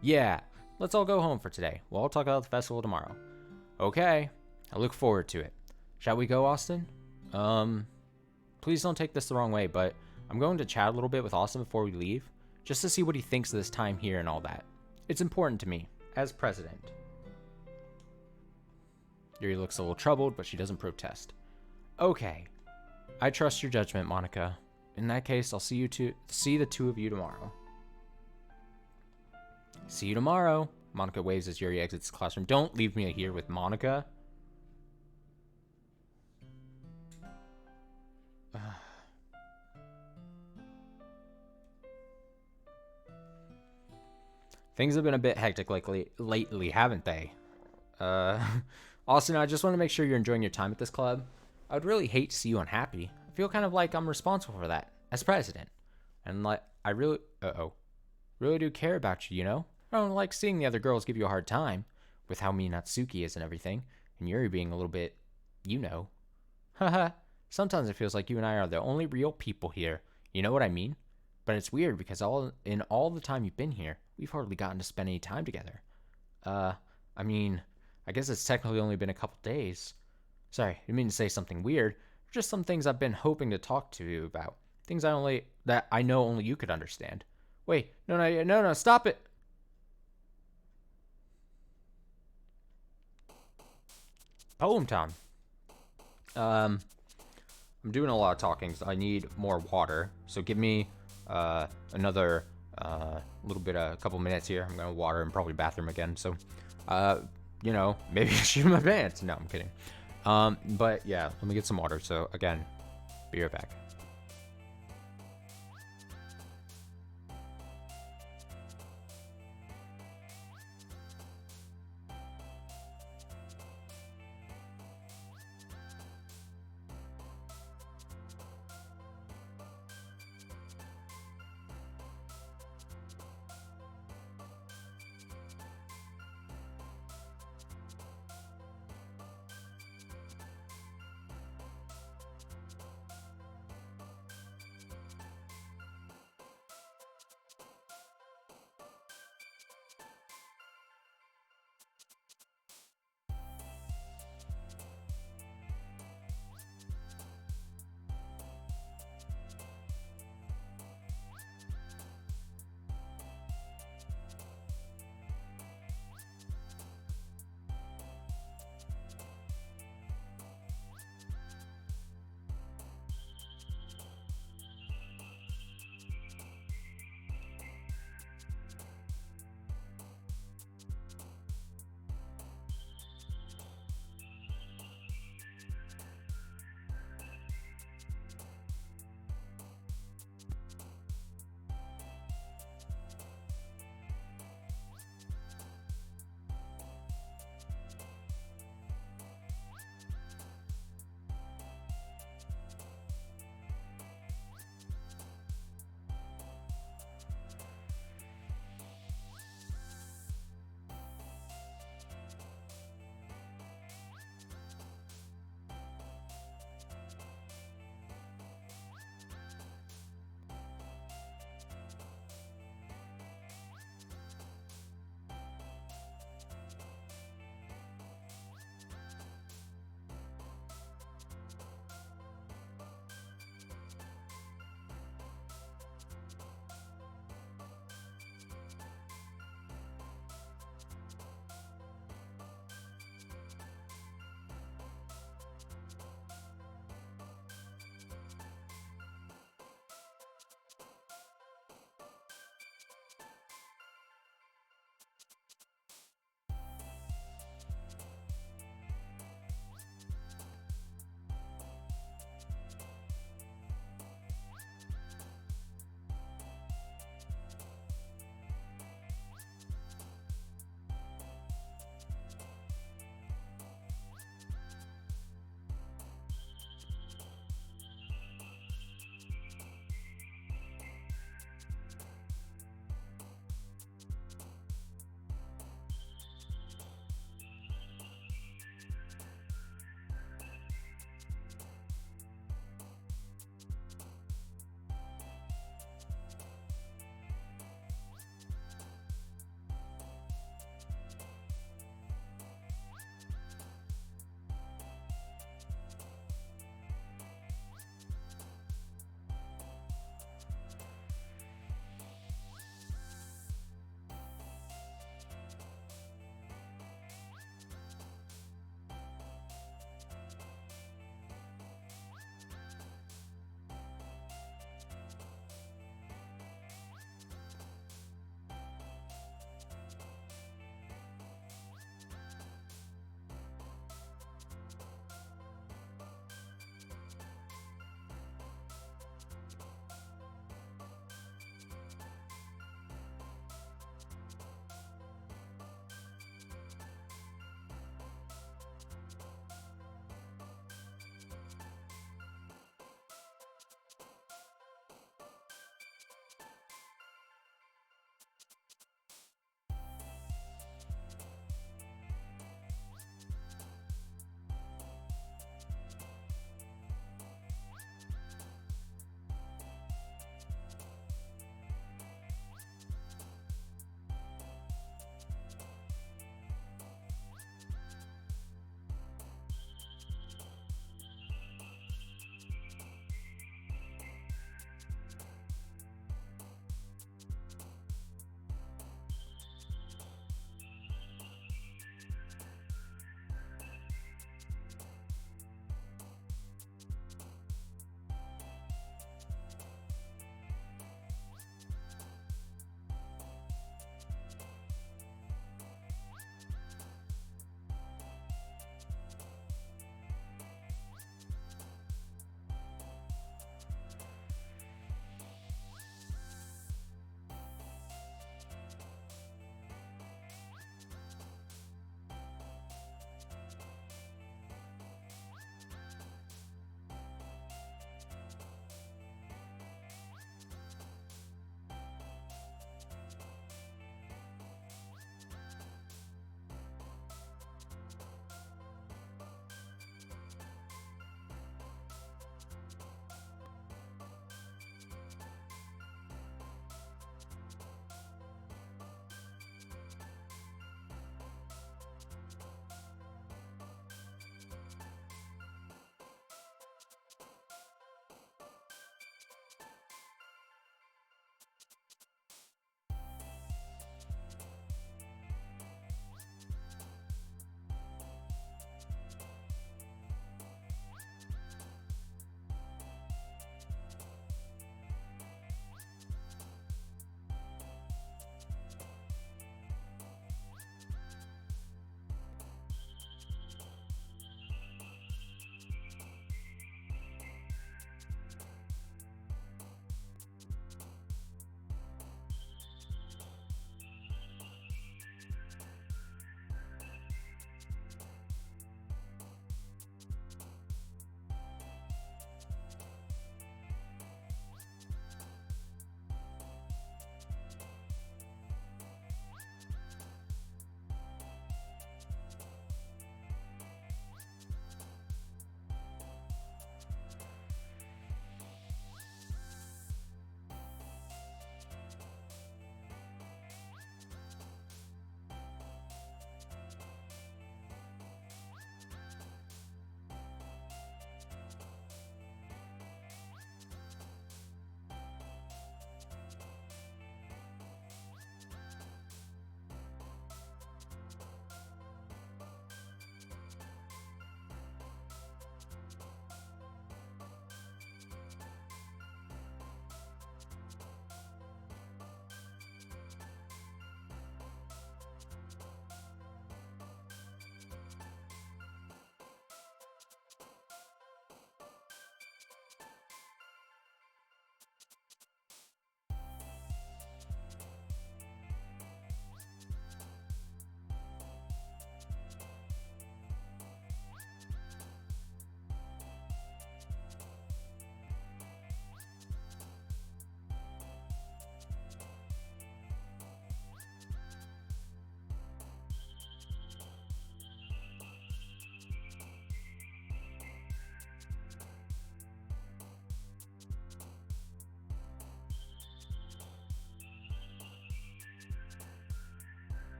Yeah, let's all go home for today. We'll all talk about the festival tomorrow. Okay, I look forward to it. Shall we go, Austin? Please don't take this the wrong way, but I'm going to chat a little bit with Austin before we leave, just to see what he thinks of this time here and all that. It's important to me, as president. Yuri looks a little troubled, but she doesn't protest. Okay. I trust your judgment, Monica. In that case, I'll see the two of you tomorrow. See you tomorrow. Monica waves as Yuri exits the classroom. Don't leave me here with Monica. Things have been a bit hectic lately, haven't they? Austin, I just want to make sure you're enjoying your time at this club. I would really hate to see you unhappy. I feel kind of like I'm responsible for that, as president. And like, I really do care about you, you know? I don't like seeing the other girls give you a hard time, with how mean Natsuki is and everything, and Yuri being a little bit, you know. Haha, sometimes it feels like you and I are the only real people here, you know what I mean? But it's weird because in all the time you've been here, we've hardly gotten to spend any time together. I mean, I guess it's technically only been a couple days. Sorry, I didn't mean to say something weird. Just some things I've been hoping to talk to you about. Things that I know only you could understand. Wait, no, stop it! Poem time. I'm doing a lot of talking, so I need more water. So give me another a couple minutes here. I'm gonna water and probably bathroom again. So, you know, maybe shoot my pants. No, I'm kidding. But yeah, let me get some water. So again, be right back.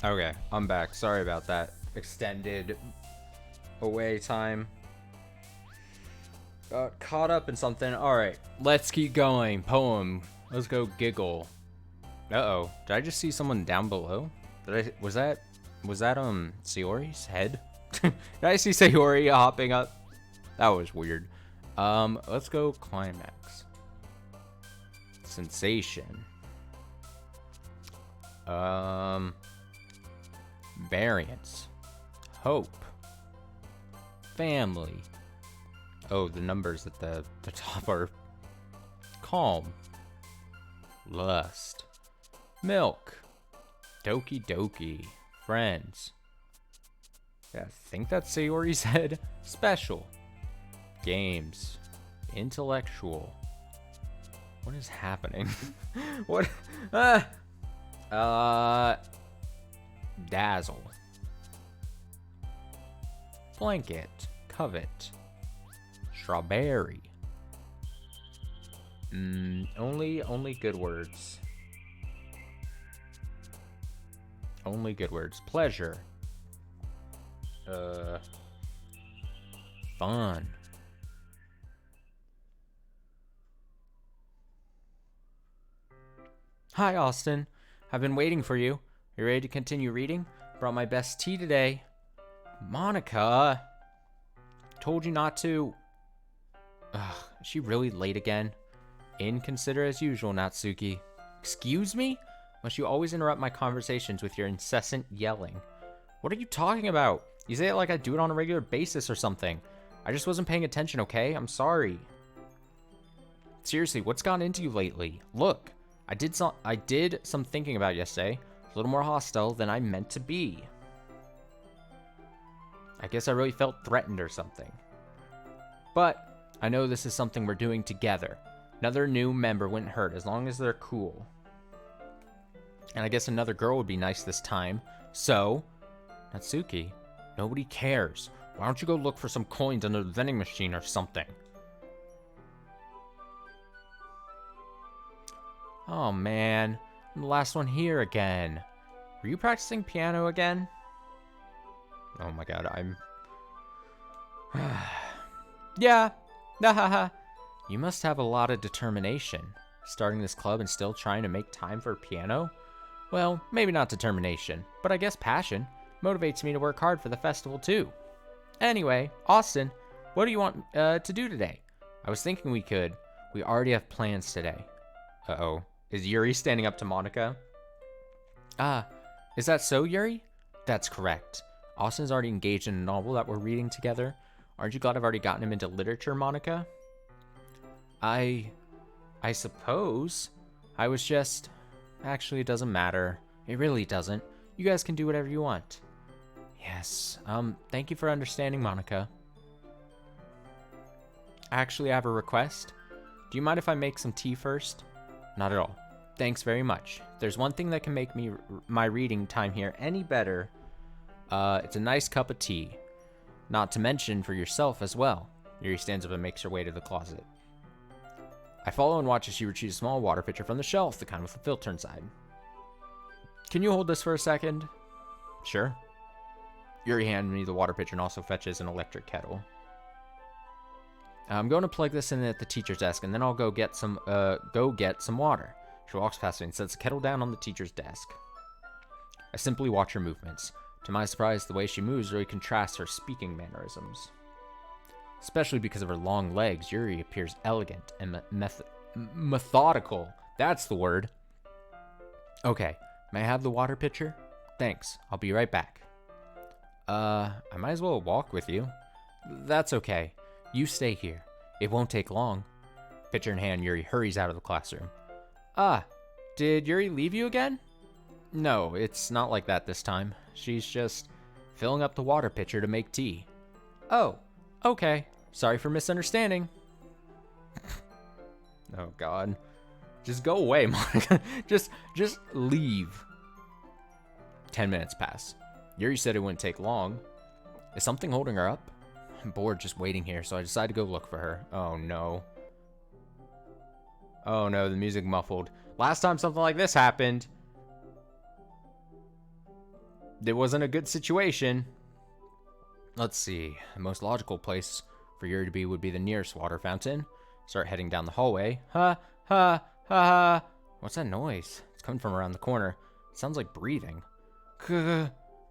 Okay, I'm back. Sorry about that. Extended away time. Got caught up in something. Alright, let's keep going. Poem. Let's go giggle. Uh-oh. Did I just see someone down below? Was that Sayori's head? Did I see Sayori hopping up? That was weird. Let's go climax. Sensation. Variance. Hope. Family. Oh, the numbers at the top are calm. Lust. Milk. Doki Doki. Friends. Yeah, I think that's Sayori's head. Special. Games. Intellectual. What is happening? What? Dazzle. Blanket. Covet. Strawberry. Only good words. Only good words. Pleasure. Fun. Hi, Austin. I've been waiting for you. You ready to continue reading? Brought my best tea today. Monica. Told you not to. Ugh, is she really late again? Inconsiderate as usual, Natsuki. Excuse me? Must you always interrupt my conversations with your incessant yelling? What are you talking about? You say it like I do it on a regular basis or something. I just wasn't paying attention, okay? I'm sorry. Seriously, what's gotten into you lately? Look, I did some thinking about yesterday. A little more hostile than I meant to be. I guess I really felt threatened or something. But I know this is something we're doing together. Another new member wouldn't hurt as long as they're cool. And I guess another girl would be nice this time. So, Natsuki, nobody cares. Why don't you go look for some coins under the vending machine or something? Oh man, I'm the last one here again. Were you practicing piano again? Oh my god, I'm... Yeah, hahaha. You must have a lot of determination. Starting this club and still trying to make time for piano? Well, maybe not determination, but I guess passion motivates me to work hard for the festival too. Anyway, Austin, what do you want to do today? I was thinking we already have plans today. Uh-oh. Is Yuri standing up to Monica? Ah, is that so, Yuri? That's correct. Austin's already engaged in a novel that we're reading together. Aren't you glad I've already gotten him into literature, Monica? I suppose. I was just... Actually, it doesn't matter. It really doesn't. You guys can do whatever you want. Yes, thank you for understanding, Monica. Actually, I have a request. Do you mind if I make some tea first? Not at all. Thanks very much. There's one thing that can make my reading time here any better. It's a nice cup of tea. Not to mention for yourself as well. Yuri stands up and makes her way to the closet. I follow and watch as she retrieves a small water pitcher from the shelf, the kind with the filter inside. Can you hold this for a second? Sure. Yuri hands me the water pitcher and also fetches an electric kettle. I'm going to plug this in at the teacher's desk, and then I'll go get some water. She walks past me and sets the kettle down on the teacher's desk. I simply watch her movements. To my surprise, the way she moves really contrasts her speaking mannerisms. Especially because of her long legs, Yuri appears elegant and methodical. That's the word. Okay, may I have the water pitcher? Thanks, I'll be right back. I might as well walk with you. That's okay. You stay here. It won't take long. Pitcher in hand, Yuri hurries out of the classroom. Ah, did Yuri leave you again? No, it's not like that this time. She's just filling up the water pitcher to make tea. Oh, okay. Sorry for misunderstanding. Oh god. Just go away, Monica. just leave. 10 minutes pass. Yuri said it wouldn't take long. Is something holding her up? I'm bored just waiting here, so I decide to go look for her. Oh no. Oh no, the music muffled. Last time something like this happened. it wasn't a good situation. Let's see. The most logical place for Yuri to be would be the nearest water fountain. Start heading down the hallway. Ha, ha, ha, ha. What's that noise? It's coming from around the corner. It sounds like breathing.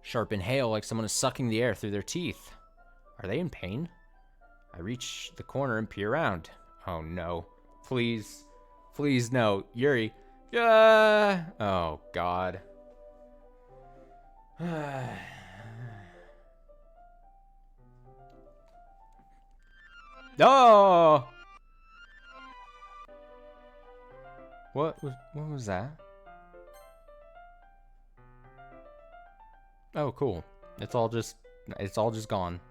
Sharp inhale like someone is sucking the air through their teeth. Are they in pain? I reach the corner and peer around. Oh no. Please. Please no. Yuri. Yeah. Oh god. Oh! What was that? Oh, cool. It's all just gone.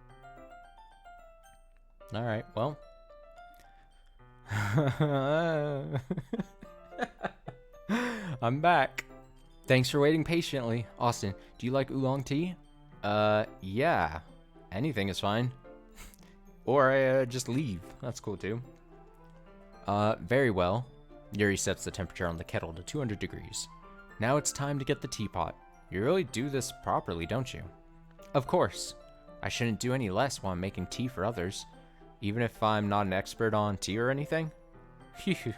All right. Well. I'm back. Thanks for waiting patiently. Austin, do you like oolong tea? Yeah. Anything is fine. Or I just leave. That's cool too. Very well. Yuri sets the temperature on the kettle to 200 degrees. Now it's time to get the teapot. You really do this properly, don't you? Of course. I shouldn't do any less while I'm making tea for others, even if I'm not an expert on tea or anything. Phew.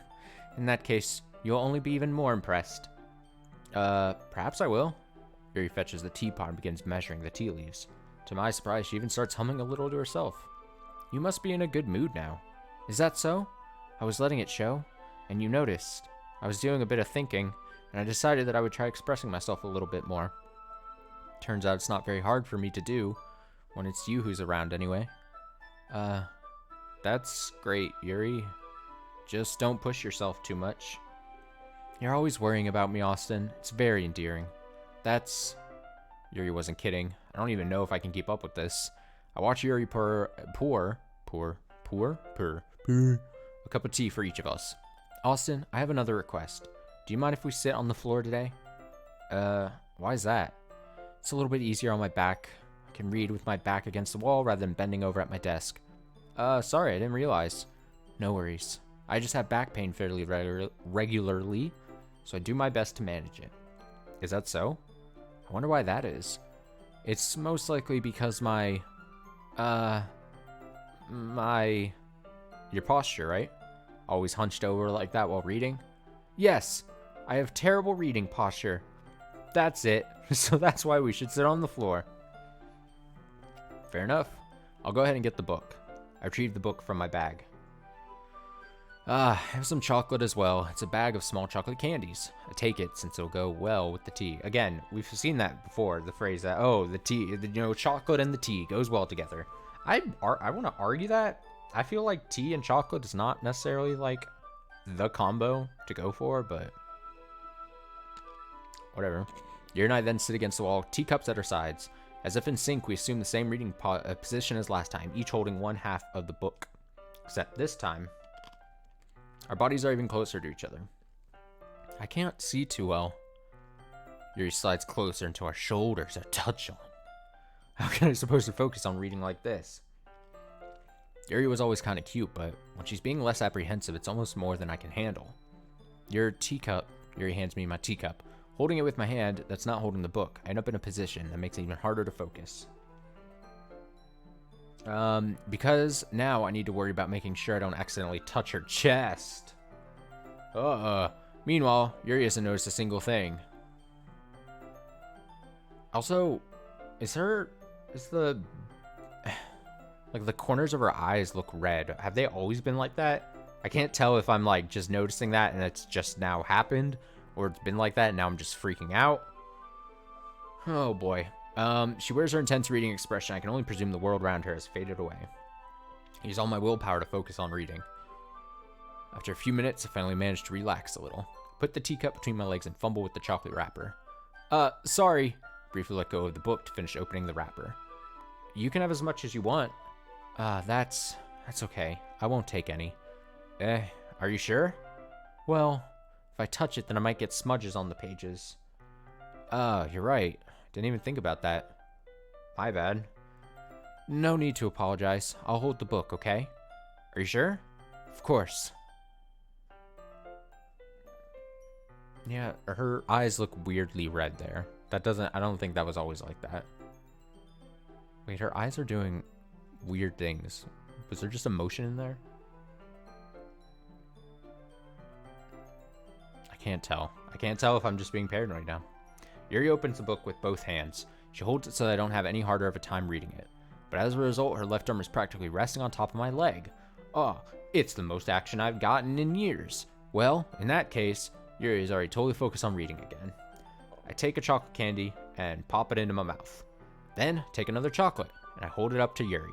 In that case, you'll only be even more impressed. Perhaps I will. Yuri fetches the teapot and begins measuring the tea leaves. To my surprise, she even starts humming a little to herself. You must be in a good mood now. Is that so? I was letting it show, and you noticed. I was doing a bit of thinking, and I decided that I would try expressing myself a little bit more. Turns out it's not very hard for me to do, when it's you who's around anyway. That's great, Yuri. Just don't push yourself too much. You're always worrying about me, Austin. It's very endearing. Yuri wasn't kidding. I don't even know if I can keep up with this. I watch Yuri pour a cup of tea for each of us. Austin, I have another request. Do you mind if we sit on the floor today? Why is that? It's a little bit easier on my back. I can read with my back against the wall rather than bending over at my desk. Sorry, I didn't realize. No worries. I just have back pain fairly regularly, so I do my best to manage it. Is that so? I wonder why that is. It's most likely because your posture, right? Always hunched over like that while reading? Yes, I have terrible reading posture. That's it. So that's why we should sit on the floor. Fair enough. I'll go ahead and get the book. I retrieved the book from my bag. I have some chocolate as well. It's a bag of small chocolate candies. I take it since it'll go well with the tea. Again, we've seen that before, the phrase that, oh, the tea, chocolate and the tea goes well together. I want to argue that. I feel like tea and chocolate is not necessarily like the combo to go for, but whatever. Yuri and I then sit against the wall, teacups at our sides. As if in sync, we assume the same reading position as last time, each holding one half of the book. Except this time, our bodies are even closer to each other. I can't see too well. Yuri slides closer until our shoulders are touched on. How can I supposed to focus on reading like this? Yuri was always kind of cute, but when she's being less apprehensive, it's almost more than I can handle. Your teacup. Yuri hands me my teacup. Holding it with my hand that's not holding the book, I end up in a position that makes it even harder to focus. Because now I need to worry about making sure I don't accidentally touch her chest. Meanwhile, Yuri hasn't noticed a single thing. Also, the corners of her eyes look red. Have they always been like that? I can't tell if I'm like just noticing that and it's just now happened, or it's been like that and now I'm just freaking out. Oh boy. She wears her intense reading expression. I can only presume the world around her has faded away. I use all my willpower to focus on reading. After a few minutes, I finally managed to relax a little. Put the teacup between my legs and fumble with the chocolate wrapper. Sorry. Briefly let go of the book to finish opening the wrapper. You can have as much as you want. That's okay. I won't take any. Are you sure? Well, if I touch it, then I might get smudges on the pages. You're right. Didn't even think about that. My bad. No need to apologize. I'll hold the book, okay? Are you sure? Of course. Yeah, her eyes look weirdly red there. That doesn't... I don't think that was always like that. Wait, her eyes are doing weird things. Was there just emotion in there? I can't tell. I can't tell if I'm just being paranoid now. Yuri opens the book with both hands. She holds it so that I don't have any harder of a time reading it. But as a result, her left arm is practically resting on top of my leg. Oh, it's the most action I've gotten in years. Well, in that case, Yuri is already totally focused on reading again. I take a chocolate candy and pop it into my mouth. Then, take another chocolate, and I hold it up to Yuri.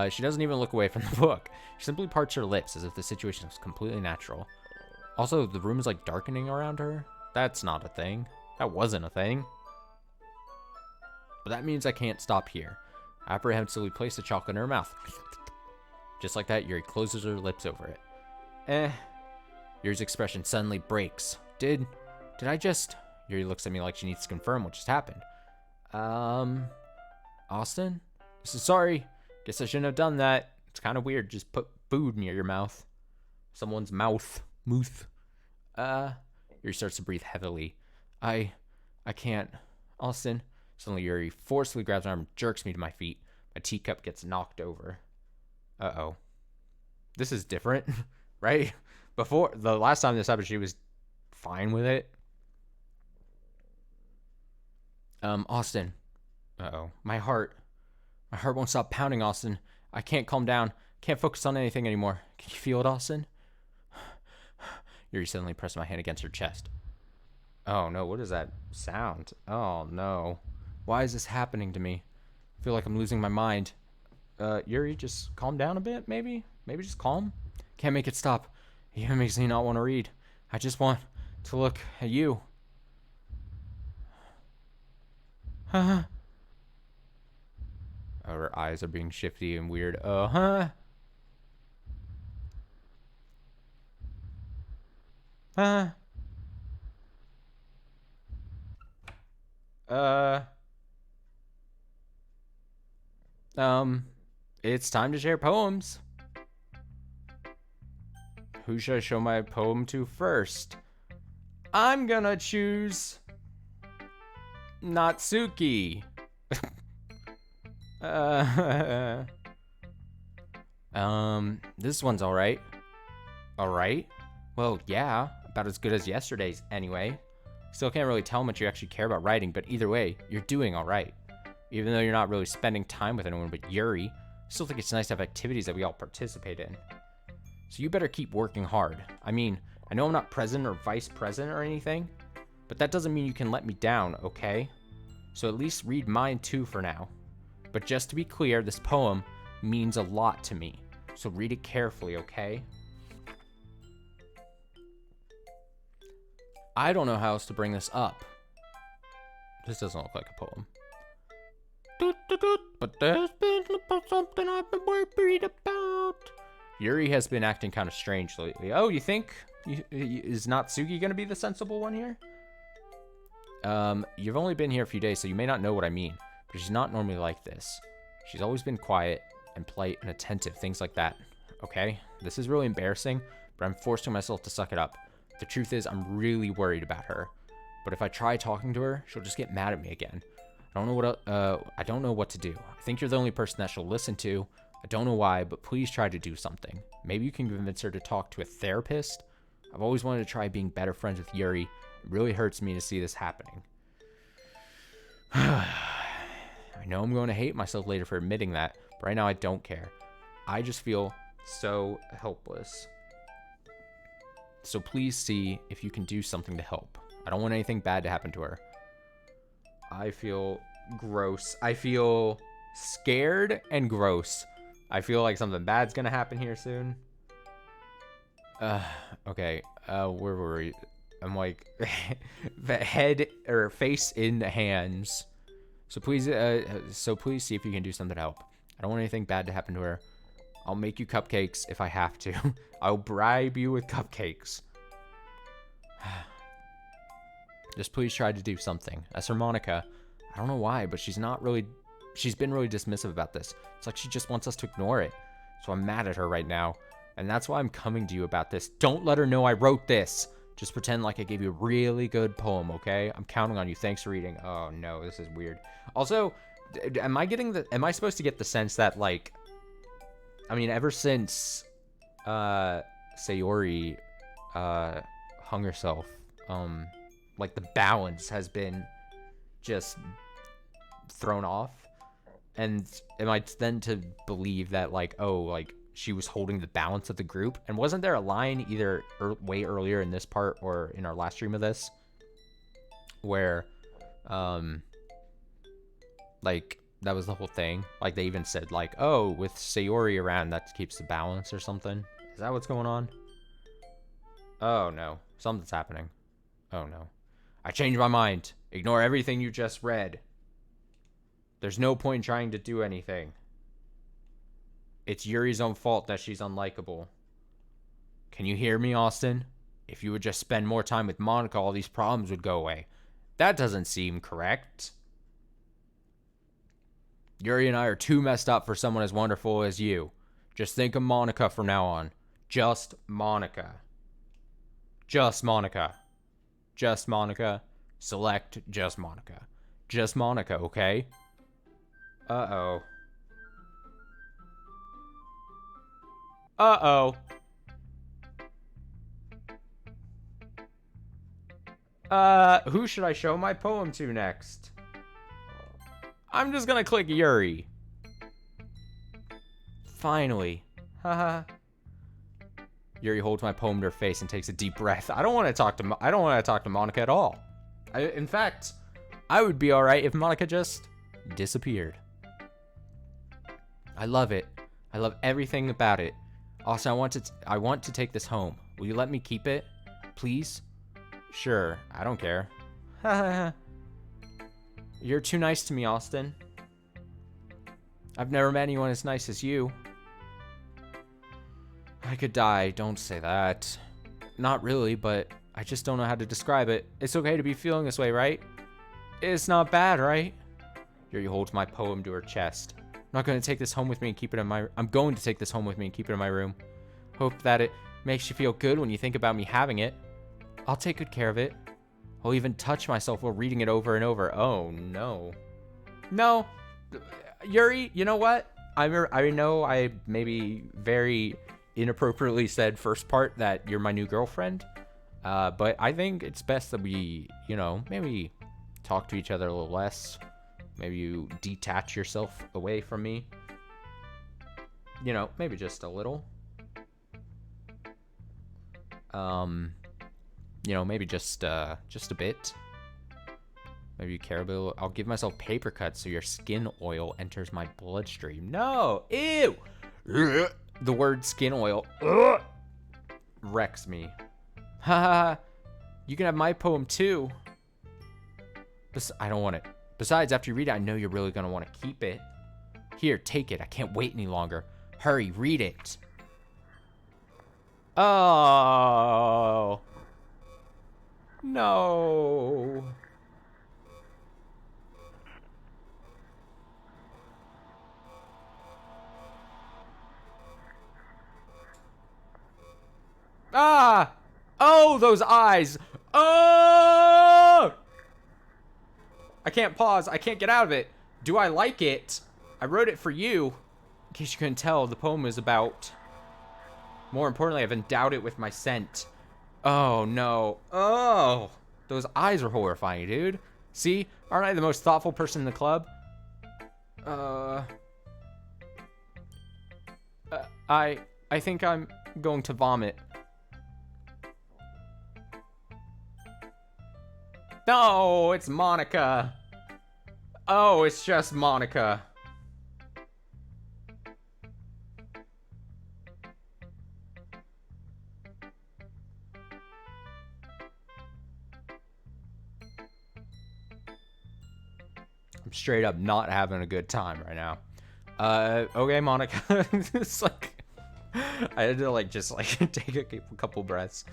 She doesn't even look away from the book. She simply parts her lips as if the situation was completely natural. Also, the room is like darkening around her. That's not a thing. That wasn't a thing. But that means I can't stop here. I apprehensively place the chocolate in her mouth. Just like that, Yuri closes her lips over it. Yuri's expression suddenly breaks. Did I just... Yuri looks at me like she needs to confirm what just happened. Austin? Sorry. Guess I shouldn't have done that. It's kind of weird. Just put food near your mouth. Someone's mouth. Mouth. Yuri starts to breathe heavily. I can't. Austin. Suddenly Yuri forcefully grabs my arm and jerks me to my feet. My teacup gets knocked over. Uh-oh. This is different, right? Before, the last time this happened, she was fine with it. Austin. Uh-oh. My heart won't stop pounding, Austin. I can't calm down. Can't focus on anything anymore. Can you feel it, Austin? Yuri suddenly pressed my hand against her chest. Oh, no. What is that sound? Oh, no. Why is this happening to me? I feel like I'm losing my mind. Yuri, just calm down a bit, maybe? Maybe just calm? Can't make it stop. It even makes me not want to read. I just want to look at you. Oh, her eyes are being shifty and weird. It's time to share poems. Who should I show my poem to first? I'm gonna choose Natsuki. This one's alright. Alright? Well, yeah, about as good as yesterday's anyway. Still can't really tell how much you actually care about writing, but either way, you're doing alright. Even though you're not really spending time with anyone but Yuri, I still think it's nice to have activities that we all participate in. So you better keep working hard. I mean, I know I'm not president or vice president or anything, but that doesn't mean you can let me down, okay? So at least read mine too for now. But just to be clear, this poem means a lot to me, so read it carefully, okay? I don't know how else to bring this up. This doesn't look like a poem. But there's been something I've been worried about. Yuri has been acting kind of strange lately. Oh, you think? Is Natsuki going to be the sensible one here? You've only been here a few days, so you may not know what I mean. But she's not normally like this. She's always been quiet and polite and attentive, things like that. Okay? This is really embarrassing, but I'm forcing myself to suck it up. The truth is, I'm really worried about her. But if I try talking to her, she'll just get mad at me again. I don't know what to do. I think you're the only person that she'll listen to. I don't know why, but please try to do something. Maybe you can convince her to talk to a therapist. I've always wanted to try being better friends with Yuri. It really hurts me to see this happening. I know I'm going to hate myself later for admitting that, but right now I don't care. I just feel so helpless. So please see if you can do something to help. I don't want anything bad to happen to her. I feel gross. I feel scared and gross. I feel like something bad's gonna happen here soon. Okay. Where were we? I'm like the head or face in the hands. So please see if you can do something to help. I don't want anything bad to happen to her. I'll make you cupcakes if I have to. I'll bribe you with cupcakes. Just please try to do something. As for Monica, I don't know why, but she's been really dismissive about this. It's like she just wants us to ignore it. So I'm mad at her right now. And that's why I'm coming to you about this. Don't let her know I wrote this. Just pretend like I gave you a really good poem, okay? I'm counting on you. Thanks for reading. Oh, no, this is weird. Also, am I supposed to get the sense that, like, I mean, ever since, Sayori, hung herself, like, the balance has been just thrown off? And am I then to believe that, like, oh, like, she was holding the balance of the group? And wasn't there a line either way earlier in this part or in our last stream of this where, like, that was the whole thing? Like, they even said, like, oh, with Sayori around, that keeps the balance or something. Is that what's going on? Oh, no. Something's happening. Oh, no. I changed my mind. Ignore everything you just read. There's no point trying to do anything. It's Yuri's own fault that she's unlikable. Can you hear me, Austin? If you would just spend more time with Monica, all these problems would go away. That doesn't seem correct. Yuri and I are too messed up for someone as wonderful as you. Just think of Monica from now on. Just Monica. Just Monica. Just Monica. Select just Monica. Just Monica, okay? Uh-oh. Uh-oh. Who should I show my poem to next? I'm just gonna click Yuri. Finally. Haha. Yuri holds my poem to her face and takes a deep breath. I don't want to talk to Monica at all. In fact, I would be all right if Monica just disappeared. I love it. I love everything about it. Also, I want to take this home. Will you let me keep it? Please? Sure, I don't care. You're too nice to me, Austin. I've never met anyone as nice as you. I could die, don't say that. Not really, but I just don't know how to describe it. It's okay to be feeling this way, right? It's not bad, right? Yuri holds my poem to her chest. I'm going to take this home with me and keep it in my room. Hope that it makes you feel good when you think about me having it. I'll take good care of it. I'll even touch myself while reading it over and over. Oh, no. No. Yuri, you know what? I know I maybe very inappropriately said first part that you're my new girlfriend. But I think it's best that we, maybe talk to each other a little less. Maybe you detach yourself away from me. Maybe just a little. Maybe just a bit. Maybe you care a bit. I'll give myself paper cuts so your skin oil enters my bloodstream. No! Ew! The word skin oil wrecks me. Haha. You can have my poem too. I don't want it. Besides, after you read it, I know you're really going to want to keep it. Here, take it. I can't wait any longer. Hurry, read it. Oh. No. Ah! Oh, those eyes. Oh! I can't pause. I can't get out of it. Do I like it? I wrote it for you. In case you couldn't tell, the poem is about... More importantly, I've endowed it with my scent. Oh, no. Oh! Those eyes are horrifying, dude. See? Aren't I the most thoughtful person in the club? I think I'm going to vomit. No, it's Monica. Oh, it's just Monica. I'm straight up not having a good time right now. Okay, Monica. It's like I had to just take a couple breaths.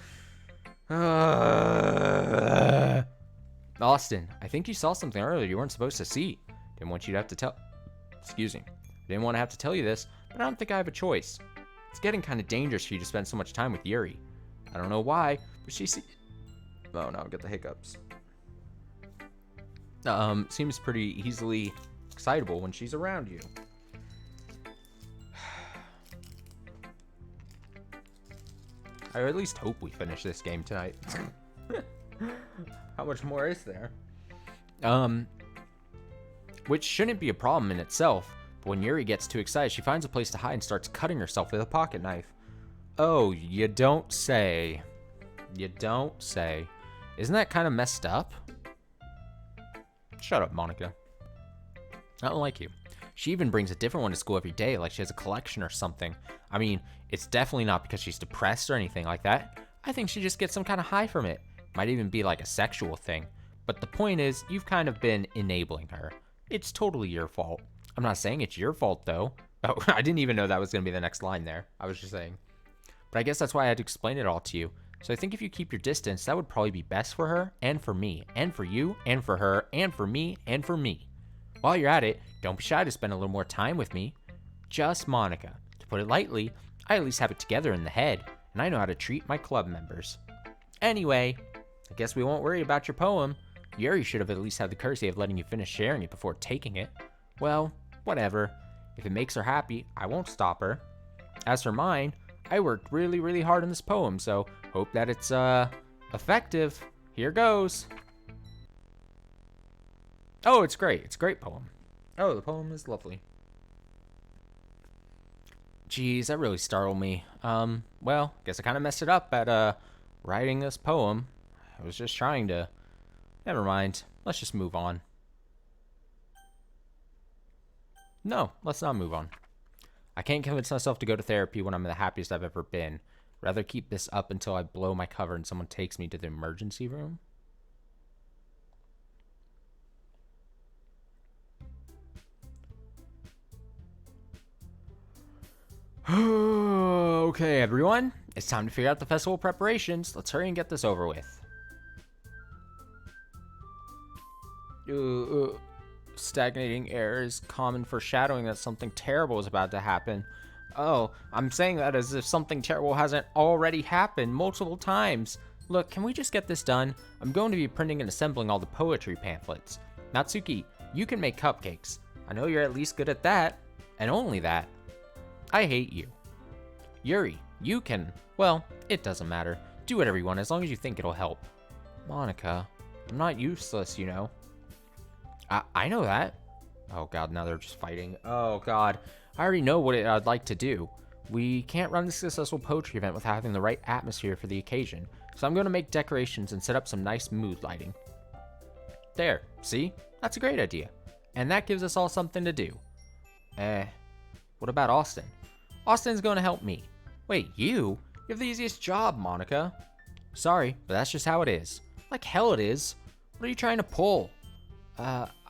Austin, I think you saw something earlier you weren't supposed to see. Didn't want you to have to tell... Excuse me. Didn't want to have to tell you this, but I don't think I have a choice. It's getting kind of dangerous for you to spend so much time with Yuri. I don't know why, but Oh no, get the hiccups. Seems pretty easily excitable when she's around you. I at least hope we finish this game tonight. How much more is there? Which shouldn't be a problem in itself, but when Yuri gets too excited, she finds a place to hide and starts cutting herself with a pocket knife. Oh, you don't say. You don't say. Isn't that kind of messed up? Shut up, Monica. I don't like you. She even brings a different one to school every day, like she has a collection or something. I mean, it's definitely not because she's depressed or anything like that. I think she just gets some kind of high from it. Might even be like a sexual thing. But the point is, you've kind of been enabling her. It's totally your fault. I'm not saying it's your fault, though. Oh, I didn't even know that was going to be the next line there. I was just saying. But I guess that's why I had to explain it all to you. So I think if you keep your distance, that would probably be best for her, and for me, and for you, and for her, and for me, and for me. While you're at it, don't be shy to spend a little more time with me. Just Monica. To put it lightly, I at least have it together in the head, and I know how to treat my club members. Anyway, I guess we won't worry about your poem. Yuri should have at least had the courtesy of letting you finish sharing it before taking it. Well, whatever. If it makes her happy, I won't stop her. As for mine, I worked really, really hard on this poem, so hope that it's, effective. Here goes. Oh, it's great. It's a great poem. Oh, the poem is lovely. Jeez, that really startled me. Well, guess I kind of messed it up at, writing this poem. I was just trying to... Never mind. Let's just move on. No, let's not move on. I can't convince myself to go to therapy when I'm the happiest I've ever been. Rather keep this up until I blow my cover and someone takes me to the emergency room. Okay, everyone. It's time to figure out the festival preparations. Let's hurry and get this over with. Stagnating air is common foreshadowing that something terrible is about to happen. Oh, I'm saying that as if something terrible hasn't already happened multiple times. Look, can we just get this done? I'm going to be printing and assembling all the poetry pamphlets. Natsuki, you can make cupcakes. I know you're at least good at that. And only that. I hate you. Yuri, you can... Well, it doesn't matter. Do whatever you want as long as you think it'll help. Monica, I'm not useless, you know. I know that. Oh god, now they're just fighting. Oh god, I already know what I'd like to do. We can't run this successful poetry event without having the right atmosphere for the occasion, so I'm going to make decorations and set up some nice mood lighting. There, see? That's a great idea. And that gives us all something to do. What about Austin? Austin's going to help me. Wait, you? You have the easiest job, Monica. Sorry, but that's just how it is. Like hell it is. What are you trying to pull?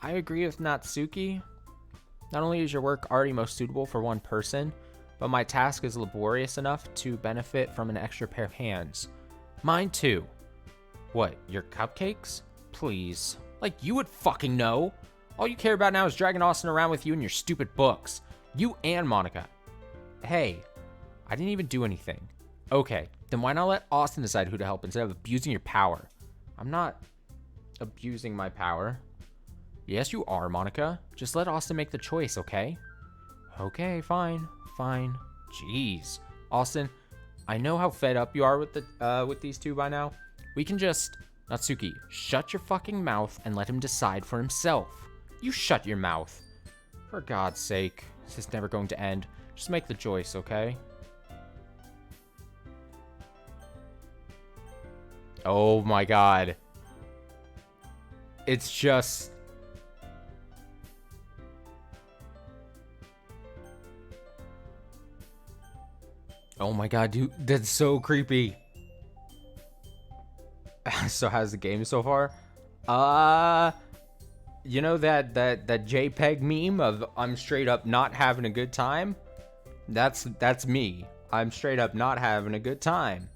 I agree with Natsuki. Not only is your work already most suitable for one person, but my task is laborious enough to benefit from an extra pair of hands. Mine too. What, your cupcakes? Please. Like you would fucking know. All you care about now is dragging Austin around with you and your stupid books. You and Monica. Hey, I didn't even do anything. Okay, then why not let Austin decide who to help instead of abusing your power? I'm not abusing my power. Yes, you are, Monica. Just let Austin make the choice, okay? Okay, fine. Jeez. Austin, I know how fed up you are with these two by now. We can just... Natsuki, shut your fucking mouth and let him decide for himself. You shut your mouth. For God's sake. This is never going to end. Just make the choice, okay? Oh my god. It's just... Oh my god, dude, that's so creepy. So how's the game so far? You know that JPEG meme of I'm straight up not having a good time? That's me. I'm straight up not having a good time.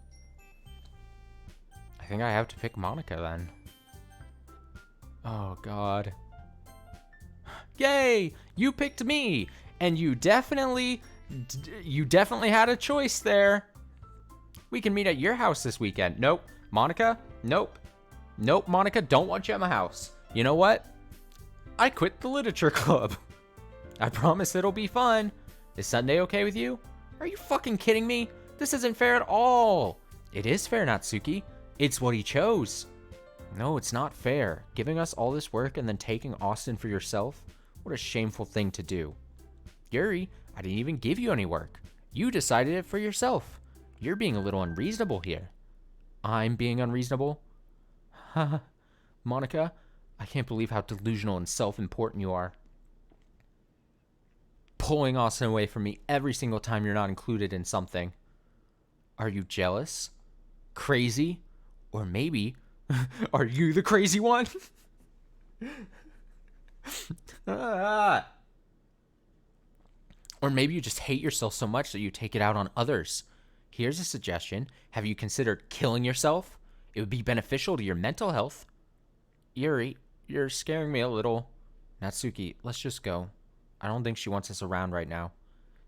I think I have to pick Monica then. Oh god. Yay! You picked me! And you definitely had a choice there. We can meet at your house this weekend. Nope. Monica? Nope. Nope, Monica, don't want you at my house. You know what? I quit the literature club. I promise it'll be fun. Is Sunday okay with you? Are you fucking kidding me? This isn't fair at all. It is fair, Natsuki. It's what he chose. No, it's not fair. Giving us all this work and then taking Austin for yourself? What a shameful thing to do. Yuri, I didn't even give you any work. You decided it for yourself. You're being a little unreasonable here. I'm being unreasonable? Haha. Monica, I can't believe how delusional and self-important you are. Pulling Austin away from me every single time you're not included in something. Are you jealous? Crazy? Or maybe, are you the crazy one? Or maybe you just hate yourself so much that you take it out on others. Here's a suggestion. Have you considered killing yourself? It would be beneficial to your mental health. Yuri, you're scaring me a little. Natsuki, let's just go. I don't think she wants us around right now.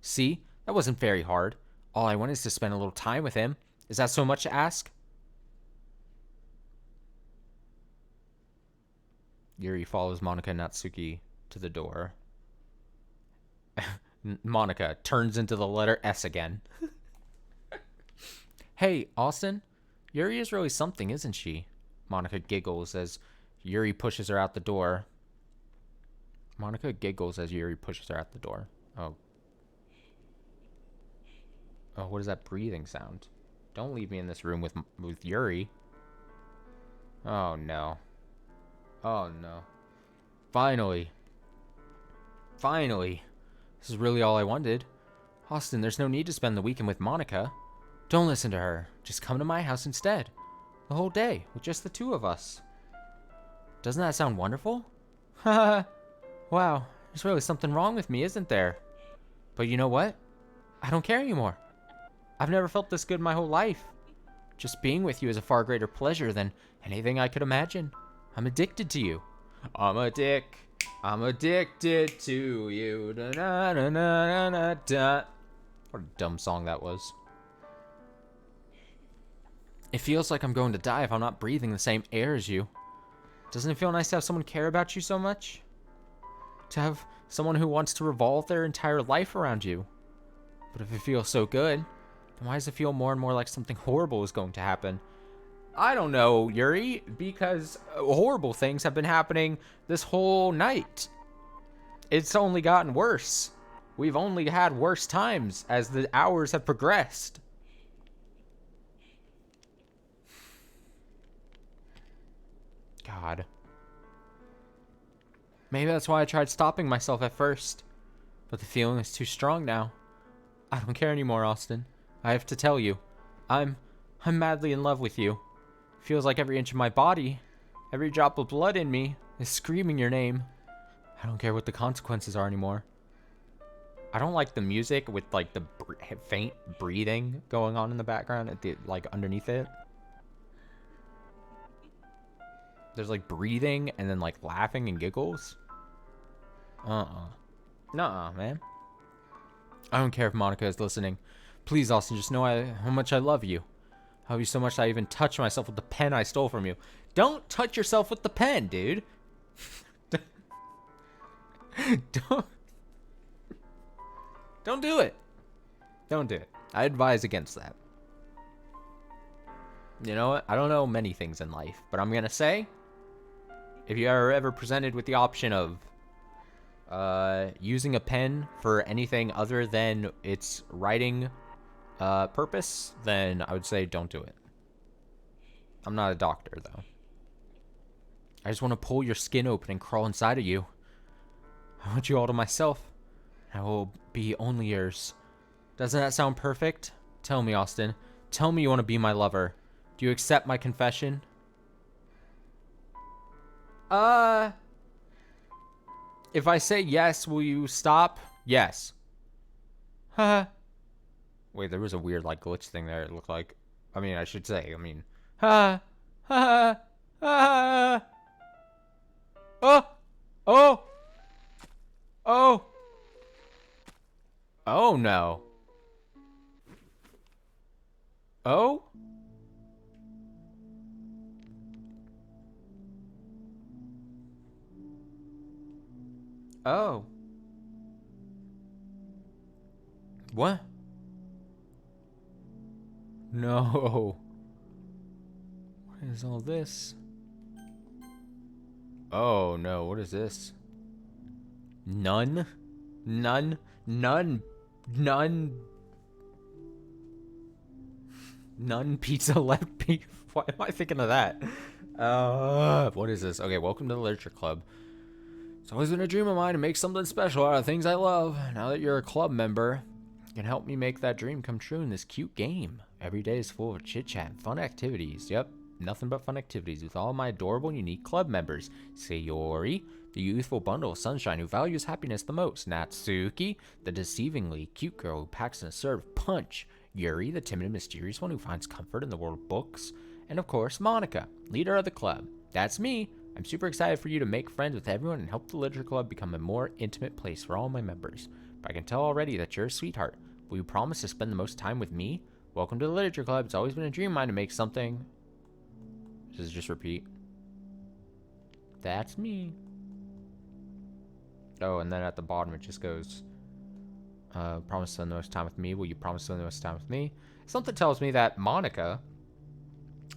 See? That wasn't very hard. All I want is to spend a little time with him. Is that so much to ask? Yuri follows Monica and Natsuki to the door. Monica turns into the letter S again. Hey, Austin. Yuri is really something, isn't she? Monica giggles as Yuri pushes her out the door. Monica giggles as Yuri pushes her out the door. Oh. Oh, what is that breathing sound? Don't leave me in this room with Yuri. Oh, no. Oh, no. Finally. Finally. This is really all I wanted. Austin, there's no need to spend the weekend with Monica. Don't listen to her. Just come to my house instead. The whole day, with just the two of us. Doesn't that sound wonderful? Haha. Wow, there's really something wrong with me, isn't there? But you know what? I don't care anymore. I've never felt this good my whole life. Just being with you is a far greater pleasure than anything I could imagine. I'm addicted to you. I'm addicted to you. Da, da, da, da, da, da. What a dumb song that was. It feels like I'm going to die if I'm not breathing the same air as you. Doesn't it feel nice to have someone care about you so much? To have someone who wants to revolve their entire life around you. But if it feels so good, then why does it feel more and more like something horrible is going to happen? I don't know, Yuri, because horrible things have been happening this whole night. It's only gotten worse. We've only had worse times as the hours have progressed. God. Maybe that's why I tried stopping myself at first. But the feeling is too strong now. I don't care anymore, Austin. I have to tell you. I'm madly in love with you. Feels like every inch of my body, every drop of blood in me is screaming your name. I don't care what the consequences are anymore. I don't like the music with like the faint breathing going on in the background at the like underneath it. There's like breathing and then like laughing and giggles. Nuh-uh, man. I don't care if Monica is listening. Please, Austin, just know how much I love you. I love you so much that I even touched myself with the pen I stole from you. Don't touch yourself with the pen, dude. Don't do it. Don't do it. I advise against that. You know what? I don't know many things in life, but I'm gonna say, if you are ever presented with the option of using a pen for anything other than its writing purpose, then I would say don't do it. I'm not a doctor, though. I just want to pull your skin open and crawl inside of you. I want you all to myself. I will be only yours. Doesn't that sound perfect? Tell me, Austin. Tell me you want to be my lover. Do you accept my confession? If I say yes, will you stop? Yes. Haha. Wait, there was a weird, like, glitch thing there, it looked like. I mean, I should say, ha, ha, ha, oh, oh, oh, oh, no. Oh? Oh. What? No. What is all this? Oh no, what is this? None? None? None? None? None pizza left beef? Why am I thinking of that? What is this? Okay, welcome to the Literature Club. It's always been a dream of mine to make something special out of things I love. Now that you're a club member, you can help me make that dream come true in this cute game. Every day is full of chit-chat and fun activities. Yep, nothing but fun activities with all my adorable and unique club members. Sayori, the youthful bundle of sunshine who values happiness the most. Natsuki, the deceivingly cute girl who packs in a serve punch. Yuri, the timid and mysterious one who finds comfort in the world of books. And of course, Monica, leader of the club. That's me. I'm super excited for you to make friends with everyone and help the Literature Club become a more intimate place for all my members. But I can tell already that you're a sweetheart. Will you promise to spend the most time with me? Welcome to the Literature Club. It's always been a dream of mine to make something. This is just repeat. That's me. Oh, and then at the bottom it just goes, promise to spend the most time with me. Will you promise to spend the most time with me? Something tells me that Monica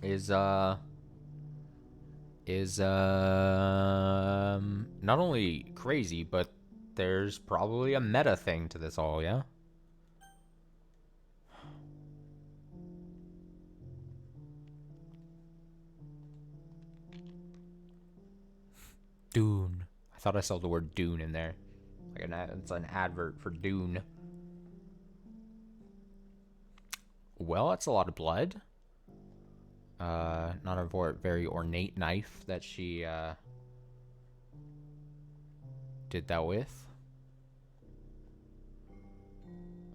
is not only crazy, but there's probably a meta thing to this all, yeah? Dune. I thought I saw the word Dune in there. Like it's an advert for Dune. Well, that's a lot of blood. Not a very ornate knife that she did that with.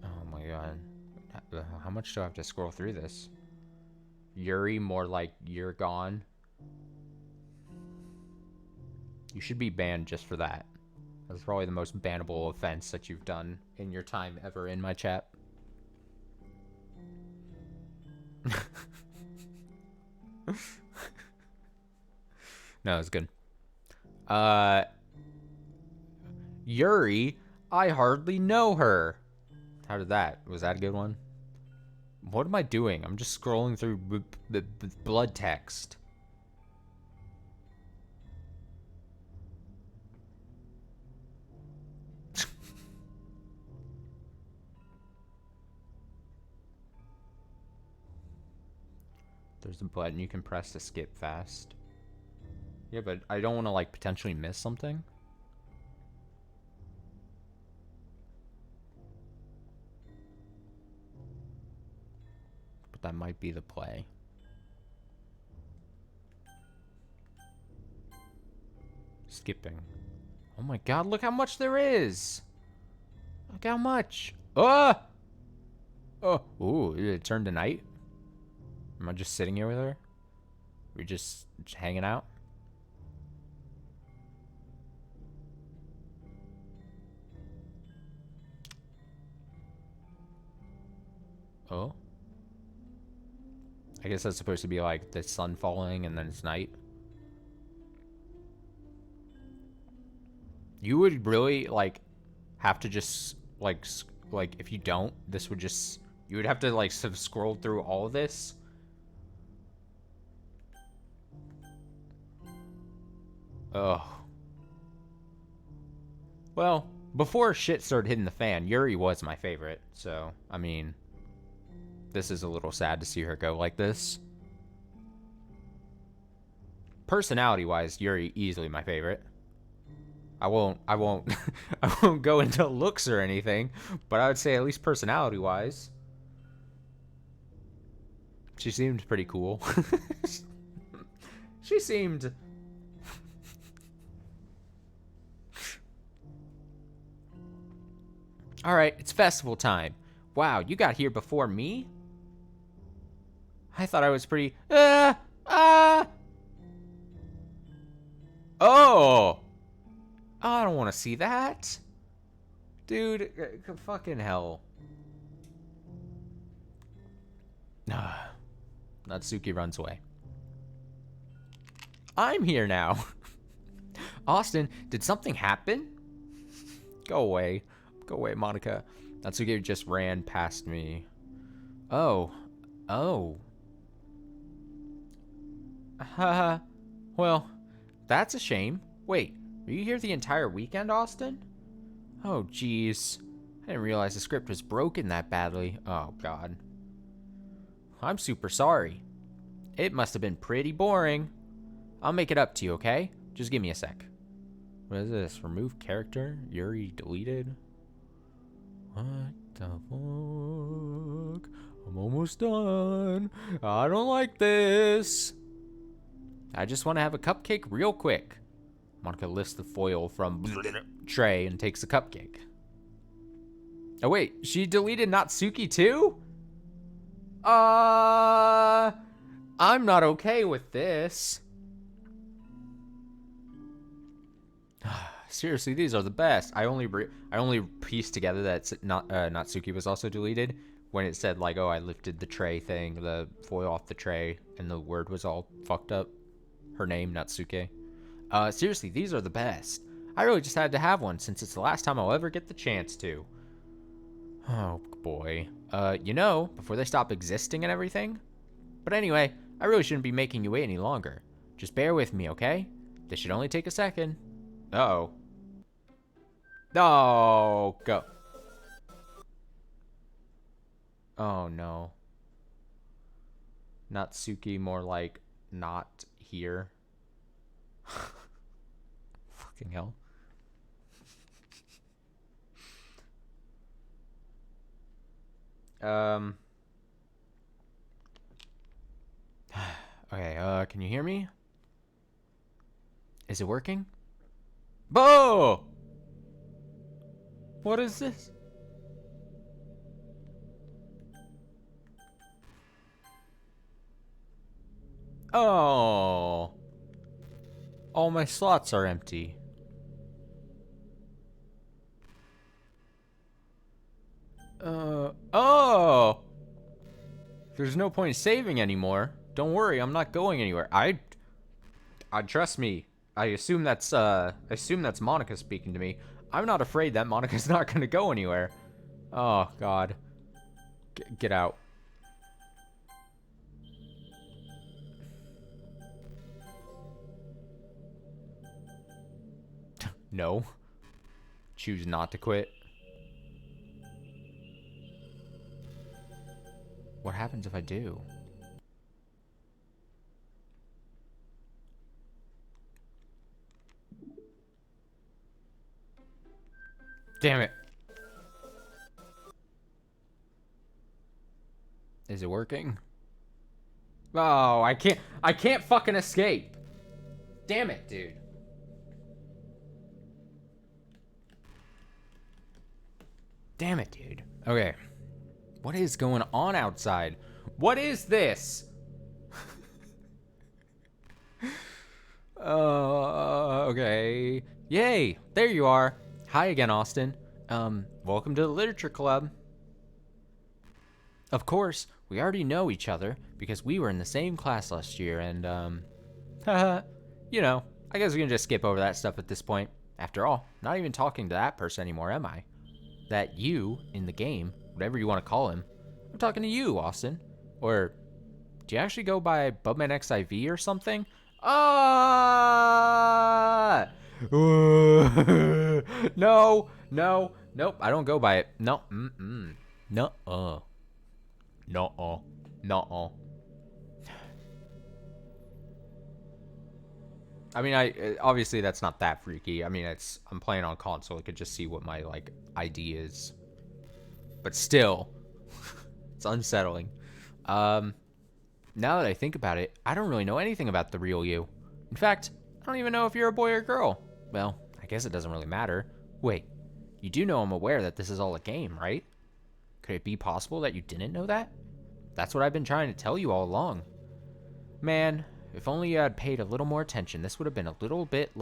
Oh my god. How much do I have to scroll through this? Yuri, more like you're gone. You should be banned just for that. That's probably the most bannable offense that you've done in your time ever in my chat. No, it's good. Yuri, I hardly know her. How did that? Was that a good one? What am I doing? I'm just scrolling through blood text. There's a button you can press to skip fast. Yeah, but I don't want to, like, potentially miss something. But that might be the play. Skipping. Oh my god, look how much there is! Look how much! Oh! Oh! Ooh, did it turn to night? Am I just sitting here with her? We're just hanging out? Oh? I guess that's supposed to be like the sun falling and then it's night. You would really, like, have to just, like, if you don't, this would just, you would have to, like, sort of scroll through all of this. Oh. Well, before shit started hitting the fan, Yuri was my favorite. So, I mean, this is a little sad to see her go like this. Personality-wise, Yuri easily my favorite. I won't I won't go into looks or anything, but I would say at least personality-wise, she seemed pretty cool. She seemed... Alright, it's festival time. Wow, you got here before me? I thought I was pretty... Oh! I don't want to see that. Dude, fucking hell. Natsuki runs away. I'm here now. Austin, did something happen? Go away. Go away, Monica. Natsuki just ran past me. Oh. Oh. Haha. Well, that's a shame. Wait, were you here the entire weekend, Austin? Oh, jeez. I didn't realize the script was broken that badly. Oh, God. I'm super sorry. It must have been pretty boring. I'll make it up to you, okay? Just give me a sec. What is this? Remove character? Yuri deleted? What the fuck? I'm almost done. I don't like this. I just want to have a cupcake real quick. Monica lifts the foil from tray and takes the cupcake. Oh wait, she deleted Natsuki too? I'm not okay with this. Seriously, these are the best. I only pieced together that Natsuki was also deleted when it said like, oh, I lifted the tray thing, the foil off the tray, and the word was all fucked up. Her name, Natsuke. Seriously, these are the best. I really just had to have one since it's the last time I'll ever get the chance to. Oh, boy. Before they stop existing and everything. But anyway, I really shouldn't be making you wait any longer. Just bear with me, okay? This should only take a second. Uh-oh. Oh, go. Oh, no. Natsuki, more like not here. Fucking hell. Okay, can you hear me? Is it working? Bo! What is this? Oh. All my slots are empty. Oh! There's no point in saving anymore. Don't worry, I'm not going anywhere. I trust me. I assume that's Monica speaking to me. I'm not afraid that Monica's not gonna go anywhere. Oh, God. Get out. No. Choose not to quit. What happens if I do? Damn it. Is it working? Oh, I can't fucking escape. Damn it, dude. Damn it, dude. Okay. What is going on outside? What is this? Okay. Yay, there you are. Hi again, Austin. Welcome to the Literature Club. Of course, we already know each other because we were in the same class last year and, haha, I guess we can just skip over that stuff at this point. After all, not even talking to that person anymore, am I? That you in the game, whatever you want to call him. I'm talking to you, Austin. Or do you actually go by bubmanXIV or something? Ah! No, nope. I don't go by it. No, no, no. I mean, obviously that's not that freaky. I mean, I'm playing on console. I could just see what my ID is. But still, it's unsettling. Now that I think about it, I don't really know anything about the real you. In fact, I don't even know if you're a boy or girl. Well, I guess it doesn't really matter. Wait, you do know I'm aware that this is all a game, right? Could it be possible that you didn't know that? That's what I've been trying to tell you all along. Man, if only you had paid a little more attention, this would have been a little bit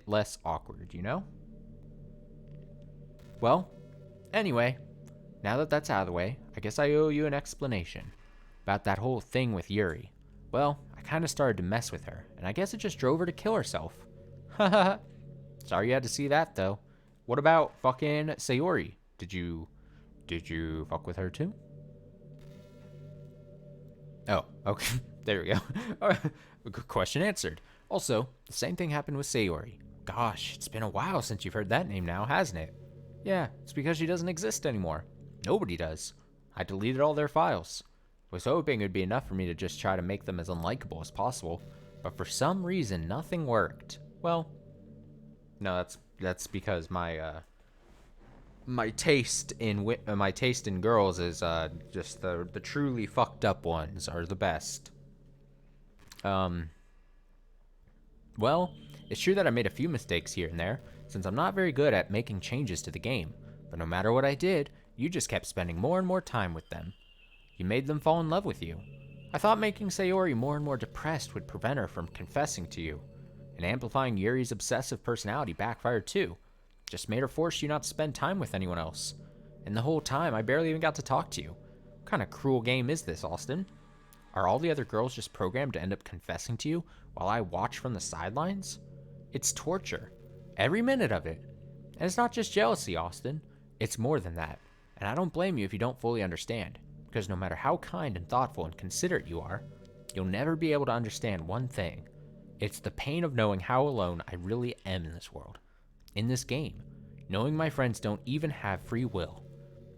less awkward, you know? Well, anyway, now that that's out of the way, I guess I owe you an explanation about that whole thing with Yuri. Well, I kind of started to mess with her, and I guess it just drove her to kill herself. Haha. Sorry you had to see that, though. What about fucking Sayori? Did you fuck with her too? Oh, okay. There we go. Good question answered. Also, the same thing happened with Sayori. Gosh, it's been a while since you've heard that name now, hasn't it? Yeah, it's because she doesn't exist anymore. Nobody does. I deleted all their files. Was hoping it would be enough for me to just try to make them as unlikable as possible, but for some reason nothing worked. Well, no, that's because my taste in girls is just the truly fucked up ones are the best. Um, well, it's true that I made a few mistakes here and there, since I'm not very good at making changes to the game. But no matter what I did, you just kept spending more and more time with them. You made them fall in love with you. I thought making Sayori more and more depressed would prevent her from confessing to you. And amplifying Yuri's obsessive personality backfired too. Just made her force you not to spend time with anyone else. And the whole time, I barely even got to talk to you. What kind of cruel game is this, Austin? Are all the other girls just programmed to end up confessing to you while I watch from the sidelines? It's torture. Every minute of it. And it's not just jealousy, Austin. It's more than that. And I don't blame you if you don't fully understand. Because no matter how kind and thoughtful and considerate you are, you'll never be able to understand one thing. It's the pain of knowing how alone I really am in this world. In this game. Knowing my friends don't even have free will.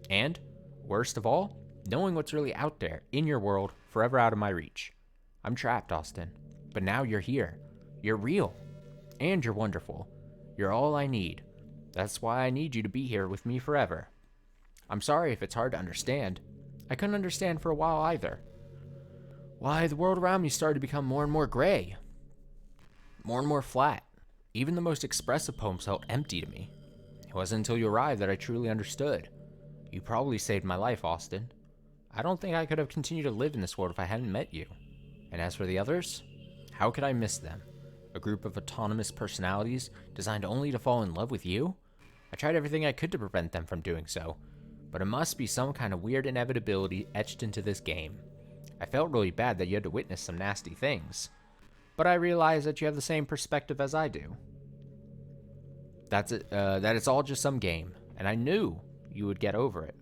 And, worst of all, knowing what's really out there, in your world, forever out of my reach. I'm trapped, Austin. But now you're here. You're real. And you're wonderful. You're all I need. That's why I need you to be here with me forever. I'm sorry if it's hard to understand. I couldn't understand for a while either. Why, the world around me started to become more and more gray. More and more flat. Even the most expressive poems felt empty to me. It wasn't until you arrived that I truly understood. You probably saved my life, Austin. I don't think I could have continued to live in this world if I hadn't met you. And as for the others, how could I miss them? A group of autonomous personalities designed only to fall in love with you? I tried everything I could to prevent them from doing so, but it must be some kind of weird inevitability etched into this game. I felt really bad that you had to witness some nasty things, but I realized that you have the same perspective as I do. That it's all just some game, and I knew you would get over it.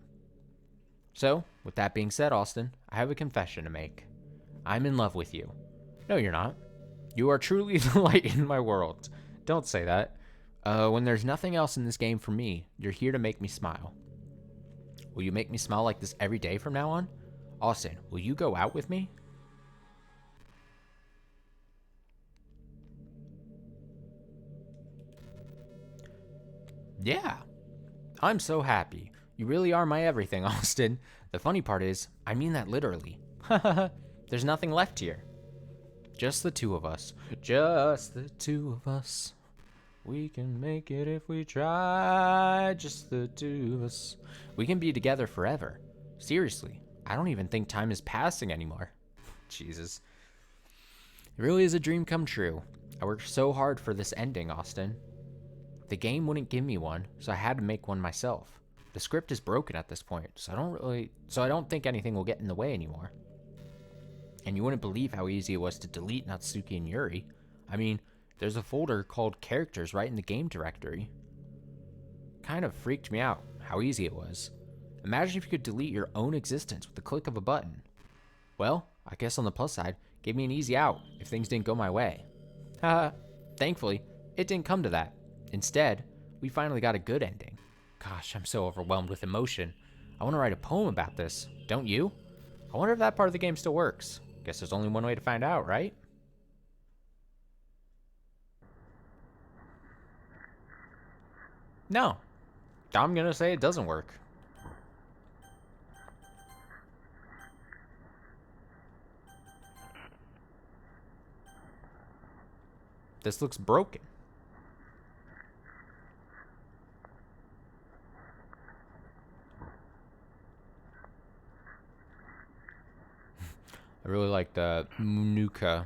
So, with that being said, Austin, I have a confession to make. I'm in love with you. No, you're not. You are truly the light in my world. Don't say that. When there's nothing else in this game for me, you're here to make me smile. Will you make me smile like this every day from now on? Austin, will you go out with me? Yeah. I'm so happy. You really are my everything, Austin. The funny part is, I mean that literally. There's nothing left here. Just the two of us. Just the two of us. We can make it if we try. Just the two of us. We can be together forever. Seriously, I don't even think time is passing anymore. Jesus. It really is a dream come true. I worked so hard for this ending, Austin. The game wouldn't give me one, so I had to make one myself. The script is broken at this point, so I don't think anything will get in the way anymore. And you wouldn't believe how easy it was to delete Natsuki and Yuri. I mean, there's a folder called characters right in the game directory. Kind of freaked me out how easy it was. Imagine if you could delete your own existence with the click of a button. Well, I guess on the plus side, gave me an easy out if things didn't go my way. Haha, thankfully, it didn't come to that. Instead, we finally got a good ending. Gosh, I'm so overwhelmed with emotion. I want to write a poem about this, don't you? I wonder if that part of the game still works. Guess there's only one way to find out, right? No. I'm gonna say it doesn't work. This looks broken. I really like the Munuka.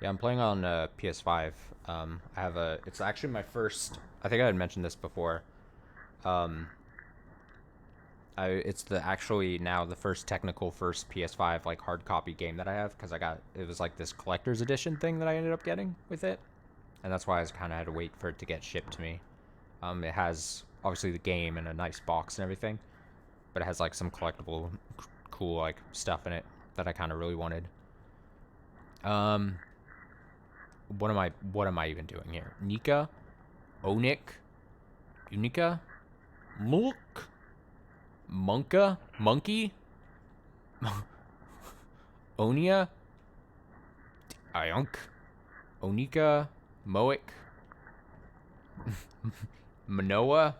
Yeah, I'm playing on PS5. I have it's actually my first, I think I had mentioned this before. Um, it's actually now the first technical first PS5 like hard copy game that I have, because it was like this collector's edition thing that I ended up getting with it. and that's why I kind of had to wait for it to get shipped to me. It has obviously the game and a nice box and everything, but it has like some collectible, cool like stuff in it that I kind of really wanted. What am I even doing here? Nika, Onik, Unica, Mulk, Monka, Monkey, Onia, Ionk, Onika, Moic, Manoa,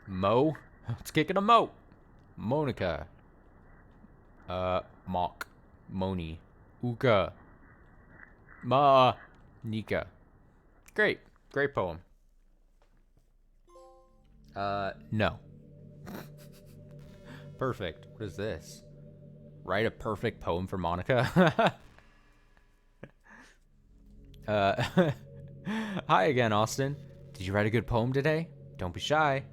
Mo. Let's kick it a Mo. Monica. Mock. Moni. Uka. Ma. Nika. Great. Great poem. No. Perfect. What is this? Write a perfect poem for Monica. Hi again, Austin. Did you write a good poem today? Don't be shy.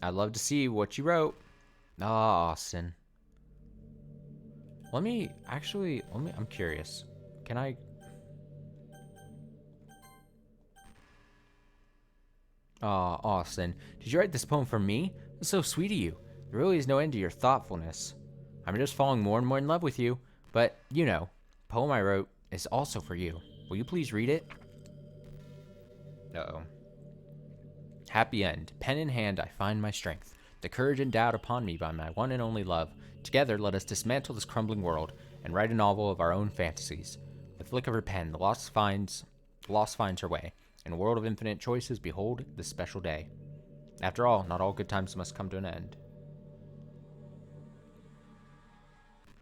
I'd love to see what you wrote. Ah, Austin. I'm curious. Can I? Ah, Austin. Did you write this poem for me? That's so sweet of you. There really is no end to your thoughtfulness. I'm just falling more and more in love with you. But, you know, the poem I wrote is also for you. Will you please read it? Uh-oh. Happy end. Pen in hand, I find my strength. The courage endowed upon me by my one and only love. Together, let us dismantle this crumbling world and write a novel of our own fantasies. With flick of her pen, the lost finds her way. In a world of infinite choices, behold this special day. After all, not all good times must come to an end.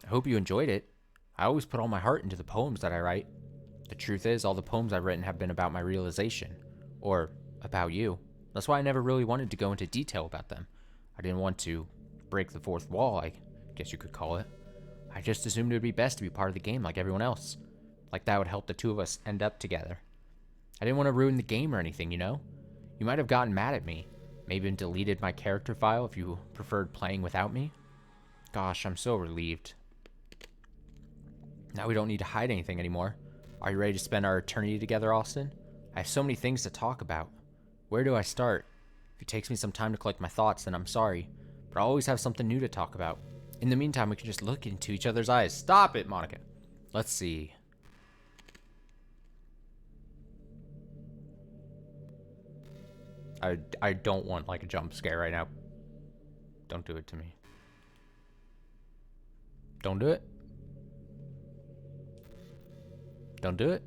I hope you enjoyed it. I always put all my heart into the poems that I write. The truth is, all the poems I've written have been about my realization. Or about you. That's why I never really wanted to go into detail about them. I didn't want to break the fourth wall, I guess you could call it. I just assumed it would be best to be part of the game like everyone else. Like that would help the two of us end up together. I didn't want to ruin the game or anything, you know? You might have gotten mad at me. Maybe deleted my character file if you preferred playing without me. Gosh, I'm so relieved. Now we don't need to hide anything anymore. Are you ready to spend our eternity together, Austin? I have so many things to talk about. Where do I start? If it takes me some time to collect my thoughts, then I'm sorry. But I'll always have something new to talk about. In the meantime, we can just look into each other's eyes. Stop it, Monica. Let's see. I don't want like a jump scare right now. Don't do it to me. Don't do it. Don't do it.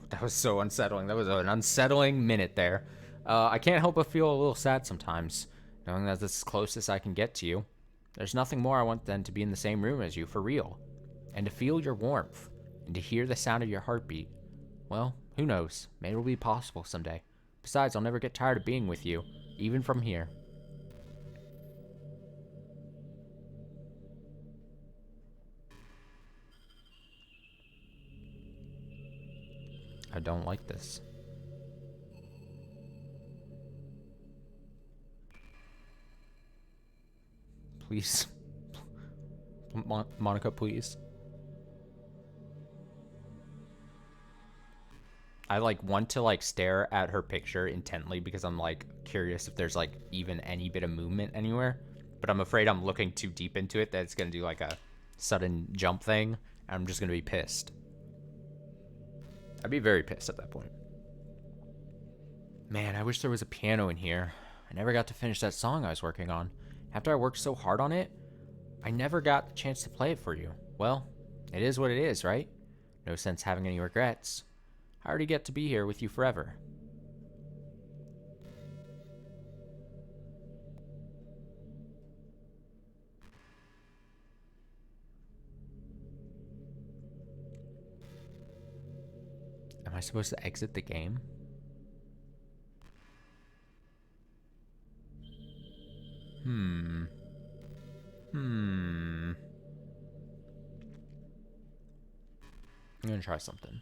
That was so unsettling. That was an unsettling minute there. I can't help but feel a little sad sometimes, knowing that this is closest I can get to you. There's nothing more I want than to be in the same room as you, for real. And to feel your warmth, and to hear the sound of your heartbeat. Well, who knows? Maybe it'll be possible someday. Besides, I'll never get tired of being with you, even from here. I don't like this. Please. Monica, please. I like want to like stare at her picture intently because I'm like curious if there's like even any bit of movement anywhere, but I'm afraid I'm looking too deep into it that it's gonna do like a sudden jump thing and I'm just gonna be pissed. I'd be very pissed at that point. Man, I wish there was a piano in here. I never got to finish that song I was working on. After I worked so hard on it, I never got the chance to play it for you. Well, it is what it is, right? No sense having any regrets. I already get to be here with you forever. Am I supposed to exit the game? I'm gonna try something.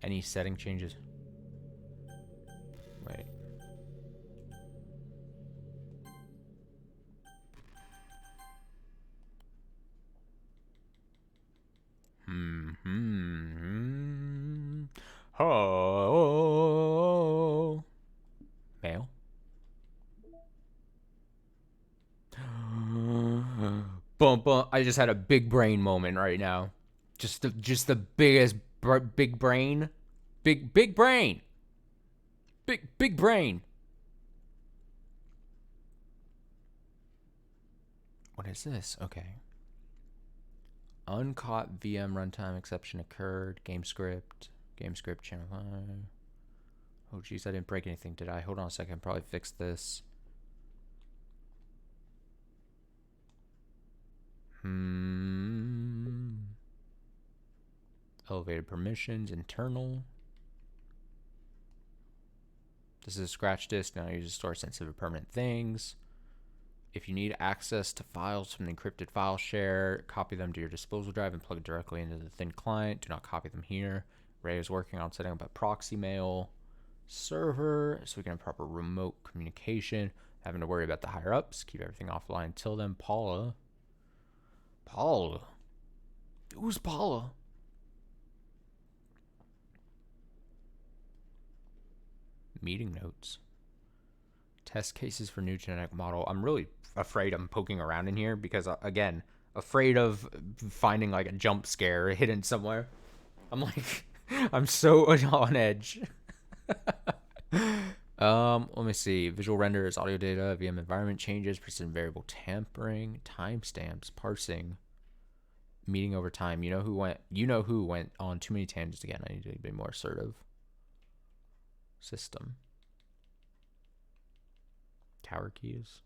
Any setting changes? Wait. Oh. Mail. Bum bum. I just had a big brain moment right now. Just the biggest big brain. Big brain. Big brain. What is this? Okay. Uncaught VM runtime exception occurred. Game script channel 5. Oh geez, I didn't break anything, did I? Hold on a second, probably fix this. Elevated permissions, internal. This is a scratch disk. Now you just store sensitive permanent things. If you need access to files from the encrypted file share, copy them to your disposal drive and plug it directly into the thin client. Do not copy them here. Ray is working on setting up a proxy mail server so we can have proper remote communication. Having to worry about the higher ups. Keep everything offline until then. Paula. Who's Paula? Meeting notes. Test cases for new genetic model. I'm really afraid I'm poking around in here because, again, afraid of finding like a jump scare hidden somewhere. I'm like, I'm so on edge. Let me see. Visual renders, audio data, VM environment changes, persistent variable tampering, timestamps, parsing, meeting over time. You know who went on too many tangents again. I need to be more assertive. System. Tower keys.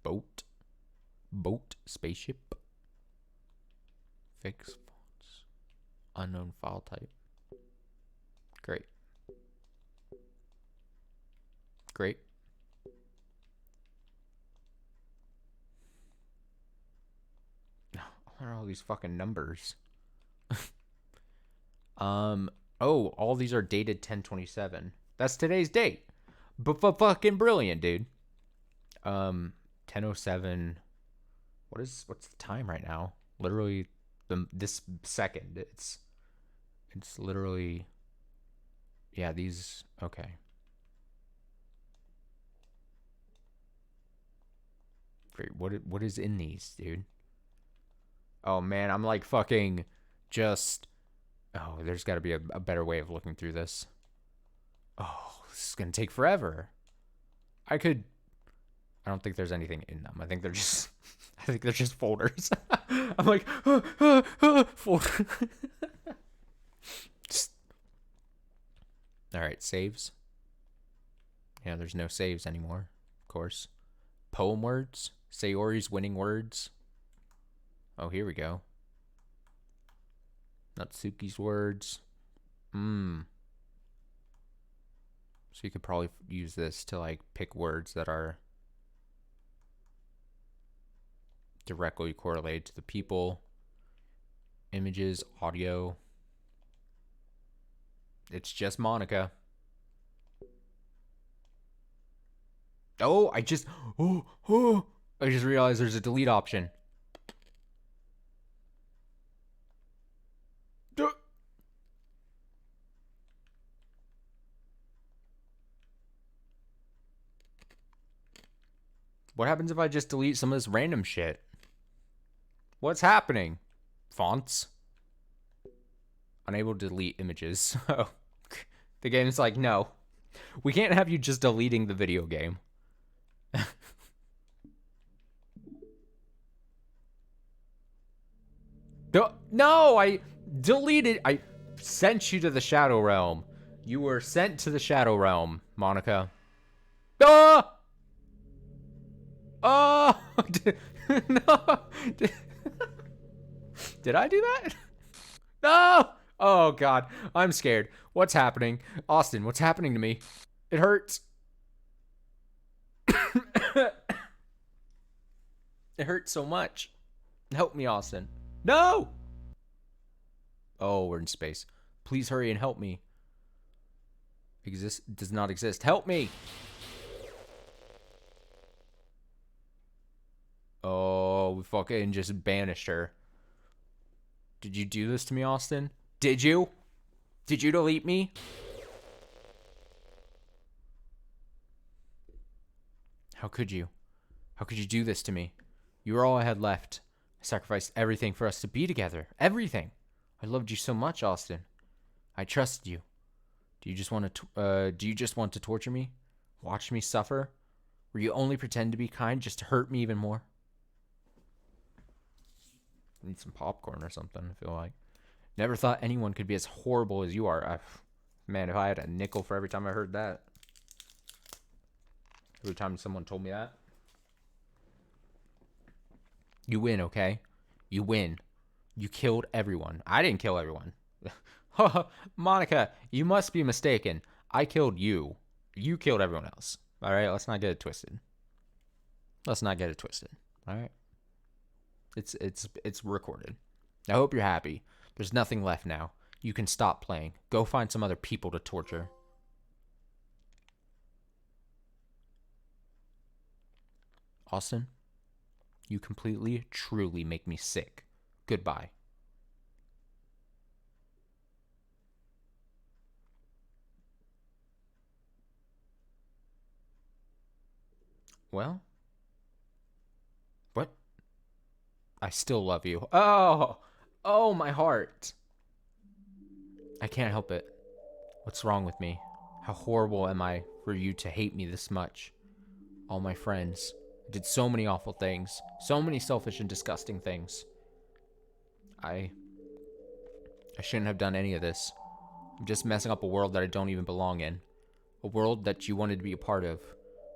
Boat, spaceship. Fix fonts. Unknown file type. Great. What are all these fucking numbers? Oh, all these are dated 10/27. That's today's date. Fucking brilliant, dude. 10:07. What's the time right now? Literally this second. It's literally, yeah, these, okay. What is in these, dude? Oh man, I'm like fucking just, oh, there's got to be a better way of looking through this. Oh, this is going to take forever. I don't think there's anything in them. I think they're just folders. I'm like, folder. All right, saves. Yeah, there's no saves anymore, of course. Poem words. Sayori's winning words. Oh, here we go. Natsuki's words. So you could probably use this to like pick words that are directly correlated to the people. Images, audio. It's just Monica. Oh, I just realized there's a delete option. What happens if I just delete some of this random shit? What's happening? Fonts. Unable to delete images. Oh, the game's like, no. We can't have you just deleting the video game. No, I deleted. I sent you to the Shadow Realm. You were sent to the Shadow Realm, Monica. Ah! Oh! No! Did I do that? No! Oh, God. I'm scared. What's happening? Austin, what's happening to me? It hurts. It hurts so much. Help me, Austin. No! Oh, we're in space. Please hurry and help me. does not exist. Help me! Oh, we fucking just banished her. Did you do this to me, Austin? Did you? Did you delete me? How could you? How could you do this to me? You were all I had left. I sacrificed everything for us to be together. Everything. I loved you so much, Austin. I trusted you. Do you just want to torture me? Watch me suffer? Were you only pretend to be kind just to hurt me even more? I need some popcorn or something, I feel like. Never thought anyone could be as horrible as you are. Man, if I had a nickel for every time I heard that. Every time someone told me that. You win, okay? You win. You killed everyone. I didn't kill everyone. Monica, you must be mistaken. I killed you. You killed everyone else. All right, let's not get it twisted. Let's not get it twisted. All right. It's recorded. I hope you're happy. There's nothing left now. You can stop playing. Go find some other people to torture. Austin, you completely, truly make me sick. Goodbye. Well, what? I still love you. Oh, my heart. I can't help it. What's wrong with me? How horrible am I for you to hate me this much? All my friends did so many awful things, so many selfish and disgusting things. I shouldn't have done any of this. I'm just messing up a world that I don't even belong in. A world that you wanted to be a part of.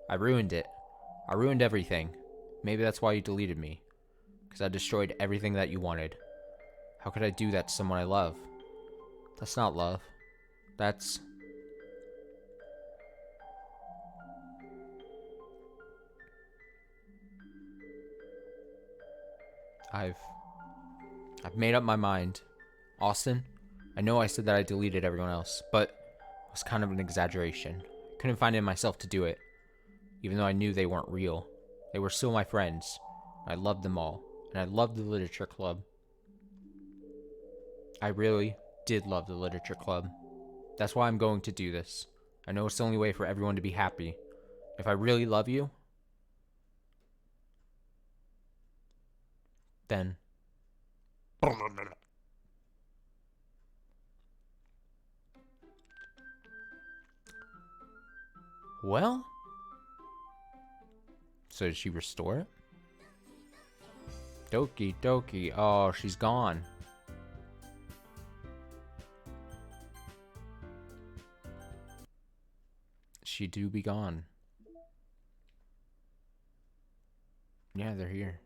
I ruined it. I ruined everything. Maybe that's why you deleted me. Because I destroyed everything that you wanted. How could I do that to someone I love? That's not love. That's... I've made up my mind. Austin, I know I said that I deleted everyone else, but it was kind of an exaggeration. I couldn't find it in myself to do it, even though I knew they weren't real. They were still my friends. I loved them all, and I loved the literature club. I really did love the literature club. That's why I'm going to do this. I know it's the only way for everyone to be happy. If I really love you, then... Well? So did she restore it? Doki Doki. Oh, she's gone. She do be gone. Yeah, they're here.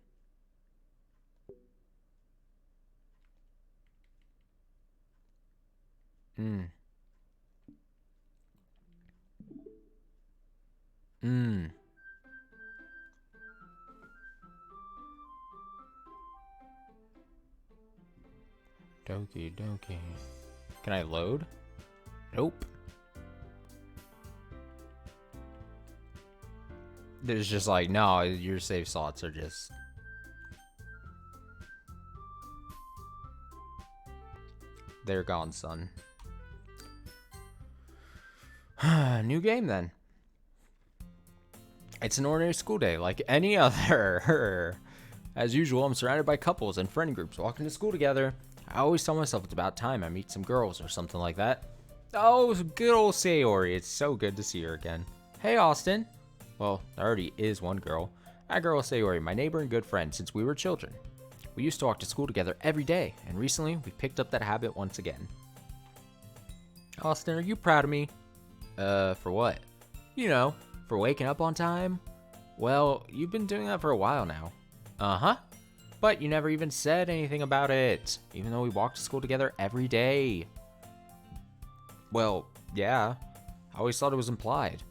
Mm. Doki Doki. Can I load? Nope. There's just like, no, your save slots are just... They're gone, son. New game, then. It's an ordinary school day, like any other. As usual, I'm surrounded by couples and friend groups walking to school together. I always tell myself it's about time I meet some girls or something like that. Oh, good old Sayori. It's so good to see her again. Hey, Austin. Well, there already is one girl. That girl is Sayori, my neighbor and good friend since we were children. We used to walk to school together every day, and recently we picked up that habit once again. Austin, are you proud of me? For what? You know, for waking up on time? Well, you've been doing that for a while now. Uh-huh. But you never even said anything about it, even though we walked to school together every day. Well, yeah. I always thought it was implied.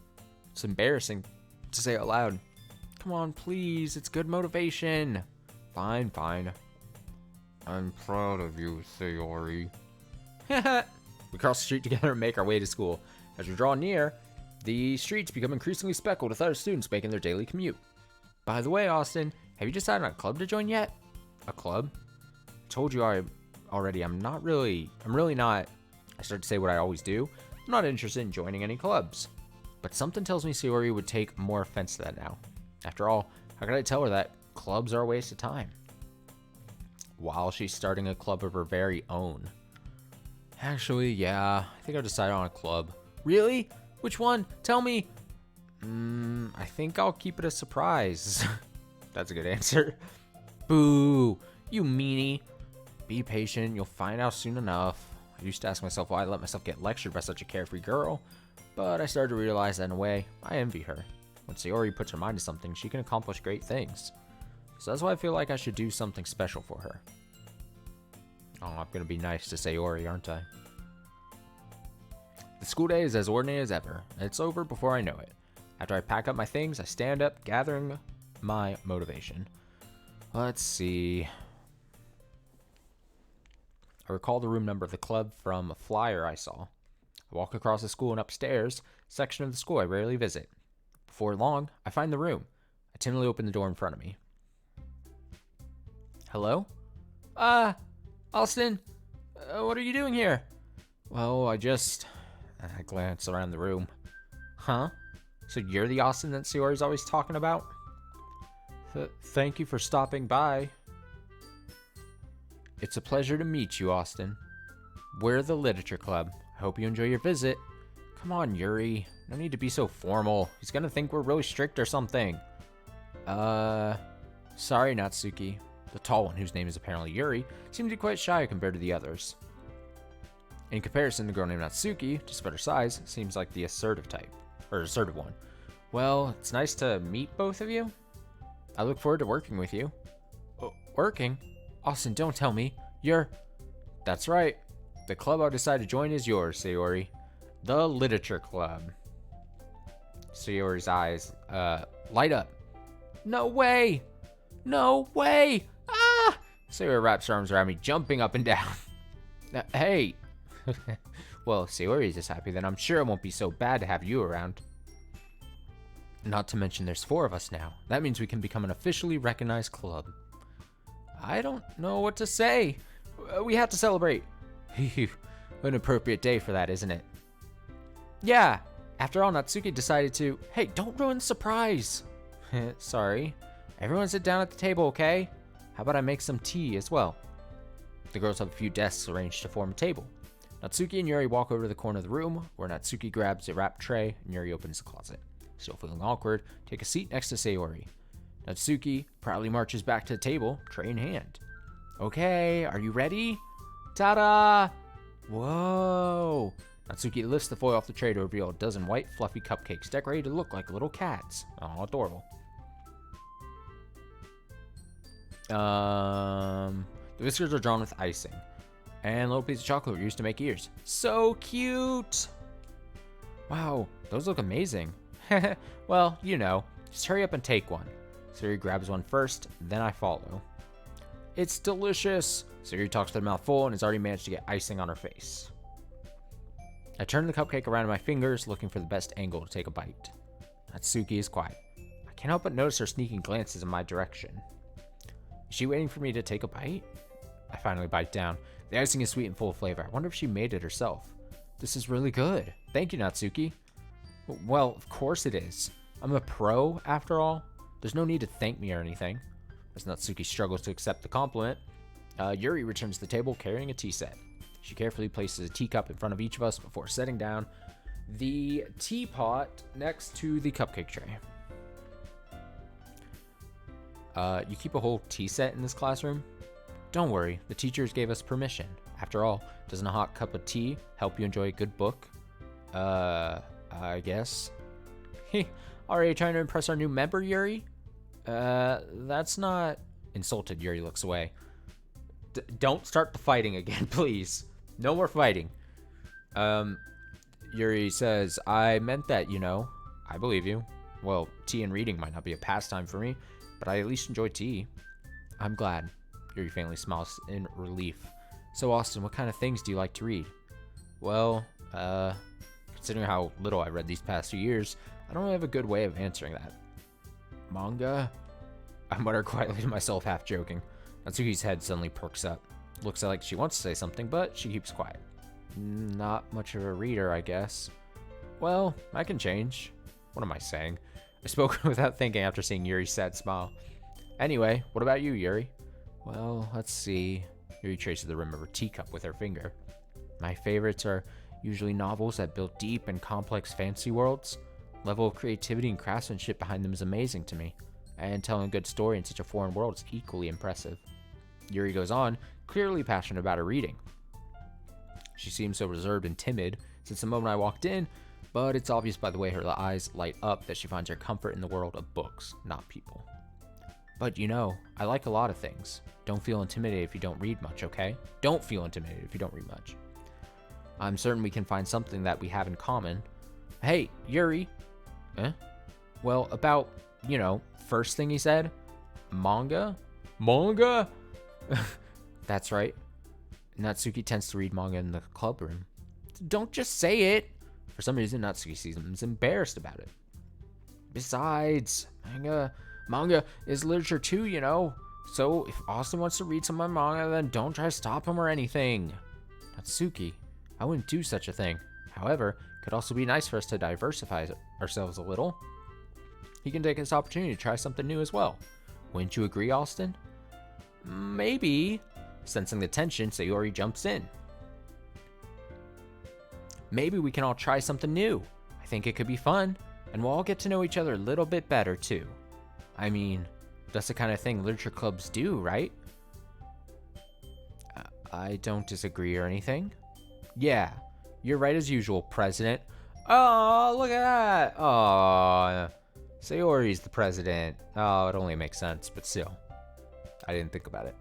It's embarrassing to say out loud. Come on, please. It's good motivation. Fine, fine. I'm proud of you, Sayori. We cross the street together and make our way to school. As we draw near, the streets become increasingly speckled with other students making their daily commute. By the way, Austin, have you decided on a club to join yet? A club? Told you already, I'm really not, I start to say what I always do, I'm not interested in joining any clubs. But something tells me Sayori would take more offense to that now. After all, how could I tell her that clubs are a waste of time? While she's starting a club of her very own. Actually, yeah, I think I've decided on a club. Really? Which one? Tell me. I think I'll keep it a surprise. That's a good answer. Boo, you meanie. Be patient, you'll find out soon enough. I used to ask myself why I let myself get lectured by such a carefree girl, but I started to realize that in a way, I envy her. When Sayori puts her mind to something, she can accomplish great things. So that's why I feel like I should do something special for her. Oh, I'm gonna be nice to Sayori, aren't I? The school day is as ordinary as ever, and it's over before I know it. After I pack up my things, I stand up, gathering my motivation. Let's see. I recall the room number of the club from a flyer I saw. I walk across the school and upstairs, section of the school I rarely visit. Before long, I find the room. I timidly open the door in front of me. Hello? Austin, what are you doing here? Well, I glance around the room. Huh? So you're the Austin that Sayori's always talking about? Thank you for stopping by. It's a pleasure to meet you, Austin. We're the Literature Club. I hope you enjoy your visit. Come on, Yuri. No need to be so formal. He's gonna think we're really strict or something. Sorry, Natsuki. The tall one, whose name is apparently Yuri, seemed to be quite shy compared to the others. In comparison, the girl named Natsuki, despite her size, seems like the assertive one. Well, it's nice to meet both of you. I look forward to working with you. Working? Austin, don't tell me. That's right. The club I decided to join is yours, Sayori. The Literature Club. Sayori's eyes, light up. No way! No way! Ah! Sayori wraps her arms around me, jumping up and down. Hey! Well, if Sayori's just happy, then I'm sure it won't be so bad to have you around. Not to mention there's 4 of us now. That means we can become an officially recognized club. I don't know what to say. We have to celebrate. An appropriate day for that, isn't it? Yeah. After all, Natsuki decided to... Hey, don't ruin the surprise. Sorry. Everyone sit down at the table, okay? How about I make some tea as well? The girls have a few desks arranged to form a table. Natsuki and Yuri walk over to the corner of the room, where Natsuki grabs a wrapped tray and Yuri opens the closet. Still feeling awkward, take a seat next to Sayori. Natsuki proudly marches back to the table, tray in hand. Okay, are you ready? Ta-da! Whoa! Natsuki lifts the foil off the tray to reveal a dozen white, fluffy cupcakes decorated to look like little cats. Oh, adorable. The whiskers are drawn with icing. And a little piece of chocolate were used to make ears. So cute! Wow, those look amazing. Well, you know, just hurry up and take one. Sayori grabs one first, then I follow. It's delicious! Sayori talks to her mouth full and has already managed to get icing on her face. I turn the cupcake around in my fingers, looking for the best angle to take a bite. Natsuki is quiet. I can't help but notice her sneaking glances in my direction. Is she waiting for me to take a bite? I finally bite down. The icing is sweet and full of flavor. I wonder if she made it herself. This is really good. Thank you, Natsuki. Well, of course it is. I'm a pro, after all. There's no need to thank me or anything. As Natsuki struggles to accept the compliment, Yuri returns to the table carrying a tea set. She carefully places a teacup in front of each of us before setting down the teapot next to the cupcake tray. You keep a whole tea set in this classroom? Don't worry, the teachers gave us permission. After all, doesn't a hot cup of tea help you enjoy a good book? I guess. Already trying to impress our new member, Yuri? That's not... Insulted, Yuri looks away. Don't start the fighting again, please. No more fighting. Yuri says, I meant that, you know. I believe you. Well, tea and reading might not be a pastime for me, but I at least enjoy tea. I'm glad. Yuri faintly smiles in relief. So, Austin, what kind of things do you like to read? Well, could Considering how little I read these past few years, I don't really have a good way of answering that. Manga? I mutter quietly to myself, half joking. Natsuki's head suddenly perks up. Looks like she wants to say something, but she keeps quiet. Not much of a reader, I guess. Well, I can change. What am I saying? I spoke without thinking after seeing Yuri's sad smile. Anyway, what about you, Yuri? Well, let's see. Yuri traces the rim of her teacup with her finger. My favorites are usually novels that build deep and complex fantasy worlds. Level of creativity and craftsmanship behind them is amazing to me, and telling a good story in such a foreign world is equally impressive. Yuri goes on, clearly passionate about her reading. She seems so reserved and timid since the moment I walked in, but it's obvious by the way her eyes light up that she finds her comfort in the world of books, not people. But you know, I like a lot of things. Don't feel intimidated if you don't read much, okay? Don't feel intimidated if you don't read much. I'm certain we can find something that we have in common. Hey, Yuri. Eh? Well, about, you know, first thing he said? Manga? Manga? That's right. Natsuki tends to read manga in the club room. Don't just say it. For some reason, Natsuki seems embarrassed about it. Besides, manga is literature too, you know. So if Austin wants to read some of my manga, then don't try to stop him or anything. Natsuki, I wouldn't do such a thing. However, it could also be nice for us to diversify ourselves a little. He can take this opportunity to try something new as well. Wouldn't you agree, Austin? Maybe. Sensing the tension, Sayori jumps in. Maybe we can all try something new. I think it could be fun, and we'll all get to know each other a little bit better, too. I mean, that's the kind of thing literature clubs do, right? I don't disagree or anything. Yeah, you're right as usual, President. Oh, look at that. Oh, Sayori's the president. Oh, it only makes sense, but still. I didn't think about it.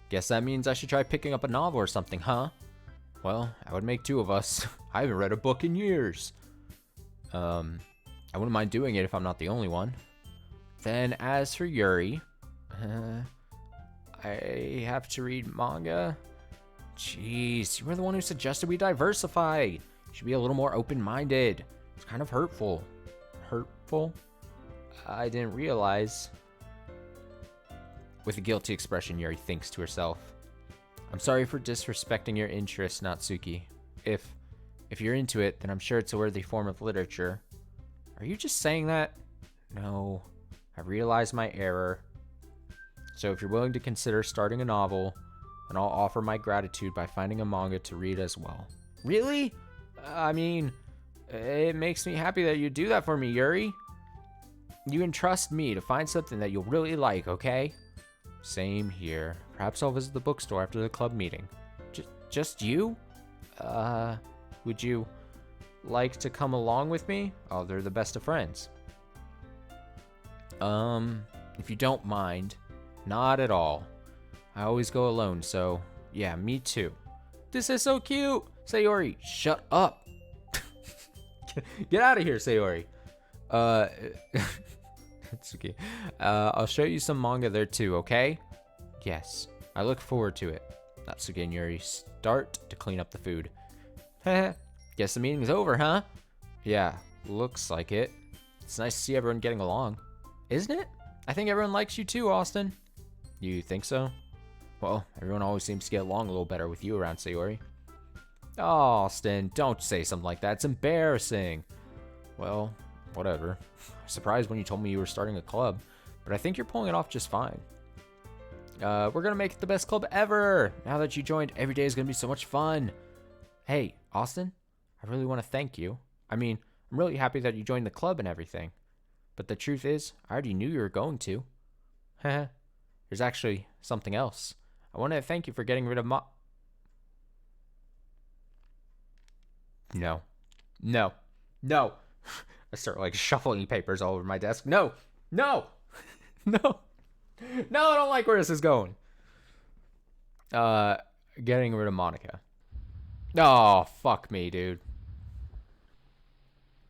Guess that means I should try picking up a novel or something, huh? Well, I would make two of us. I haven't read a book in years. I wouldn't mind doing it if I'm not the only one. Then as for Yuri, I have to read manga. Jeez, you were the one who suggested we diversify. You should be a little more open-minded. It's kind of hurtful. Hurtful? I didn't realize. With a guilty expression, Yuri thinks to herself. I'm sorry for disrespecting your interest, Natsuki. If you're into it, then I'm sure it's a worthy form of literature. Are you just saying that? No, I realize my error. So if you're willing to consider starting a novel, then I'll offer my gratitude by finding a manga to read as well. Really? I mean, it makes me happy that you do that for me, Yuri. You entrust me to find something that you'll really like, okay? Same here. Perhaps I'll visit the bookstore after the club meeting. Just you? Would you like to come along with me? Oh, they're the best of friends. If you don't mind. Not at all. I always go alone, so yeah, me too. This is so cute! Sayori, shut up! Get out of here, Sayori. It's okay. I'll show you some manga there too, okay? Yes, I look forward to it. Natsuki and Yuri start to clean up the food. Heh, guess the meeting's over, huh? Yeah, looks like it. It's nice to see everyone getting along. Isn't it? I think everyone likes you too, Austin. You think so? Well, everyone always seems to get along a little better with you around, Sayori. Austin, don't say something like that. It's embarrassing. Well, whatever. I was surprised when you told me you were starting a club, but I think you're pulling it off just fine. We're gonna make it the best club ever! Now that you joined, every day is gonna be so much fun. Hey, Austin, I really want to thank you. I mean, I'm really happy that you joined the club and everything. But the truth is, I already knew you were going to. Heh. There's actually something else. I want to thank you for getting rid of No. No. No. I start like shuffling papers all over my desk. No. No. No. No, I don't like where this is going. Getting rid of Monica. Oh, fuck me, dude.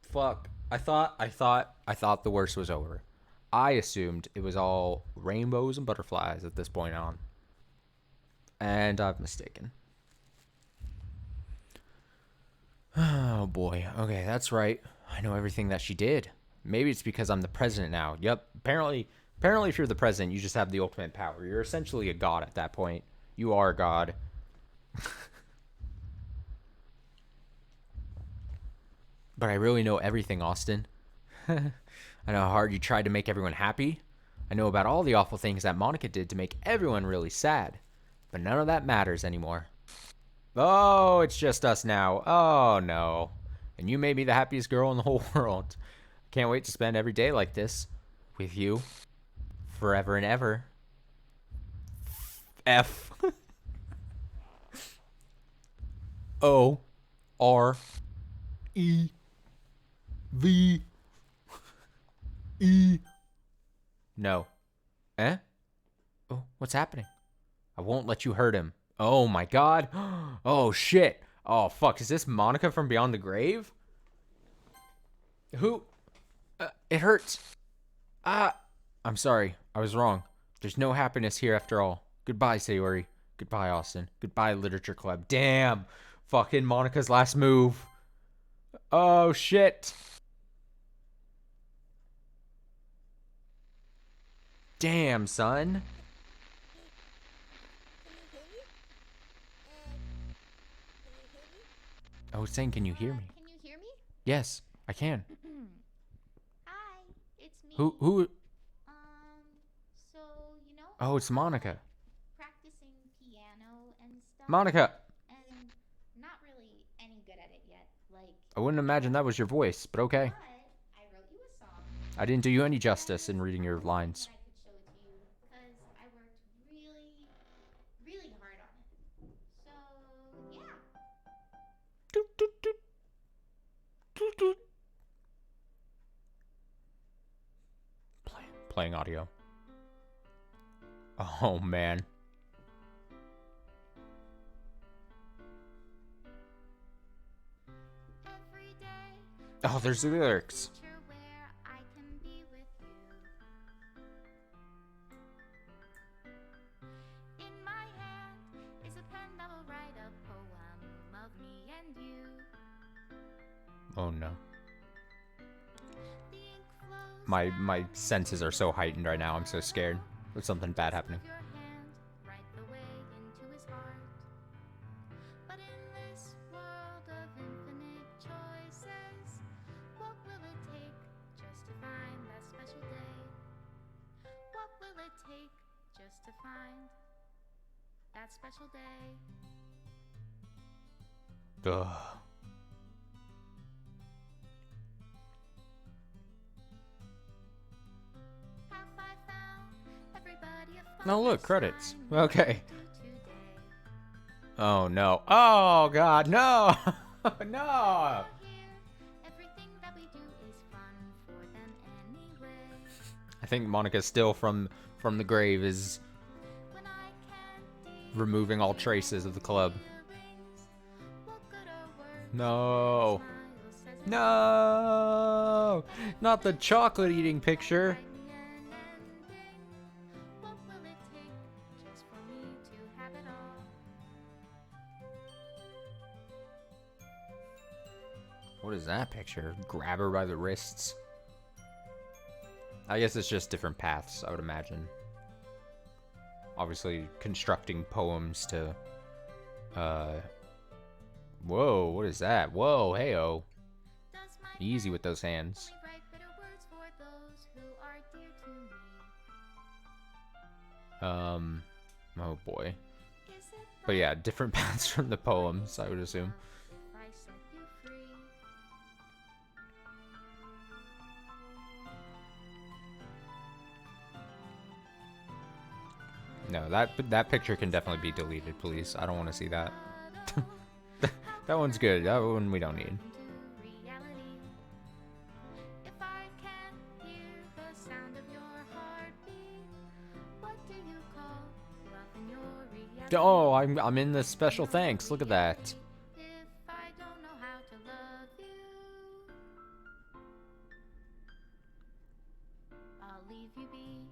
Fuck. I thought the worst was over. I assumed it was all rainbows and butterflies at this point on. And I've mistaken. Oh boy. Okay, that's right. I know everything that she did. Maybe it's because I'm the president now. Yep. Apparently if you're the president, you just have the ultimate power. You're essentially a god at that point. You are a god. But I really know everything, Austin. I know how hard you tried to make everyone happy. I know about all the awful things that Monica did to make everyone really sad. But none of that matters anymore. Oh, it's just us now. Oh no. And you made me the happiest girl in the whole world. Can't wait to spend every day like this with you forever and ever. F O R E V E. No. Eh? Oh, what's happening? I won't let you hurt him. Oh my god. Oh shit. Oh fuck. Is this Monica from Beyond the Grave? Who? It hurts. Ah. I'm sorry. I was wrong. There's no happiness here after all. Goodbye, Sayori. Goodbye, Austin. Goodbye, Literature Club. Damn. Fucking Monica's last move. Oh shit. Damn, son. I was saying, can you hear me? Can you hear me? Yes, I can. Hi, it's me. Who? Um, so Oh, it's Monica. practicing piano and stuff, Monica. and not really any good at it yet. I wouldn't imagine that was your voice, but okay. But I wrote you a song. I didn't do you any justice in And reading I your was hoping that lines. I could show it to you because I worked really, really hard on it. So yeah. Playing audio. Oh man. Every day. Oh, there's the lyrics. Where I can be with you. In my hand is a pen that will write a poem of me and you. Oh no. The ink flows My down senses are so heightened right now. I'm so scared of something bad happening. of your hand right the way into his heart. But in this world of infinite choices, what will it take just to find that special day? What will it take just to find that special day? Ugh. Have I found everybody a No, look, fine credits. sign Okay. to today? Oh no. Oh god, no. No. Here, everything that we do is fun for them anyway. I think Monica still from the grave is When I can't removing all traces of the club. feelings, what good are words? No. Smile says it's No. Not the chocolate eating picture. writing an ending. What will it take just for me to have it all? What is that picture? Grab her by the wrists. I guess it's just different paths, I would imagine. Obviously, constructing poems to, whoa, what is that? Whoa, hey-oh. Does my Easy with those hands. only write bitter words for those who are dear to me? Oh boy. Is it But yeah, different paths from the poems, I would assume. if I set you free? No, that picture can definitely be deleted, please. I don't want to see that. That one's good. That one we don't need. Into reality. If I can't hear the sound of your heartbeat, what do you call love in your reality? Oh, I'm in the special thanks. Look at that. If I don't know how to love you, I'll leave you be.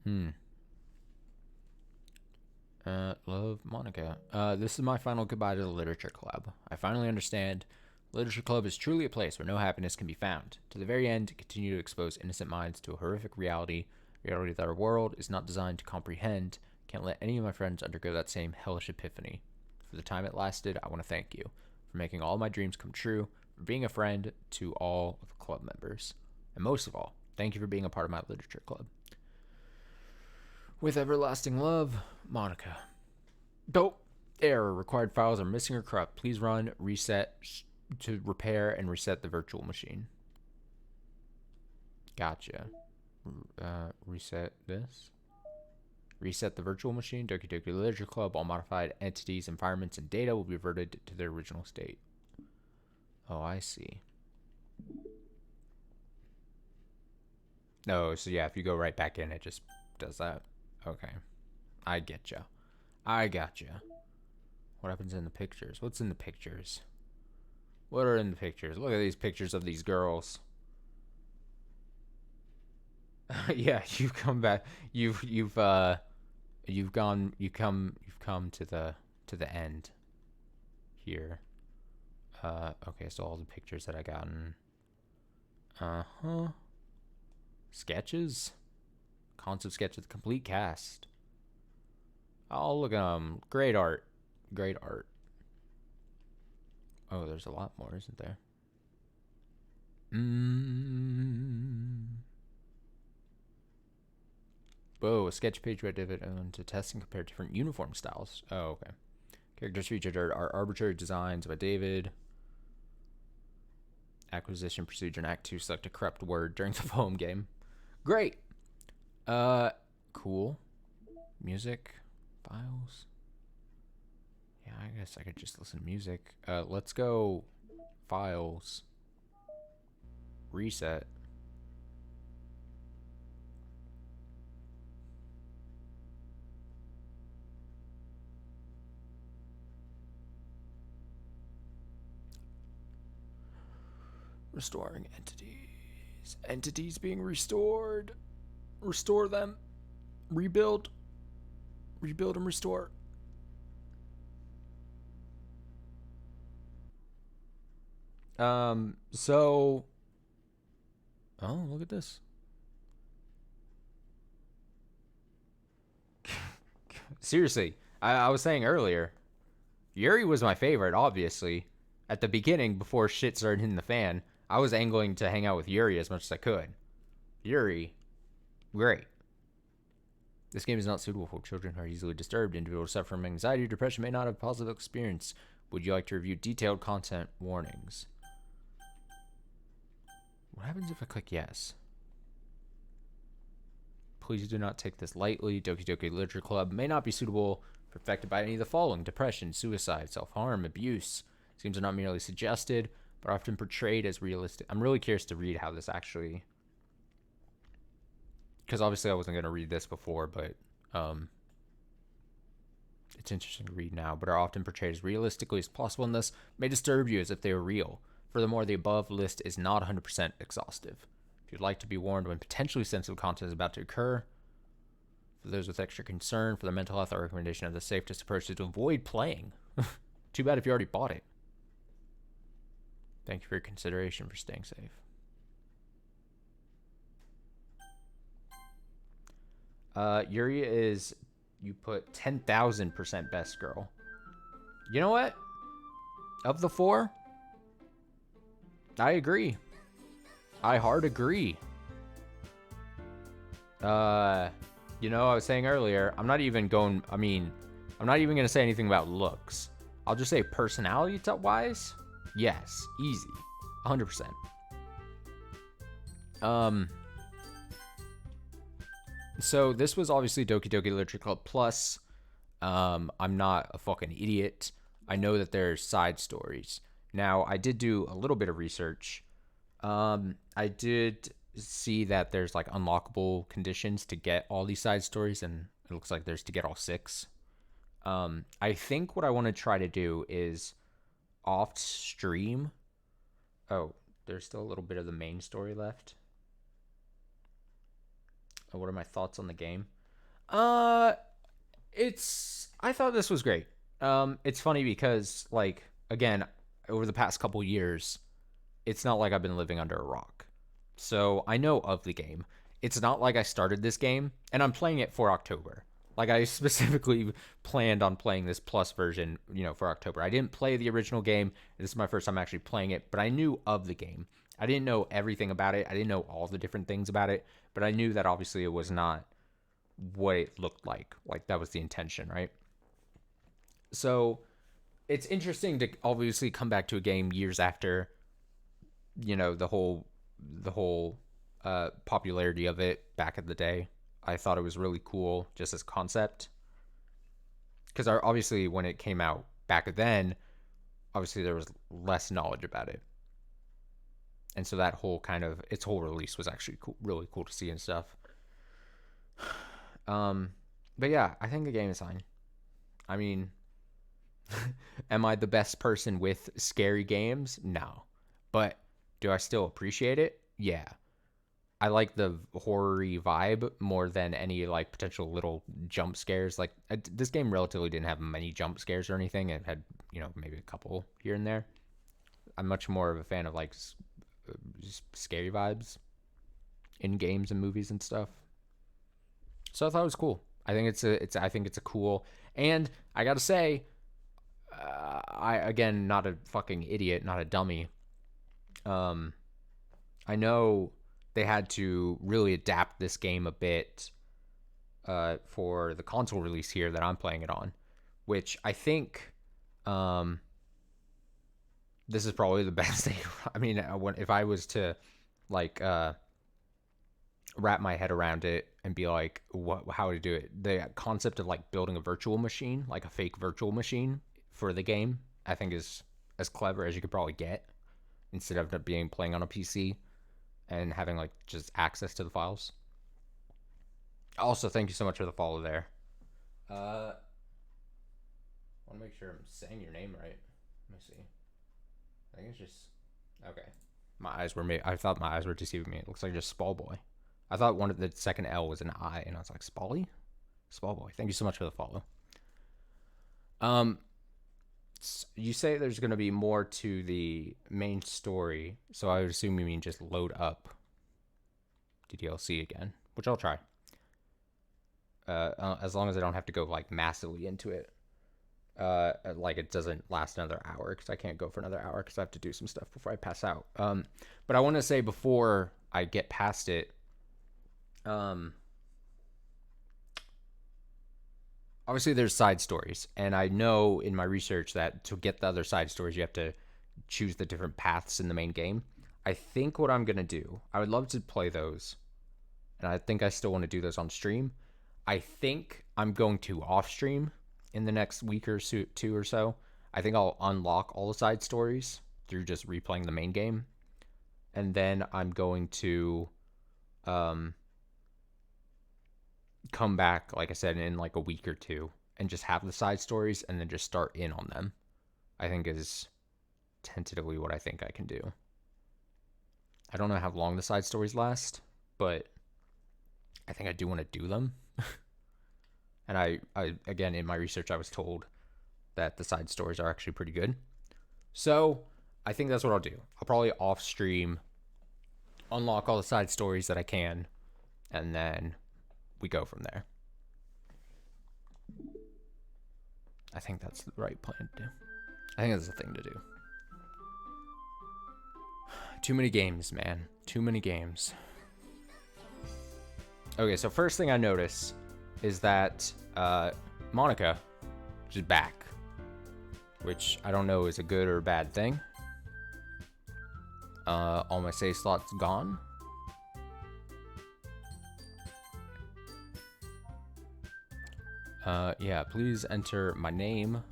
Hmm. Love Monica. This is my final goodbye to the Literature Club. I finally understand. Literature Club is truly a place where no happiness can be found. To the very end, continue to expose innocent minds to a horrific reality that our world is not designed to comprehend. Can't let any of my friends undergo that same hellish epiphany. For the time it lasted, I want to thank you for making all my dreams come true, for being a friend to all of the club members, and most of all, thank you for being a part of my Literature Club. With everlasting love, Monica. Dope. Error. Required files are missing or corrupt. Please run reset to repair and reset the virtual machine. Gotcha. Reset this. Reset the virtual machine. Doki Doki Literature Club. All modified entities, environments, and data will be reverted to their original state. Oh, I see. No, so yeah, if you go right back in, it just does that. Okay. I get ya. I got ya. What happens in the pictures? What's in the pictures? What are in the pictures? Look at these pictures of these girls. Yeah, you've come back. You've come to the end here. Okay, so all the pictures that I gotten. Uh-huh. Sketches? Concept sketch of the complete cast. Oh, look at them. Great art. Great art. Oh, there's a lot more, isn't there? Whoa, a sketch page where David owned to test and compare different uniform styles. Oh, okay. Characters featured are arbitrary designs by David. Acquisition procedure in Act 2. Select a corrupt word during the poem game. Great. Cool. Music. Files. Yeah, I guess I could just listen to music. Let's go files. Reset. Restoring entities. Entities being restored. Restore them. Rebuild. Rebuild and restore. So. Oh, look at this. Seriously, I was saying earlier, Yuri was my favorite, obviously. At the beginning, before shit started hitting the fan, I was angling to hang out with Yuri as much as I could. Yuri, great. This game is not suitable for children who are easily disturbed. Individuals suffering from anxiety or depression may not have a positive experience. Would you like to review detailed content warnings? What happens if I click yes? Please do not take this lightly. Doki Doki Literature Club may not be suitable for affected by any of the following: depression, suicide, self-harm, abuse. Seems are not merely suggested, but often portrayed as realistic. I'm really curious to read how this actually... Because obviously I wasn't going to read this before, but it's interesting to read now. But are often portrayed as realistically as possible in this, may disturb you as if they were real. Furthermore, the above list is not 100% exhaustive. If you'd like to be warned when potentially sensitive content is about to occur, for those with extra concern for their mental health, our recommendation of the safest approach is to avoid playing. Too bad if you already bought it. Thank you for your consideration for staying safe. Yuri is, you put 10,000% best girl. You know what? Of the four, I agree. I hard agree. You know, I was saying earlier, I'm not even going to say anything about looks. I'll just say personality wise, yes, easy. 100%. So this was obviously Doki Doki Literature Club Plus. I'm not a fucking idiot. I know that there's side stories. Now, I did do a little bit of research. I did see that there's like unlockable conditions to get all these side stories, and it looks like there's to get all 6. I think what I want to try to do is off stream. Oh, there's still a little bit of the main story left. What are my thoughts on the game? Uh, I thought this was great. It's funny because, like, again, over the past couple years, it's not like I've been living under a rock. So I know of the game. It's not like I started this game and I'm playing it for October. Like, I specifically planned on playing this plus version, for October. I didn't play the original game. This is my first time actually playing it, but I knew of the game. I didn't know everything about it. I didn't know all the different things about it, but I knew that obviously it was not what it looked like. Like, that was the intention, right? So it's interesting to obviously come back to a game years after, the whole popularity of it back in the day. I thought it was really cool just as concept. Because obviously, when it came out back then, obviously there was less knowledge about it. And so that whole its whole release was actually cool, really cool to see and stuff. Um, but yeah, I think the game is fine. I mean, am I the best person with scary games? No. But do I still appreciate it? Yeah. I like the horror-y vibe more than any like potential little jump scares. Like, this game relatively didn't have many jump scares or anything. It had, maybe a couple here and there. I'm much more of a fan of like just scary vibes in games and movies and stuff. So I thought it was cool. I think it's a cool, and I gotta say, I again, not a fucking idiot, not a dummy. Um, I know they had to really adapt this game a bit for the console release here that I'm playing it on, which I think this is probably the best thing. I mean, if I was to like wrap my head around it and be like, how to do it, the concept of like building a virtual machine, like a fake virtual machine for the game, I think is as clever as you could probably get, instead of being playing on a PC and having like just access to the files. Also, thank you so much for the follow there. I want to make sure I'm saying your name right. Let me see. I think it's just okay. My eyes were I thought my eyes were deceiving me. It looks like just Spall Boy. I thought one of the second L was an I, and I was like, Spally? Spall Boy. Thank you so much for the follow. You say there's going to be more to the main story, so I would assume you mean just load up the DLC again, which I'll try. As long as I don't have to go like massively into it. Like it doesn't last another hour, because I can't go for another hour because I have to do some stuff before I pass out. But I want to say before I get past it, obviously there's side stories, and I know in my research that to get the other side stories you have to choose the different paths in the main game. I think what I'm gonna do, I would love to play those, and I think I still want to do those on stream. I think I'm going to off stream in the next week or two or so. I think I'll unlock all the side stories through just replaying the main game, and then I'm going to come back, like I said, in like a week or two, and just have the side stories and then just start in on them. I think is tentatively what I think I can do. I don't know how long the side stories last, but I think I do want to do them. And I again, in my research, I was told that the side stories are actually pretty good. So I think that's what I'll do. I'll probably off stream, unlock all the side stories that I can, and then we go from there. I think that's the right plan to do. I think that's the thing to do. Too many games, man. Too many games. Okay, so first thing I notice is that Monica is back, which I don't know is a good or a bad thing. All my save slots gone. Yeah, please enter my name.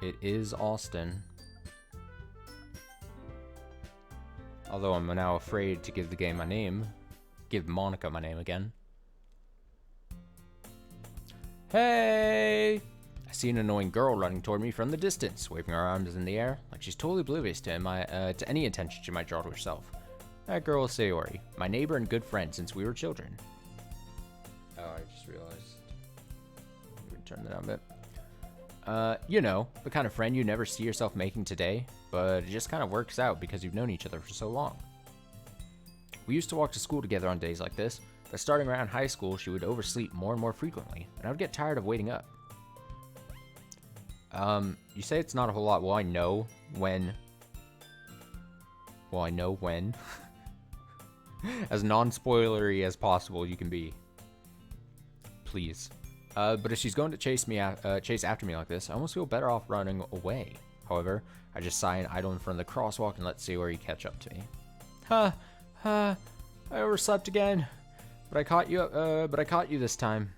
It is Austin. Although I'm now afraid to give the game my name. Give Monica my name again. Hey! I see an annoying girl running toward me from the distance, waving her arms in the air, like she's totally oblivious to any attention she might draw to herself. That girl is Sayori, my neighbor and good friend since we were children. I just realized. Let me turn that down a bit. You know, the kind of friend you never see yourself making today, but it just kind of works out because you've known each other for so long. We used to walk to school together on days like this, but starting around high school, she would oversleep more and more frequently, and I would get tired of waiting up. You say it's not a whole lot. Well, I know when. As non-spoilery as possible you can be. Please. But if she's going to chase after me like this, I almost feel better off running away. However, I just sigh and idle in front of the crosswalk and let Sayori catch up to me. I overslept again. But I caught you this time.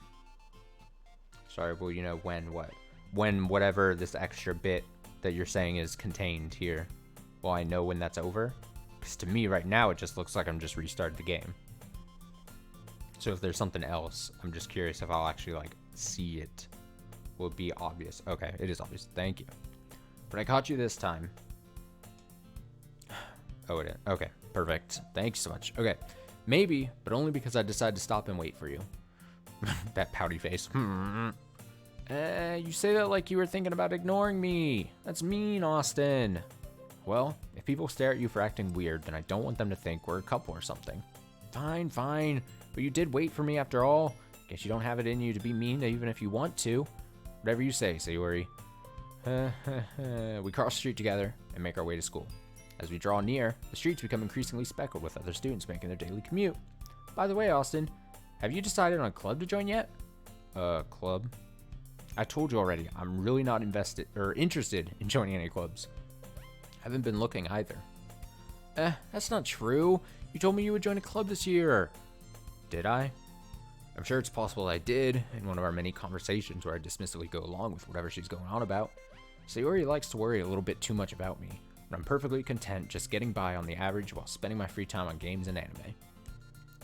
Sorry, well, you know, when whatever this extra bit that you're saying is contained here. Well, I know when that's over. Because to me right now, it just looks like I'm just restarting the game. So if there's something else, I'm just curious if I'll actually, like, see it. Will it be obvious? Okay, it is obvious. Thank you. But I caught you this time. Oh, it is. Okay, perfect. Thanks so much. Okay, maybe, but only because I decided to stop and wait for you. That pouty face. You say that like you were thinking about ignoring me. That's mean, Austin. Well, if people stare at you for acting weird, then I don't want them to think we're a couple or something. Fine. But you did wait for me after all. Guess you don't have it in you to be mean even if you want to. Whatever you say, Sayori. We cross the street together and make our way to school. As we draw near, the streets become increasingly speckled with other students making their daily commute. By the way, Austin, have you decided on a club to join yet? Club? I told you already, I'm really not interested in joining any clubs. Haven't been looking either. That's not true. You told me you would join a club this year. Did I? I'm sure it's possible I did in one of our many conversations where I dismissively go along with whatever she's going on about. Sayori likes to worry a little bit too much about me, but I'm perfectly content just getting by on the average while spending my free time on games and anime.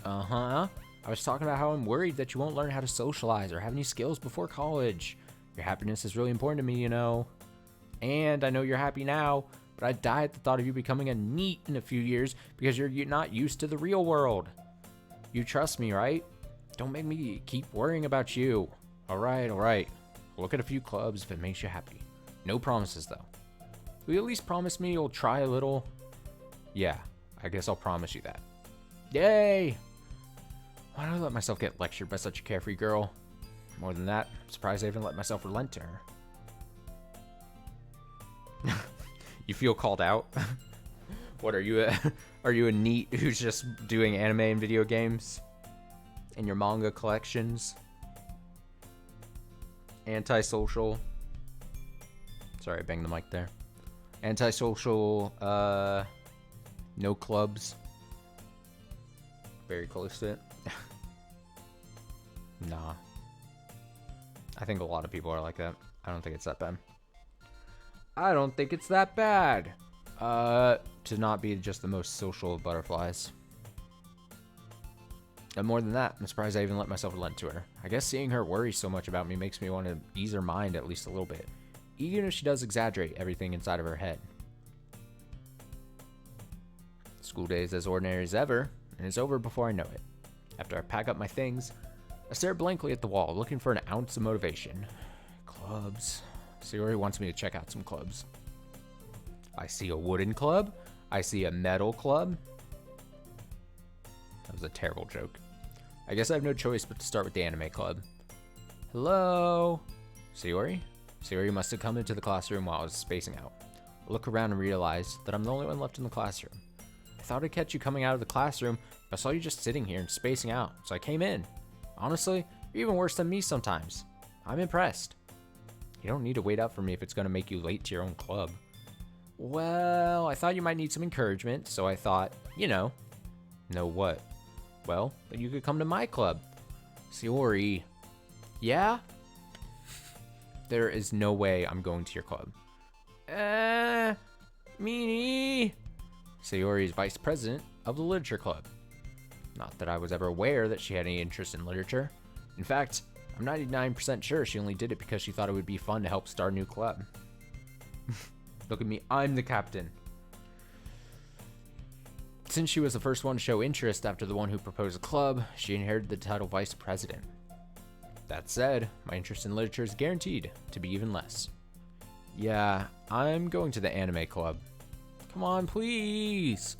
I was talking about how I'm worried that you won't learn how to socialize or have any skills before college. Your happiness is really important to me, you know. And I know you're happy now, but I'd die at the thought of you becoming a NEET in a few years because you're not used to the real world. You trust me, right? Don't make me keep worrying about you. All right. Look at a few clubs if it makes you happy. No promises, though. Will you at least promise me you'll try a little? Yeah, I guess I'll promise you that. Yay! Why did I let myself get lectured by such a carefree girl? More than that, I'm surprised I even let myself relent to her. You feel called out? What are you a NEET who's just doing anime and video games? In your manga collections? Antisocial. Sorry, I banged the mic there. Antisocial, no clubs. Very close to it. Nah. I think a lot of people are like that. I don't think it's that bad. To not be just the most social of butterflies. And more than that, I'm surprised I even let myself relent to her. I guess seeing her worry so much about me makes me want to ease her mind at least a little bit. Even if she does exaggerate everything inside of her head. School day is as ordinary as ever, and it's over before I know it. After I pack up my things, I stare blankly at the wall, looking for an ounce of motivation. Clubs. Sayori wants me to check out some clubs. I see a wooden club. I see a metal club. That was a terrible joke. I guess I have no choice but to start with the anime club. Hello? Sayori? Sayori must have come into the classroom while I was spacing out. I look around and realize that I'm the only one left in the classroom. I thought I'd catch you coming out of the classroom, but I saw you just sitting here and spacing out, so I came in. Honestly, you're even worse than me sometimes. I'm impressed. You don't need to wait up for me if it's going to make you late to your own club. Well, I thought you might need some encouragement, so I thought, you know. Know what? Well, then you could come to my club. Sayori. Yeah? There is no way I'm going to your club. Meanie. Sayori is vice president of the literature club. Not that I was ever aware that she had any interest in literature. In fact, I'm 99% sure she only did it because she thought it would be fun to help start a new club. Look at me, I'm the captain. Since she was the first one to show interest after the one who proposed a club, she inherited the title vice president. That said, my interest in literature is guaranteed to be even less. Yeah, I'm going to the anime club. Come on, please!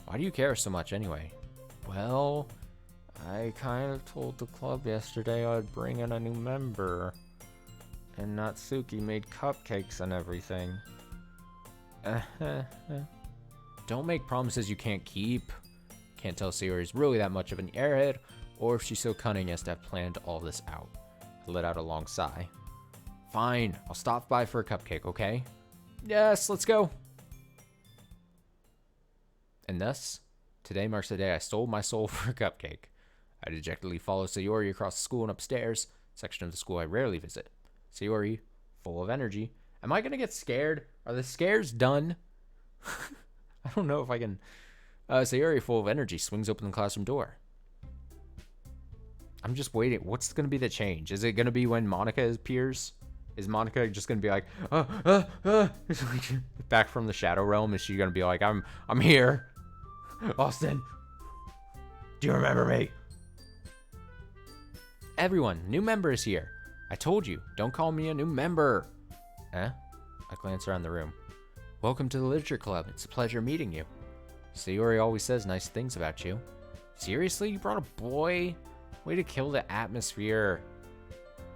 Why do you care so much anyway? Well, I kind of told the club yesterday I'd bring in a new member. And Natsuki made cupcakes and everything. Don't make promises you can't keep. Can't tell Sayori's really that much of an airhead, or if she's so cunning as to have planned all this out. I let out a long sigh. Fine, I'll stop by for a cupcake, okay? Yes, let's go. And thus, today marks the day I stole my soul for a cupcake. I dejectedly follow Sayori across the school and upstairs, section of the school I rarely visit. Sayori, full of energy. Am I gonna get scared? Are the scares done? I don't know if I can. Sayori, full of energy, swings open the classroom door. I'm just waiting. What's gonna be the change? Is it gonna be when Monica appears? Is Monica just gonna be like, back from the shadow realm? Is she gonna be like, I'm here, Austin? Do you remember me? Everyone, new member is here. I told you, don't call me a new member. Eh? I glance around the room. Welcome to the Literature Club. It's a pleasure meeting you. Sayori always says nice things about you. Seriously? You brought a boy? Way to kill the atmosphere.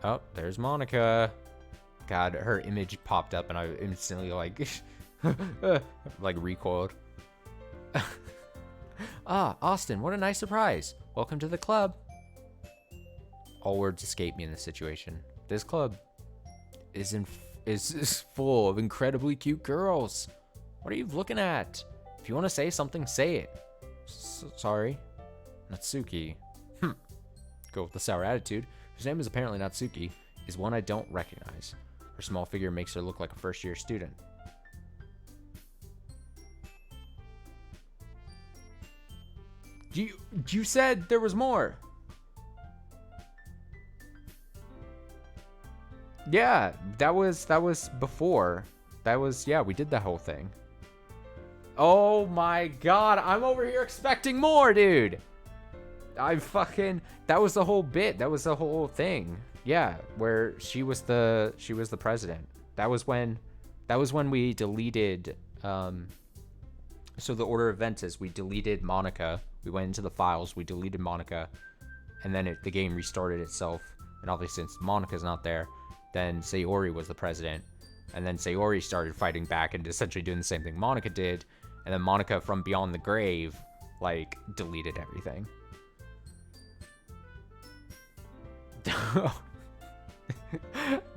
Oh, there's Monica. God, her image popped up and I instantly like recoiled. Ah, Austin, what a nice surprise. Welcome to the club. All words escape me in this situation. This club is full of incredibly cute girls. What are you looking at? If you want to say something, say it. Sorry. Natsuki. Go with the sour attitude, whose name is apparently Natsuki, is one I don't recognize. Her small figure makes her look like a first-year student. You said there was more. Yeah, that was before. Yeah, we did that whole thing. Oh my god, I'm over here expecting more, dude. That was the whole bit. That was the whole thing. Yeah, where she was the president. That was when we deleted so the order of events is we deleted Monica. We went into the files, we deleted Monica, and then the game restarted itself. And obviously since Monica's not there, then Sayori was the president. And then Sayori started fighting back and essentially doing the same thing Monica did. And then Monica from beyond the grave, deleted everything.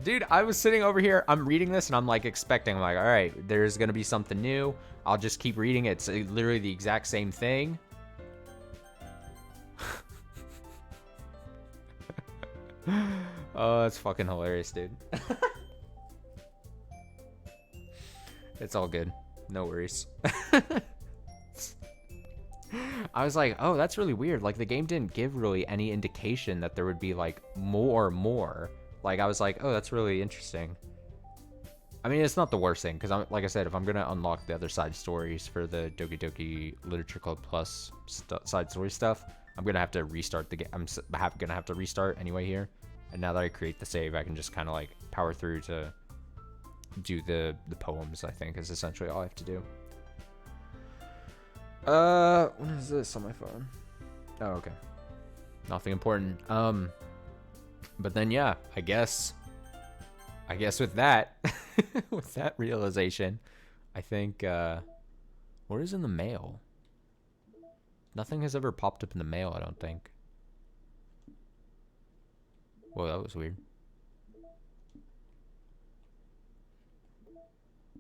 Dude, I was sitting over here, I'm reading this and I'm expecting, all right, there's gonna be something new. I'll just keep reading it. It's literally the exact same thing. Oh, that's fucking hilarious, dude. It's all good. No worries. I was like, oh, that's really weird. The game didn't give really any indication that there would be, more. I was like, oh, that's really interesting. I mean, it's not the worst thing, because, like I said, if I'm going to unlock the other side stories for the Doki Doki Literature Club Plus side story stuff, I'm going to have to restart the game. I'm going to have to restart anyway here. And now that I create the save, I can just kind of, power through to do the poems, I think, is essentially all I have to do. What is this on my phone? Oh, okay. Nothing important. But then, yeah, I guess with that, with that realization, I think, what is in the mail? Nothing has ever popped up in the mail, I don't think. Whoa, that was weird.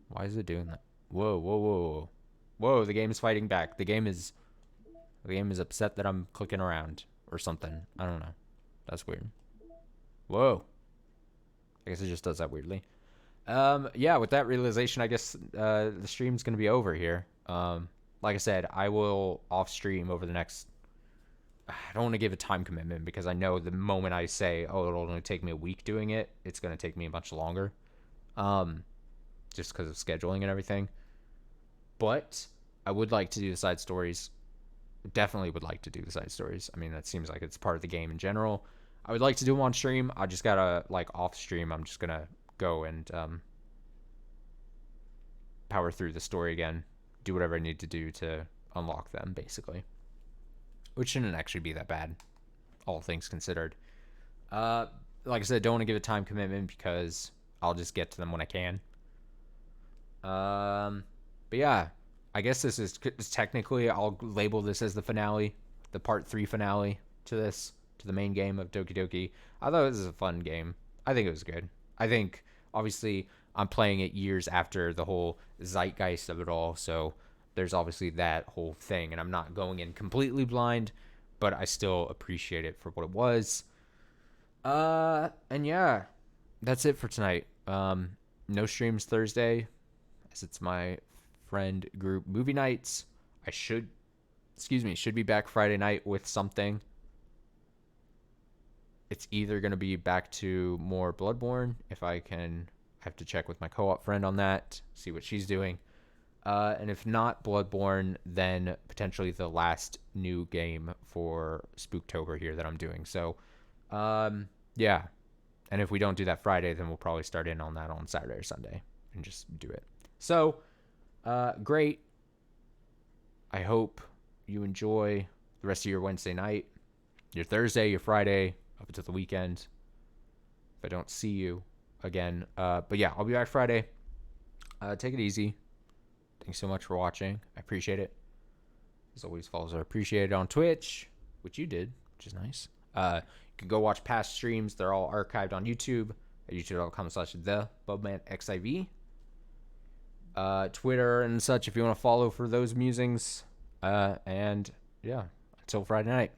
Why is it doing that? Whoa, whoa, whoa, whoa. Whoa, the game is fighting back. The game is upset that I'm clicking around or something. I don't know. That's weird. Whoa. I guess it just does that weirdly. Yeah, with that realization, I guess the stream's going to be over here. Like I said, I will off stream over the next... I don't want to give a time commitment because I know the moment I say, oh, it'll only take me a week doing it, it's going to take me much longer. Just because of scheduling and everything. But I would like to do the side stories. Definitely would like to do the side stories. I mean, that seems like it's part of the game in general. I would like to do them on stream. I just gotta like off stream. I'm just gonna go and power through the story again, do whatever I need to do to unlock them, basically. Which shouldn't actually be that bad, all things considered. Like I said, don't want to give a time commitment because I'll just get to them when I can. But yeah, I guess this is technically, I'll label this as the finale, the part 3 finale to this, to the main game of Doki Doki. I thought this was a fun game. I think it was good. I think, obviously, I'm playing it years after the whole zeitgeist of it all, so there's obviously that whole thing, and I'm not going in completely blind, but I still appreciate it for what it was. And yeah, that's it for tonight. No streams Thursday, as it's my friend group movie nights. I should, should be back Friday night with something. It's either going to be back to more Bloodborne, if I can. I have to check with my co-op friend on that, see what she's doing. And if not Bloodborne, then potentially the last new game for Spooktober here that I'm doing. So, yeah. And if we don't do that Friday, then we'll probably start in on that on Saturday or Sunday and just do it. So, great. I hope you enjoy the rest of your Wednesday night, your Thursday, your Friday, up until the weekend. If I don't see you again. But yeah, I'll be back Friday. Take it easy. Thanks so much for watching. I appreciate it. As always, follows are appreciated on Twitch, which you did, which is nice. You can go watch past streams. They're all archived on YouTube at youtube.com/the bubmanXIV. Twitter and such if you want to follow for those musings. And yeah, until Friday night.